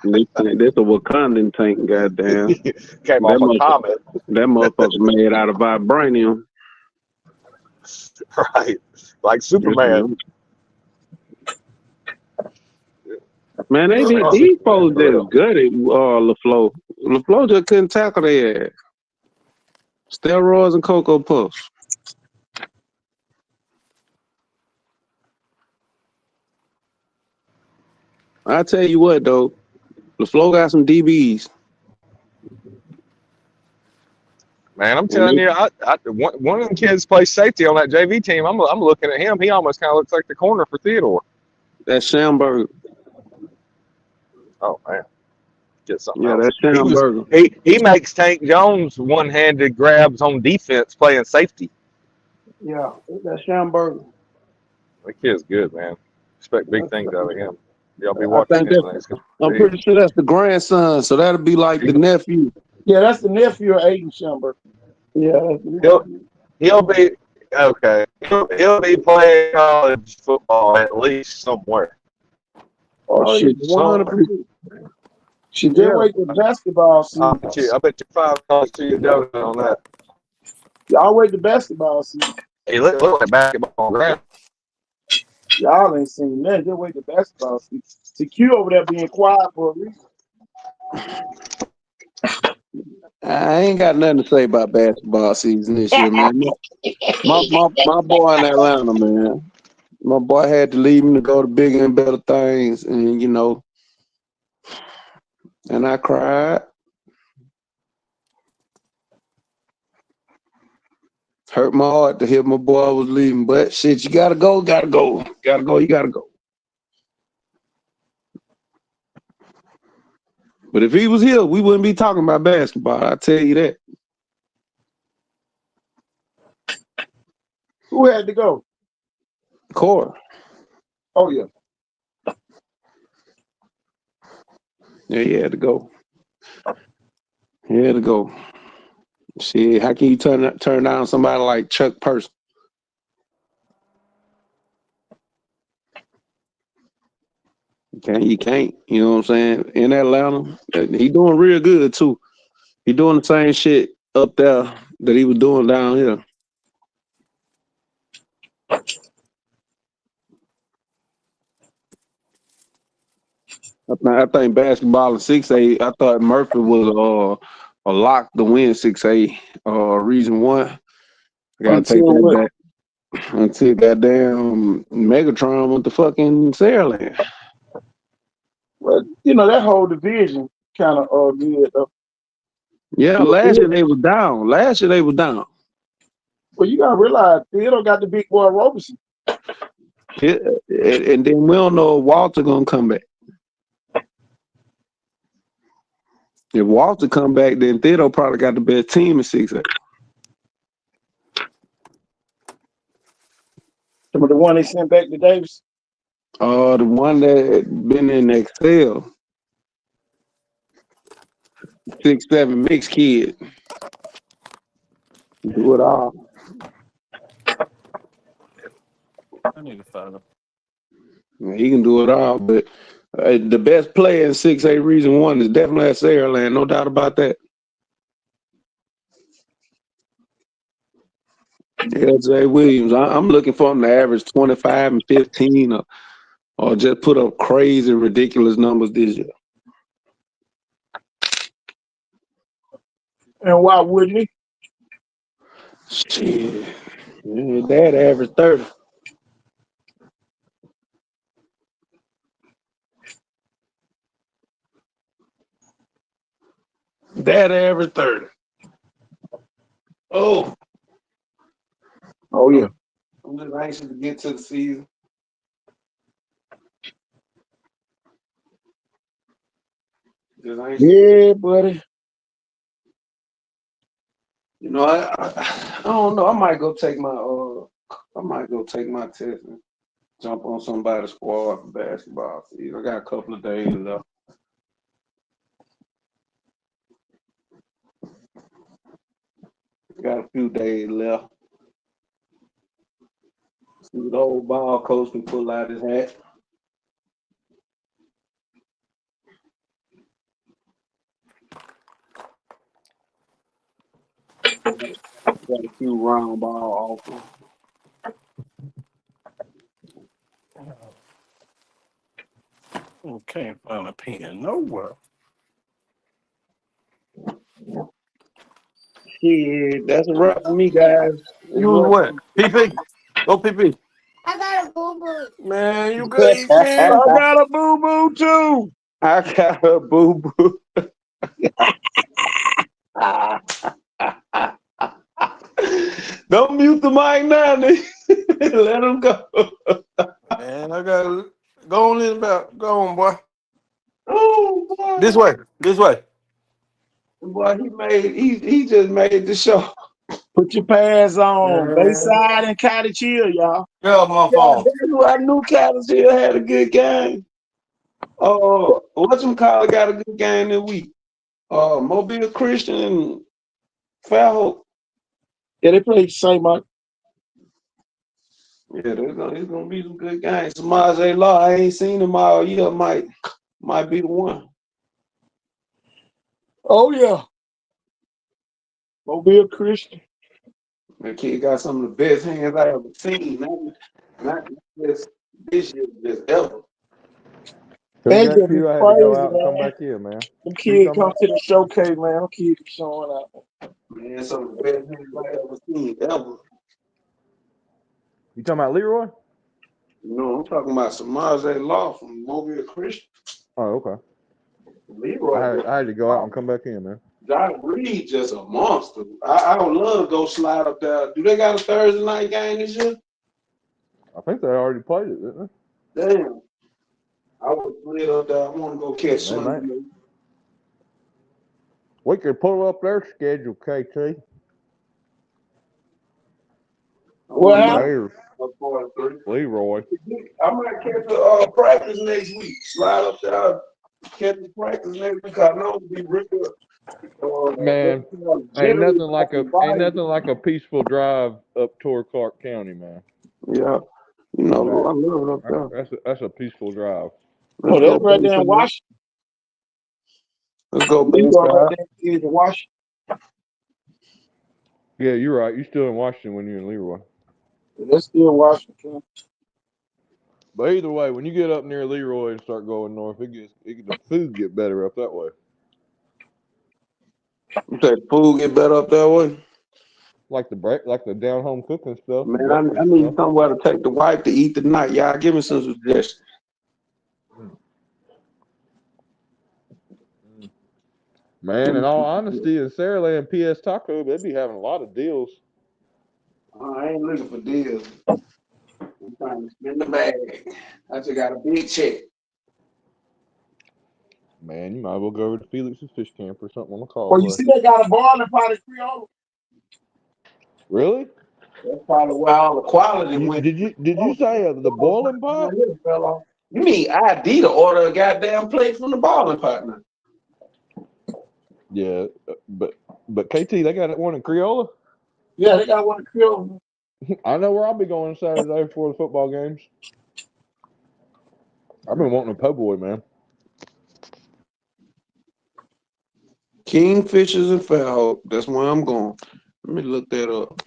This a Wakandan tank, goddamn. Came off a comet. That motherfucker made out of vibranium. Right. Like Superman. Man, these folks just gutted LaFleur. LaFleur just couldn't tackle their ass. Steroids and Cocoa Puffs. I tell you what, though, LaFleur got some DBs. Man, I'm telling you, one of them kids plays safety on that JV team. I'm looking at him. He almost kind of looks like the corner for Theodore. That's Schamberger. Oh man, get something. Yeah, that's Schamberger. He makes Tank Jones one-handed grabs on defense playing safety. Yeah, that's Schamberger. That kid's good, man. Expect big things out of him. Y'all be I watching think him that's. the next couple I'm of years. pretty sure that's the grandson, so that'll be like the nephew. Yeah, that's the nephew of Aiden Shumber. Yeah, that's the He'll nephew. he'll be okay. He'll be playing college football at least somewhere. Oh Oh, yeah. shit, Somewhere. 100%. Just Yeah, wait till basketball I season. bet you $5 to your donut on that. Y'all wait till basketball season. He look like basketball on ground. Y'all ain't seen nothing. Just wait till basketball season. See Q over there being quiet for a reason. I ain't got nothing to say about basketball season this year, man. My boy in Atlanta, man. My boy had to leave him to go to bigger and better things, and and I cried. Hurt my heart to hear my boy was leaving, but shit, you gotta go. You gotta go. But if he was here, we wouldn't be talking about basketball. I tell you that. Who had to go? Core. Oh, yeah. Yeah, he had to go. He had to go. Shit, how can you turn down somebody like Chuck Person? You can't. You know what I'm saying? In Atlanta, he doing real good too. He doing the same shit up there that he was doing down here. I think basketball in 6A. I thought Murphy was a lock to win 6A. Reason one, I gotta take Until that what? back. Until goddamn Megatron went to fucking Saraland. Well, that whole division kind of good. Yeah, last year they was down. Well, you got to realize they don't got the big boy Roberson. Yeah, and then we don't know if Walter gonna come back. If Walter come back, then Theodore probably got the best team in 6A. Some of the one they sent back to Davis. The one that been in Excel. 6'7" mixed kid. Do it all. I need to find him. Yeah, he can do it all, but the best player in 6A Region 1 is definitely at Saraland, no doubt about that. LJ Williams, I'm looking for him to average 25 and 15 or just put up crazy, ridiculous numbers this year. And why wouldn't he? Shit. Yeah, Dad averaged 30. Dad averaged 30. Oh, yeah. I'm just anxious to get to the season. Yeah, buddy. I don't know. I might go take my test and jump on somebody's squad for basketball season. I got a couple of days left. Got a few days left. See what the old ball coach can pull out his hat. Got a few round ball offers. Can't find a pen nowhere. Shit, that's a wrap for me, guys. Use what? PP. Go PP. I got a boo boo. Man, you good, man? I got a boo-boo, too. I got a boo-boo. Don't mute the mic now, nigga. Let him go. Man, I got go on in about. Go on, boy. Oh, boy. This way. Boy, he just made the show. Put your pads on. Man. Bayside and Cottage Hill, y'all. Get off my Yeah, phone. that's who I knew Cottage Hill had a good game. Whatchamacallit got a good game this week? Mobile Christian and Fairhope. Yeah, they played the same month. Yeah, it's gonna be some good games. Samaje Law, I ain't seen him all year. Might be the one. Oh, yeah. Mobile Christian. That kid got some of the best hands I ever seen. Not just this year, just ever. They Tell just Q be I had to go crazy, out and come man. back here, man. Them Q, you kids talking come about? to the showcase, man. Them kids be showing up. Man, some of the best hands I ever seen ever. You talking about Leroy? No, I'm talking about Samaje Law from Mobile Christian. Oh, okay. Leroy, I had to go out and come back in, man. Josh Reed just a monster. I don't love to go slide up there. Do they got a Thursday night game this year? I think they already played it, didn't Damn. I would slid up there. I want to go catch they? They might. Sunday. We could pull up their schedule, KT. What happened? Bears, Leroy. I might catch a practice next week. Slide up there, catch the practice next week. I know it'll be real. Man, ain't nothing like a peaceful drive up toward Clark County, man. Yeah, you know, I love it up there. That's a peaceful drive. Oh, that's right there in Washington. Let's go, You go right Bayside. there in Washington. Yeah, you're right. You're still in Washington when you're in Leroy. That's still Washington. But either way, when you get up near Leroy and start going north, the food get better up that way. You say food get better up that way? Like the down home cooking stuff. Man, I need somewhere to take the wife to eat tonight. Y'all give me some suggestions. Man, in all honesty, in Saraland PS Taco, they be having a lot of deals. I ain't looking for deals. I'm trying to spend the bag. I just got a big check. Man, you might as well go over to Felix's Fish Camp or something on the call. Well, you see they got a boiling pot at Creole. Really? That's probably where all the quality went. Did you say the boiling pot? You mean ID to order a goddamn plate from the boiling pot now? Yeah, but KT, they got one in Creola? Yeah, they got one in Creole. I know where I'll be going Saturday before the football games. I've been wanting a po' boy, man. Kingfishers and Fairhope. That's where I'm going. Let me look that up.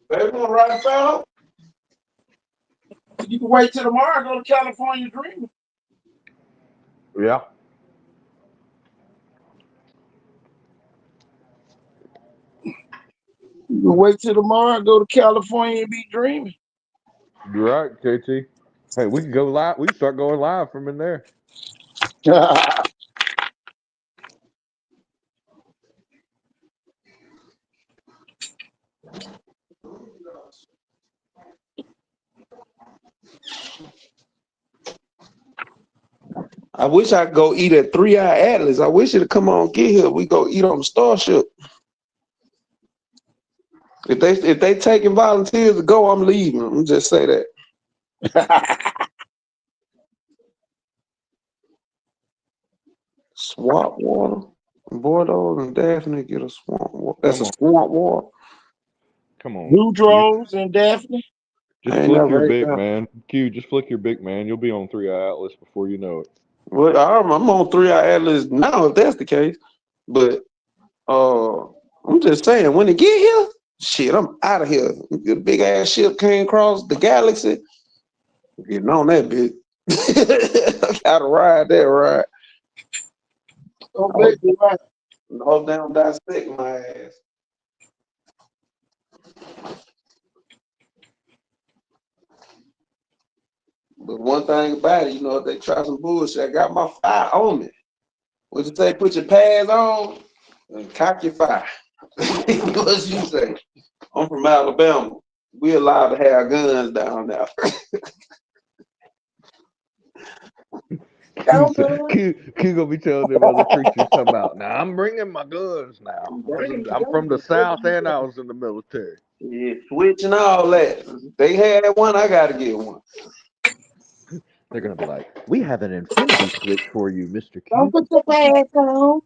They want to ride Fairhope? You can wait till tomorrow and go to California Dreaming. Yeah. You can wait till tomorrow and go to California and be dreaming. You're right, KT. Hey, we can go live. We can start going live from in there. I wish I could go eat at 3 Eye Atlas. I wish it'd come on get here. We go eat on the Starship. If they taking volunteers to go, I'm leaving. I'm just say that. Swamp water. Bordeaux and Daphne get a swamp water. That's a swamp water. Come on. Boudreaux and Daphne. Just flick your big man. Q, just flick your big man. You'll be on 3 Eye Atlas before you know it. Well, I'm on 3 Eye Atlas now, if that's the case. But I'm just saying, when it get here, shit, I'm out of here. The big ass ship came across the galaxy. Getting on that bitch. I gotta ride that ride. Don't make me right. No damn dissect my ass. But one thing about it, you know, if they try some bullshit, I got my fire on me. What you say? Put your pads on and cock your fire. What you say? I'm from Alabama. We allowed to have guns down there. Don't do it. Q gonna be telling them other preachers come out. Now I'm bringing my guns now. I'm from the South and I was in the military. Yeah, switch and all that. They had one, I gotta get one. They're gonna be like, we have an infinity switch for you, Mr. Don't Q. put your pants on.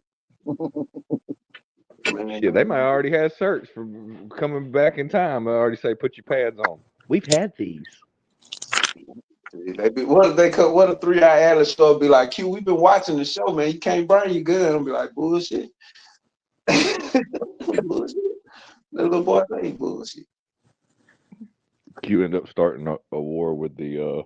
Man, Yeah, they might already have shirts from coming back in time. They already say put your pads on. We've had these. they be, what if they cut? What a 3-Eye Atlas show be like? Q, we've been watching the show, man. You can't bring your gun. I'll be like, bullshit. Bullshit. That little boy ain't bullshit. Q end up starting a war with the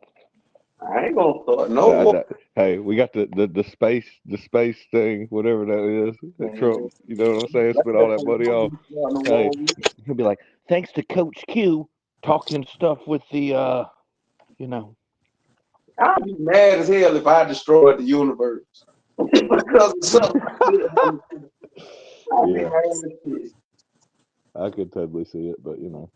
I ain't gonna start no war. hey, we got the space thing, whatever that is. That Trump, you know what I'm saying? Spent all that money on. Hey, he'll be like, thanks to Coach Q talking stuff with the you know. I'd be mad as hell if I destroyed the universe because of something. Yeah, I could totally see it, but you know,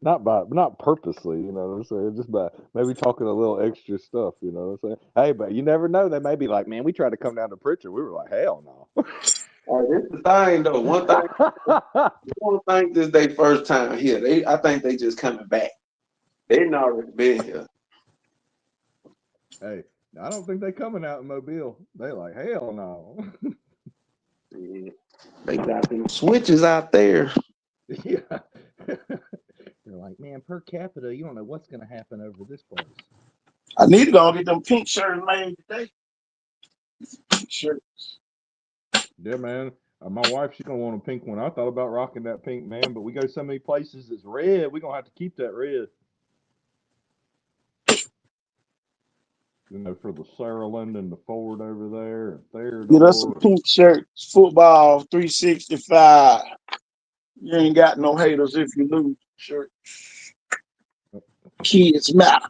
not purposely, you know what I'm saying? Just by maybe talking a little extra stuff, you know what I'm saying? Hey, but you never know. They may be like, man, we tried to come down to Pritchard. We were like, hell no. This is the thing though. One thing this their first time here. I think they just coming back. They didn't already been here. Hey, I don't think they coming out in Mobile. They like, hell no. Yeah. They got them switches out there. Yeah. They're like, man, per capita, you don't know what's gonna happen over this place. I need to go get them pink shirts made today. Pink shirts. Yeah, man. My wife, she's gonna want a pink one. I thought about rocking that pink, man, but we go so many places that's red. We're gonna have to keep that red. You know, for the Saraland and the Ford over there, and Theodore. Get us some pink shirts. Football 365. You ain't got no haters if you lose. Shirt. Kids matter.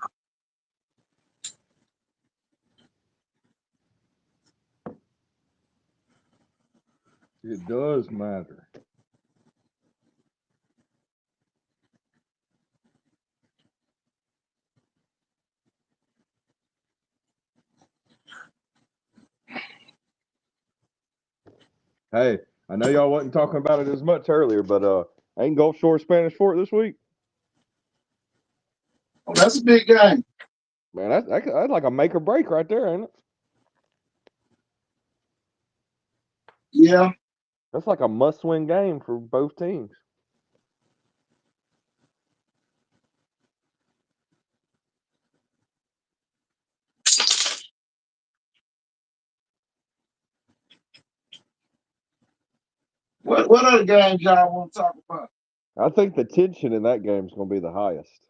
It does matter. Hey, I know y'all wasn't talking about it as much earlier, but ain't Gulf Shore Spanish Fort this week? Oh, that's a big game. Man, that's like a make or break right there, ain't it? Yeah. That's like a must-win game for both teams. What other games y'all want to talk about? I think the tension in that game is going to be the highest.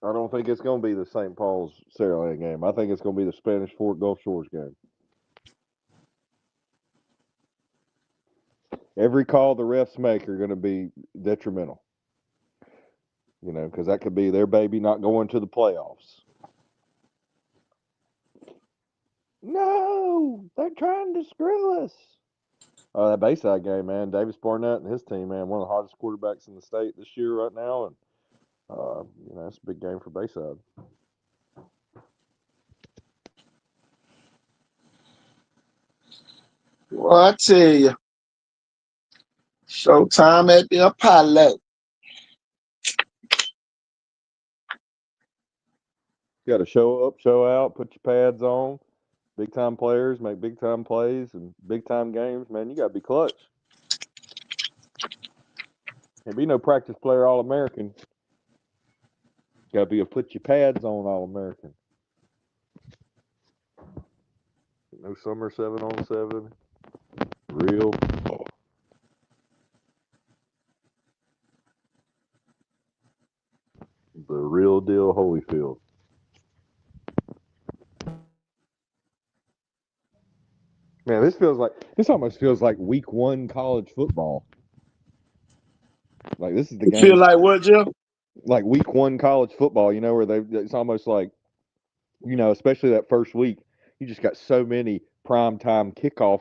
I don't think it's going to be the St. Paul's Saraland game. I think it's going to be the Spanish Fort Gulf Shores game. Every call the refs make are going to be detrimental. You know, because that could be their baby not going to the playoffs. No, they're trying to screw us. Oh, that Bayside game, man. Davis Barnett and his team, man, one of the hottest quarterbacks in the state this year right now. And, you know, it's a big game for Bayside. Well, I tell you, showtime at the Apollo. You got to show up, show out, put your pads on. Big time players make big time plays and big time games, man. You got to be clutch. Can't be no practice player All American. Got to be a put your pads on All American. No summer 7-on-7. Real football. The real deal Holyfield. Man, this almost feels like week 1 college football. Like this is the game. Feel like what, Jeff? Like week 1 college football, you know, where it's almost like, you know, especially that first week, you just got so many primetime kickoff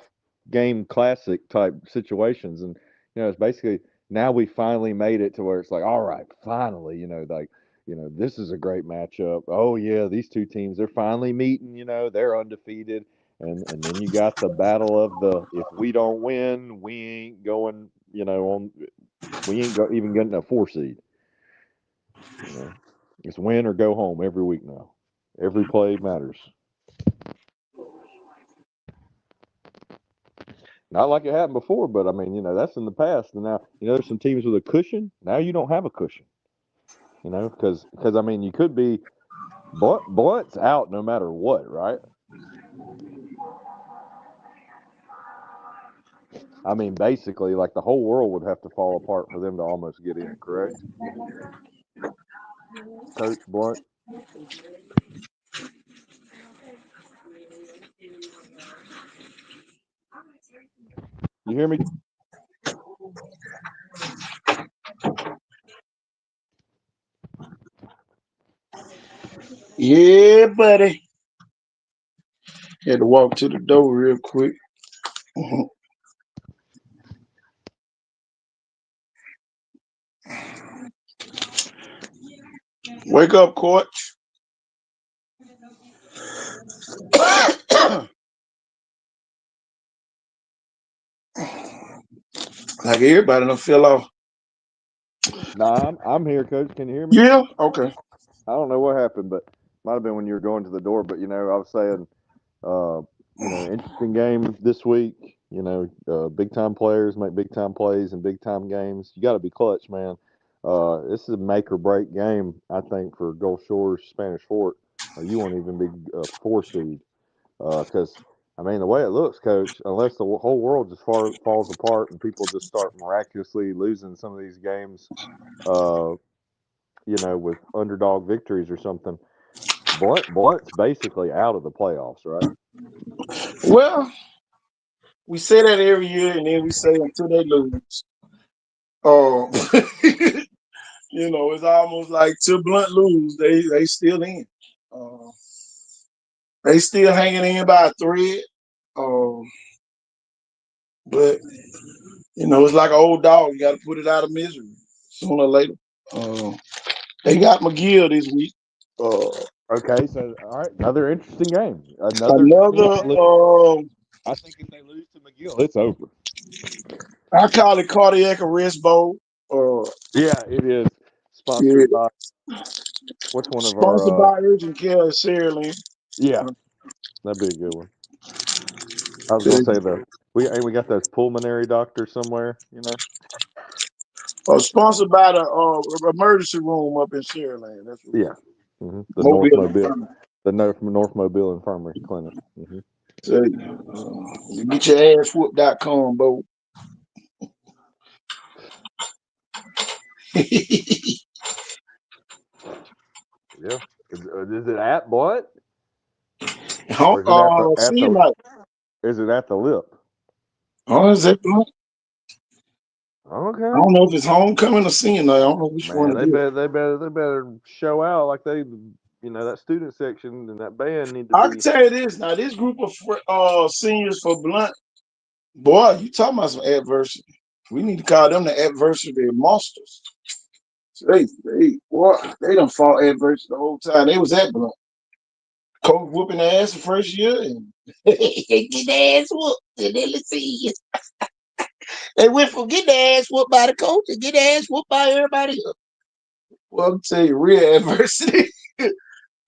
game classic type situations. And, you know, it's basically now we finally made it to where it's like, all right, finally, you know, like this is a great matchup. Oh yeah, these two teams, they're finally meeting. They're undefeated, and then you got the battle of the if we don't win, we ain't going. We ain't even getting a 4 seed. It's win or go home every week now. Every play matters. Not like it happened before, but I mean, that's in the past. And now, there's some teams with a cushion. Now you don't have a cushion. Because I mean, you could be Blunt's out no matter what, right? I mean, basically, like the whole world would have to fall apart for them to almost get in, correct? Coach Blunt. You hear me? Yeah, buddy. Had to walk to the door real quick. Wake up, coach. Like everybody done fell off. Nah, I'm here, Coach. Can you hear me? Yeah? Okay. I don't know what happened, but might have been when you were going to the door. But I was saying, interesting game this week. Big time players make big time plays in big time games. You got to be clutch, man. This is a make or break game, I think, for Gulf Shores Spanish Fort. You won't even be a 4 seed because. I mean, the way it looks, Coach, unless the whole world just falls apart and people just start miraculously losing some of these games, with underdog victories or something, Blunt's basically out of the playoffs, right? Well, we say that every year, and then we say until they lose. It's almost like till Blunt lose, they still in. They still hanging in by a thread. But it's like an old dog. You got to put it out of misery sooner or later. They got McGill this week. Okay, so all right, another interesting game. Another. I think if they lose to McGill, it's over. I call it cardiac arrest bowl. Yeah, it is sponsored by. What's one of Sponsored our? by Urgent Care of Saraland. Yeah, that'd be a good one. I was gonna say we got those pulmonary doctors somewhere, Sponsored by the emergency room up in Saraland. That's what. Yeah, the North Mobile Infirmary Clinic. So, you get your ass whooped.com, Bo. Yeah, is it at Blunt? Is it at the Lip? Oh, is that Blunt? Okay. I don't know if it's homecoming or senior night. I don't know which one. They better show out like they, that student section and that band need to. I can tell you this now. This group of seniors for Blunt, boy, you talking about some adversity. We need to call them the adversity monsters. So they done fought adversity the whole time. They was at Blunt. Coach whooping their ass the first year and they get their ass whooped. And then let's see. They went from getting their ass whooped by the coach and get their ass whooped by everybody else. Well, I'm telling you, real adversity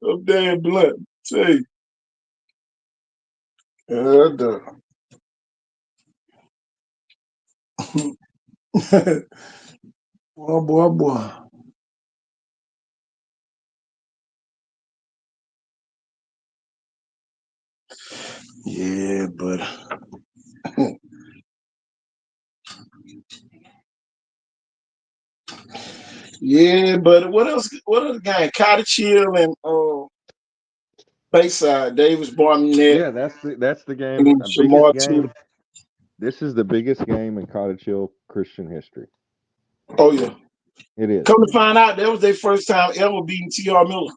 of damn Blunt. Tell you. Boy. Yeah, but what else? What other game? Cottage Hill and Bayside. Davis Barnett. Yeah, that's the game. Biggest game. This is the biggest game in Cottage Hill Christian history. Oh yeah, it is. Come to find out, that was their first time ever beating T.R. Miller.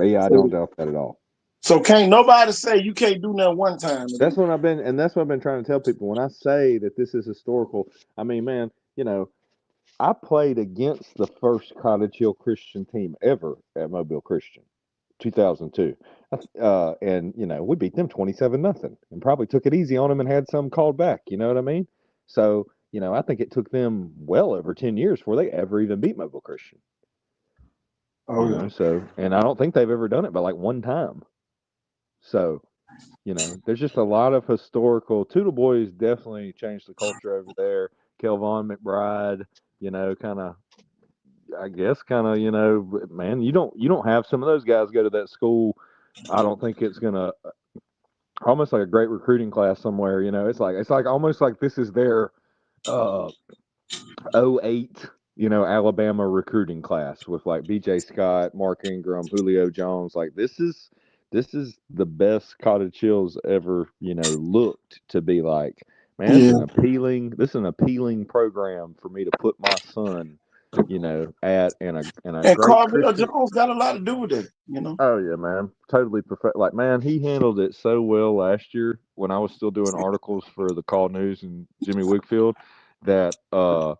Yeah, I don't doubt that at all. So can't nobody say you can't do that one time. That's what I've been trying to tell people. When I say that this is historical, I mean, man, I played against the first Cottage Hill Christian team ever at Mobile Christian, 2002. And we beat them 27-0 and probably took it easy on them and had some called back. You know what I mean? So, I think it took them well over 10 years before they ever even beat Mobile Christian. Oh yeah. And I don't think they've ever done it but like one time. So, there's just a lot of historical. Tootle Boys definitely changed the culture over there. Kelvon McBride, kind of, I guess, man, you don't have some of those guys go to that school. I don't think it's gonna almost like a great recruiting class somewhere. It's like almost like this is their 08, Alabama recruiting class with like BJ Scott, Mark Ingram, Julio Jones. Like this is the best Cottage Hills ever, looked to be like, man, this is an appealing program for me to put my son, at and a great Carville Christian. Jones got a lot to do with it, Oh yeah, man, totally perfect. Like, man, he handled it so well last year when I was still doing articles for the Call News and Jimmy Wickfield that I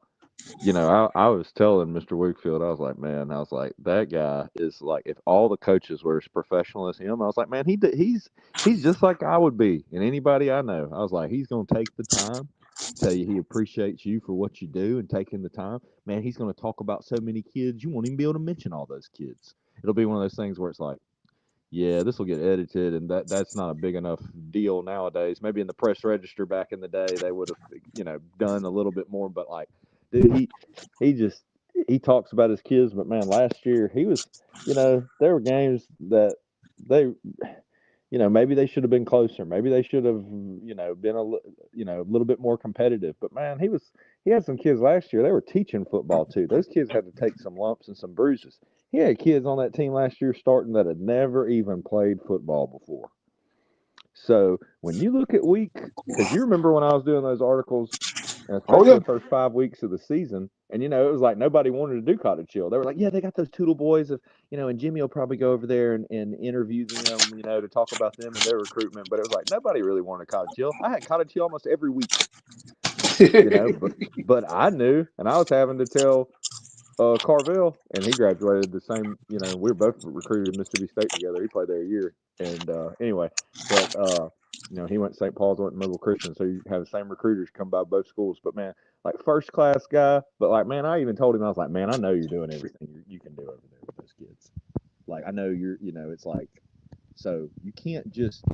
was telling Mr. Wickfield, I was like, man, that guy is like, if all the coaches were as professional as him, I was like, man, he's just like I would be, and anybody I know. I was like, he's gonna take the time, tell you he appreciates you for what you do and taking the time. Man, he's gonna talk about so many kids, you won't even be able to mention all those kids. It'll be one of those things where it's like, yeah, this will get edited, and that's not a big enough deal nowadays. Maybe in the Press Register back in the day, they would have, done a little bit more. But like, dude, he talks about his kids. But man, last year he was, there were games that they, maybe they should have been closer. Maybe they should have, been a little bit more competitive. But man, he had some kids last year. They were teaching football too. Those kids had to take some lumps and some bruises. He had kids on that team last year starting that had never even played football before. So when you look at because you remember when I was doing those articles, and especially the first 5 weeks of the season, and it was like nobody wanted to do Cottage Hill. They were like, yeah, they got those Tootle Boys and Jimmy will probably go over there and interview them, to talk about them and their recruitment. But it was like nobody really wanted Cottage Hill. I had Cottage Hill almost every week, but I knew, and I was having to tell Carville, and he graduated the same. We were both recruited at Mississippi State together. He played there a year, and anyway, but he went to St. Paul's, went to Mobile Christian, so you have the same recruiters come by both schools. But man, like first class guy. But like, man, I even told him, I was like, man, I know you're doing everything you can do over there with those kids. Like, I know you're, it's like, so you can't just.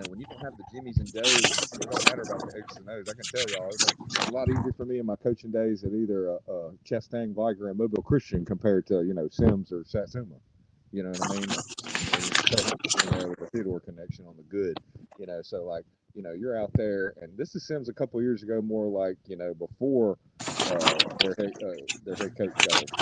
When you don't have the Jimmies and Joes, it don't matter about the X's and O's. I can tell y'all, it's a lot easier for me in my coaching days at either Chastang, Viger, and Mobile Christian compared to, Sims or Satsuma. You know what I mean? And with the Theodore connection on the good, so like, you're out there, and this is Sims a couple years ago, more like, before their head coach got.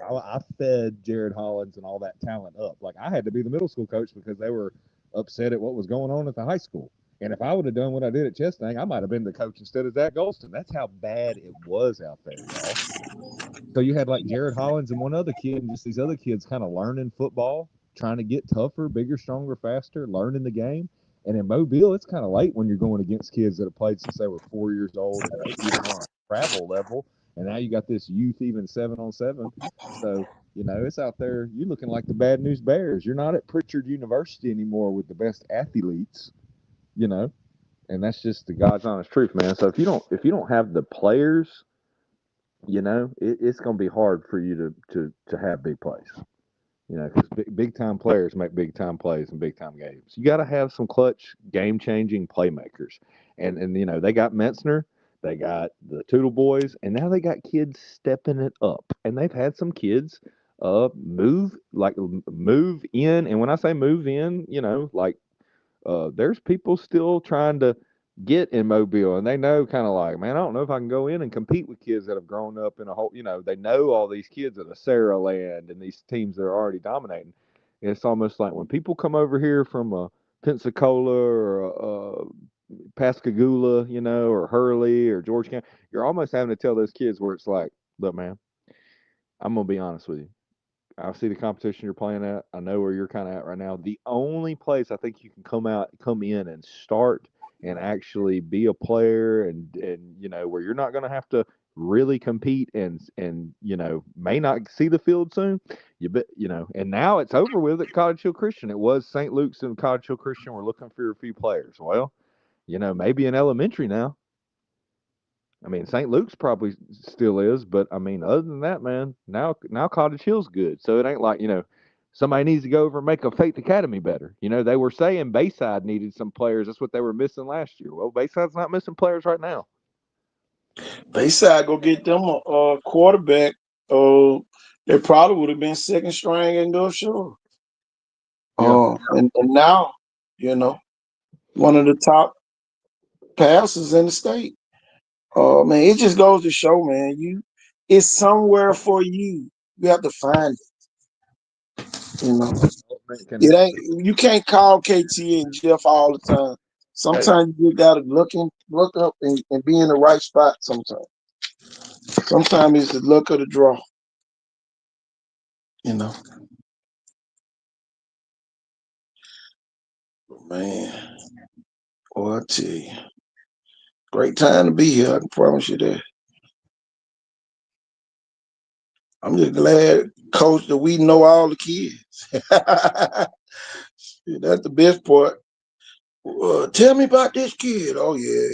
I fed Jared Hollins and all that talent up. Like, I had to be the middle school coach because they were upset at what was going on at the high school. And if I would have done what I did at Chestang, I might have been the coach instead of Zach Golston. That's how bad it was out there, y'all. So you had like Jared Hollins and one other kid, and just these other kids kind of learning football, trying to get tougher, bigger, stronger, faster, learning the game. And in Mobile, it's kind of late when you're going against kids that have played since they were 4 years old and maybe even on a travel level. And now you got this youth, even 7-on-7. So, it's out there. You're looking like the Bad News Bears. You're not at Pritchard University anymore with the best athletes, and that's just the God's honest truth, man. So if you don't have the players, it's going to be hard for you to have big plays. Because big time players make big time plays in big time games. You got to have some clutch, game changing playmakers, and they got Metzner. They got the Tootle Boys, and now they got kids stepping it up. And they've had some kids move in. And when I say move in, there's people still trying to get in Mobile, and they know kind of like, man, I don't know if I can go in and compete with kids that have grown up in a whole, they know all these kids at the Sarah Land and these teams that are already dominating. And it's almost like when people come over here from Pensacola or Pascagoula, or Hurley or George County, you're almost having to tell those kids where it's like, look, man, I'm going to be honest with you. I see the competition you're playing at. I know where you're kind of at right now. The only place I think you can come in and start and actually be a player and where you're not going to have to really compete and may not see the field soon, and now it's over with at Cottage Hill Christian. It was St. Luke's and Cottage Hill Christian were looking for a few players. Well, maybe in elementary now. I mean, St. Luke's probably still is, but I mean, other than that, man, now Cottage Hill's good. So it ain't like, somebody needs to go over and make a Faith Academy better. They were saying Bayside needed some players. That's what they were missing last year. Well, Bayside's not missing players right now. Bayside go get them a quarterback. They probably would have been second string in Gulf Shore. Yeah. And now, one of the top passers in the state. Man, it just goes to show, man, it's somewhere for you. You have to find it. It ain't, you can't call KT and Jeff all the time. Sometimes you gotta look up and be in the right spot sometimes. Sometimes it's the luck of the draw. Man, I tell you. Great time to be here, I can promise you that. I'm just glad, Coach, that we know all the kids. That's the best part. Tell me about this kid. Oh yeah,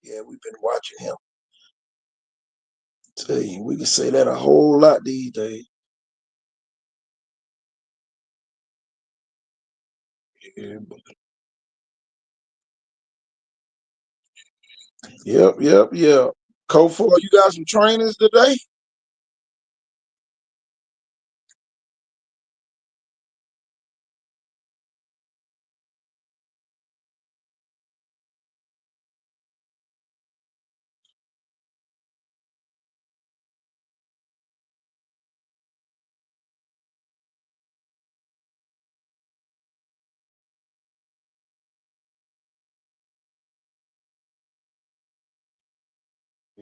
we've been watching him. Tell you, we can say that a whole lot these days. Yeah, Yep. Coach, you got some trainings today?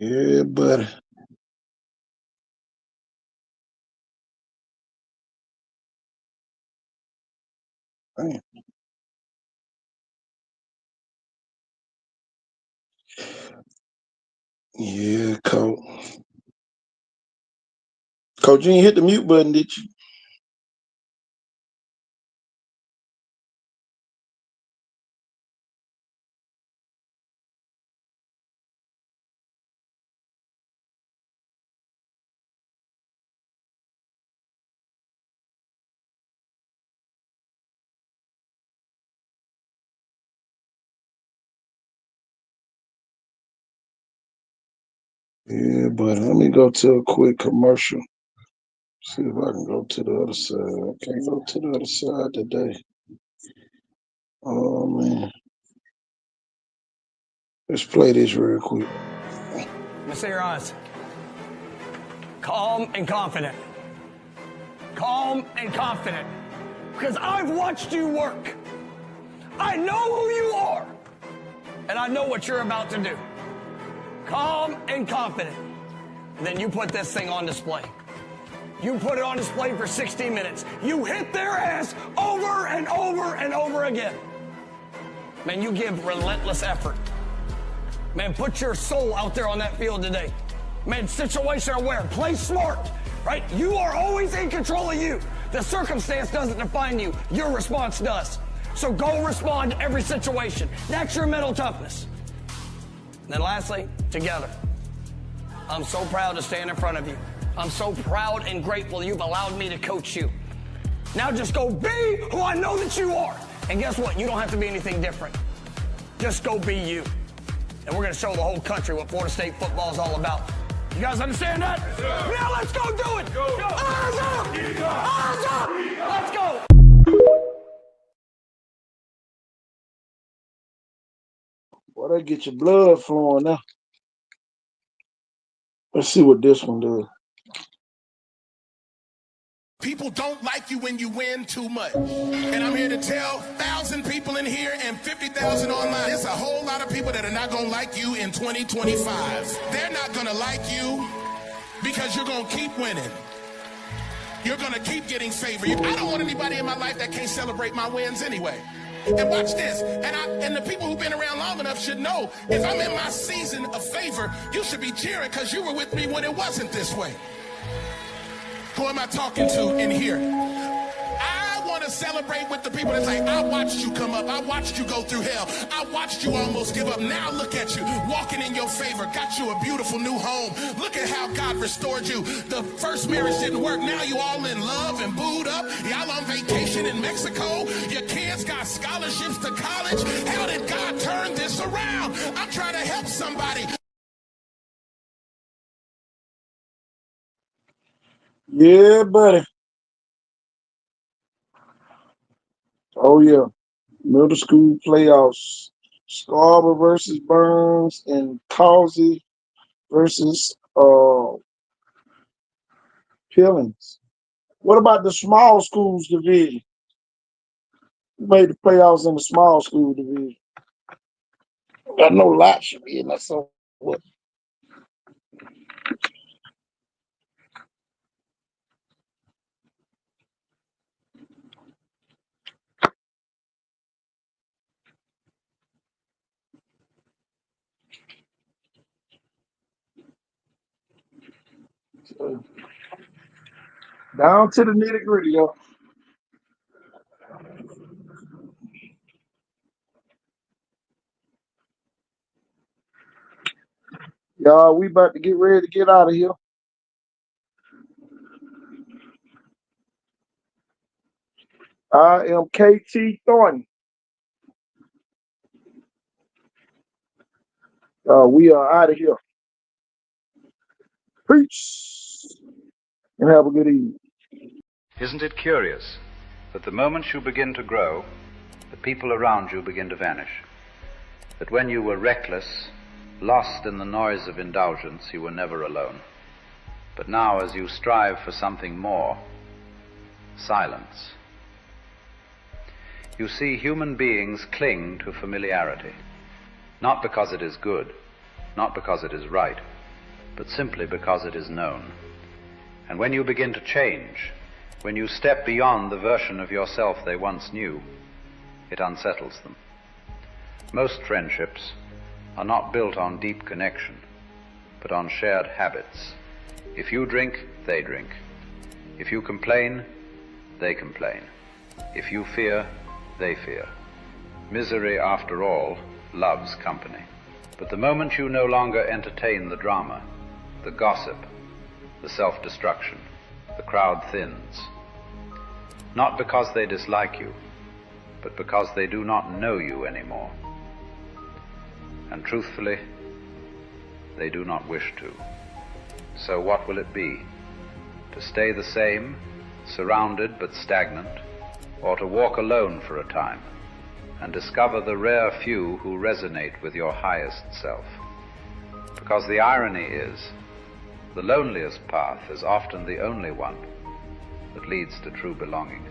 Yeah, buddy. Man. Yeah, Coach. Coach, you didn't hit the mute button, did you? Yeah, buddy. Let me go to a quick commercial. See if I can go to the other side. I can't go to the other side today. Oh, man. Let's play this real quick. Let me say your eyes. Calm and confident. Calm and confident. Because I've watched you work. I know who you are. And I know what you're about to do. Calm and confident. And then you put this thing on display. You put it on display for 60 minutes. You hit their ass over and over and over again. Man, you give relentless effort. Man, put your soul out there on that field today. Man, situation aware. Play smart, right? You are always in control of you. The circumstance doesn't define you. Your response does. So go respond to every situation. That's your mental toughness. And then lastly, together. I'm so proud to stand in front of you. I'm so proud and grateful you've allowed me to coach you. Now just go be who I know that you are. And guess what? You don't have to be anything different. Just go be you. And we're going to show the whole country what Florida State football is all about. You guys understand that? Yes, yeah, let's go do it. Go. Eyes up. Eyes up. Let's go. Boy, that get your blood flowing now. Let's see what this one does. People don't like you when you win too much. And I'm here to tell 1,000 people in here and 50,000 online. There's a whole lot of people that are not going to like you in 2025. They're not going to like you because you're going to keep winning. You're going to keep getting favor. I don't want anybody in my life that can't celebrate my wins anyway. And watch this. And the people who've been around long enough should know, if I'm in my season of favor, you should be cheering because you were with me when it wasn't this way. Who am I talking to in here? I want to celebrate with the people that's like, I watched you come up. I watched you go through hell. I watched you almost give up. Now look at you, walking in your favor. Got you a beautiful new home. Look at how God restored you. The first marriage didn't work. Now you all in love and booed up. Y'all on vacation in Mexico. Your kids got scholarships to college. How did God turn this around? I'm trying to help somebody. Yeah, buddy. Oh yeah. Middle school playoffs. Scarborough versus Burns and Causey versus Pillings. What about the small schools division? Who made the playoffs in the small school division? I know Lot should be in that. So what? So, down to the nitty gritty, y'all. Y'all, we about to get ready to get out of here. I am KT Thornton. We are out of here. Peace. And have a good evening. Isn't it curious that the moment you begin to grow, the people around you begin to vanish? That when you were reckless, lost in the noise of indulgence, you were never alone. But now, as you strive for something more, silence. You see human beings cling to familiarity, not because it is good, not because it is right, but simply because it is known. And when you begin to change, when you step beyond the version of yourself they once knew, it unsettles them. Most friendships are not built on deep connection, but on shared habits. If you drink, they drink. If you complain, they complain. If you fear, they fear. Misery, after all, loves company. But the moment you no longer entertain the drama, the gossip, the self-destruction, the crowd thins. Not because they dislike you, but because they do not know you anymore. And truthfully, they do not wish to. So what will it be? To stay the same, surrounded but stagnant, or to walk alone for a time and discover the rare few who resonate with your highest self? Because the irony is, the loneliest path is often the only one that leads to true belonging.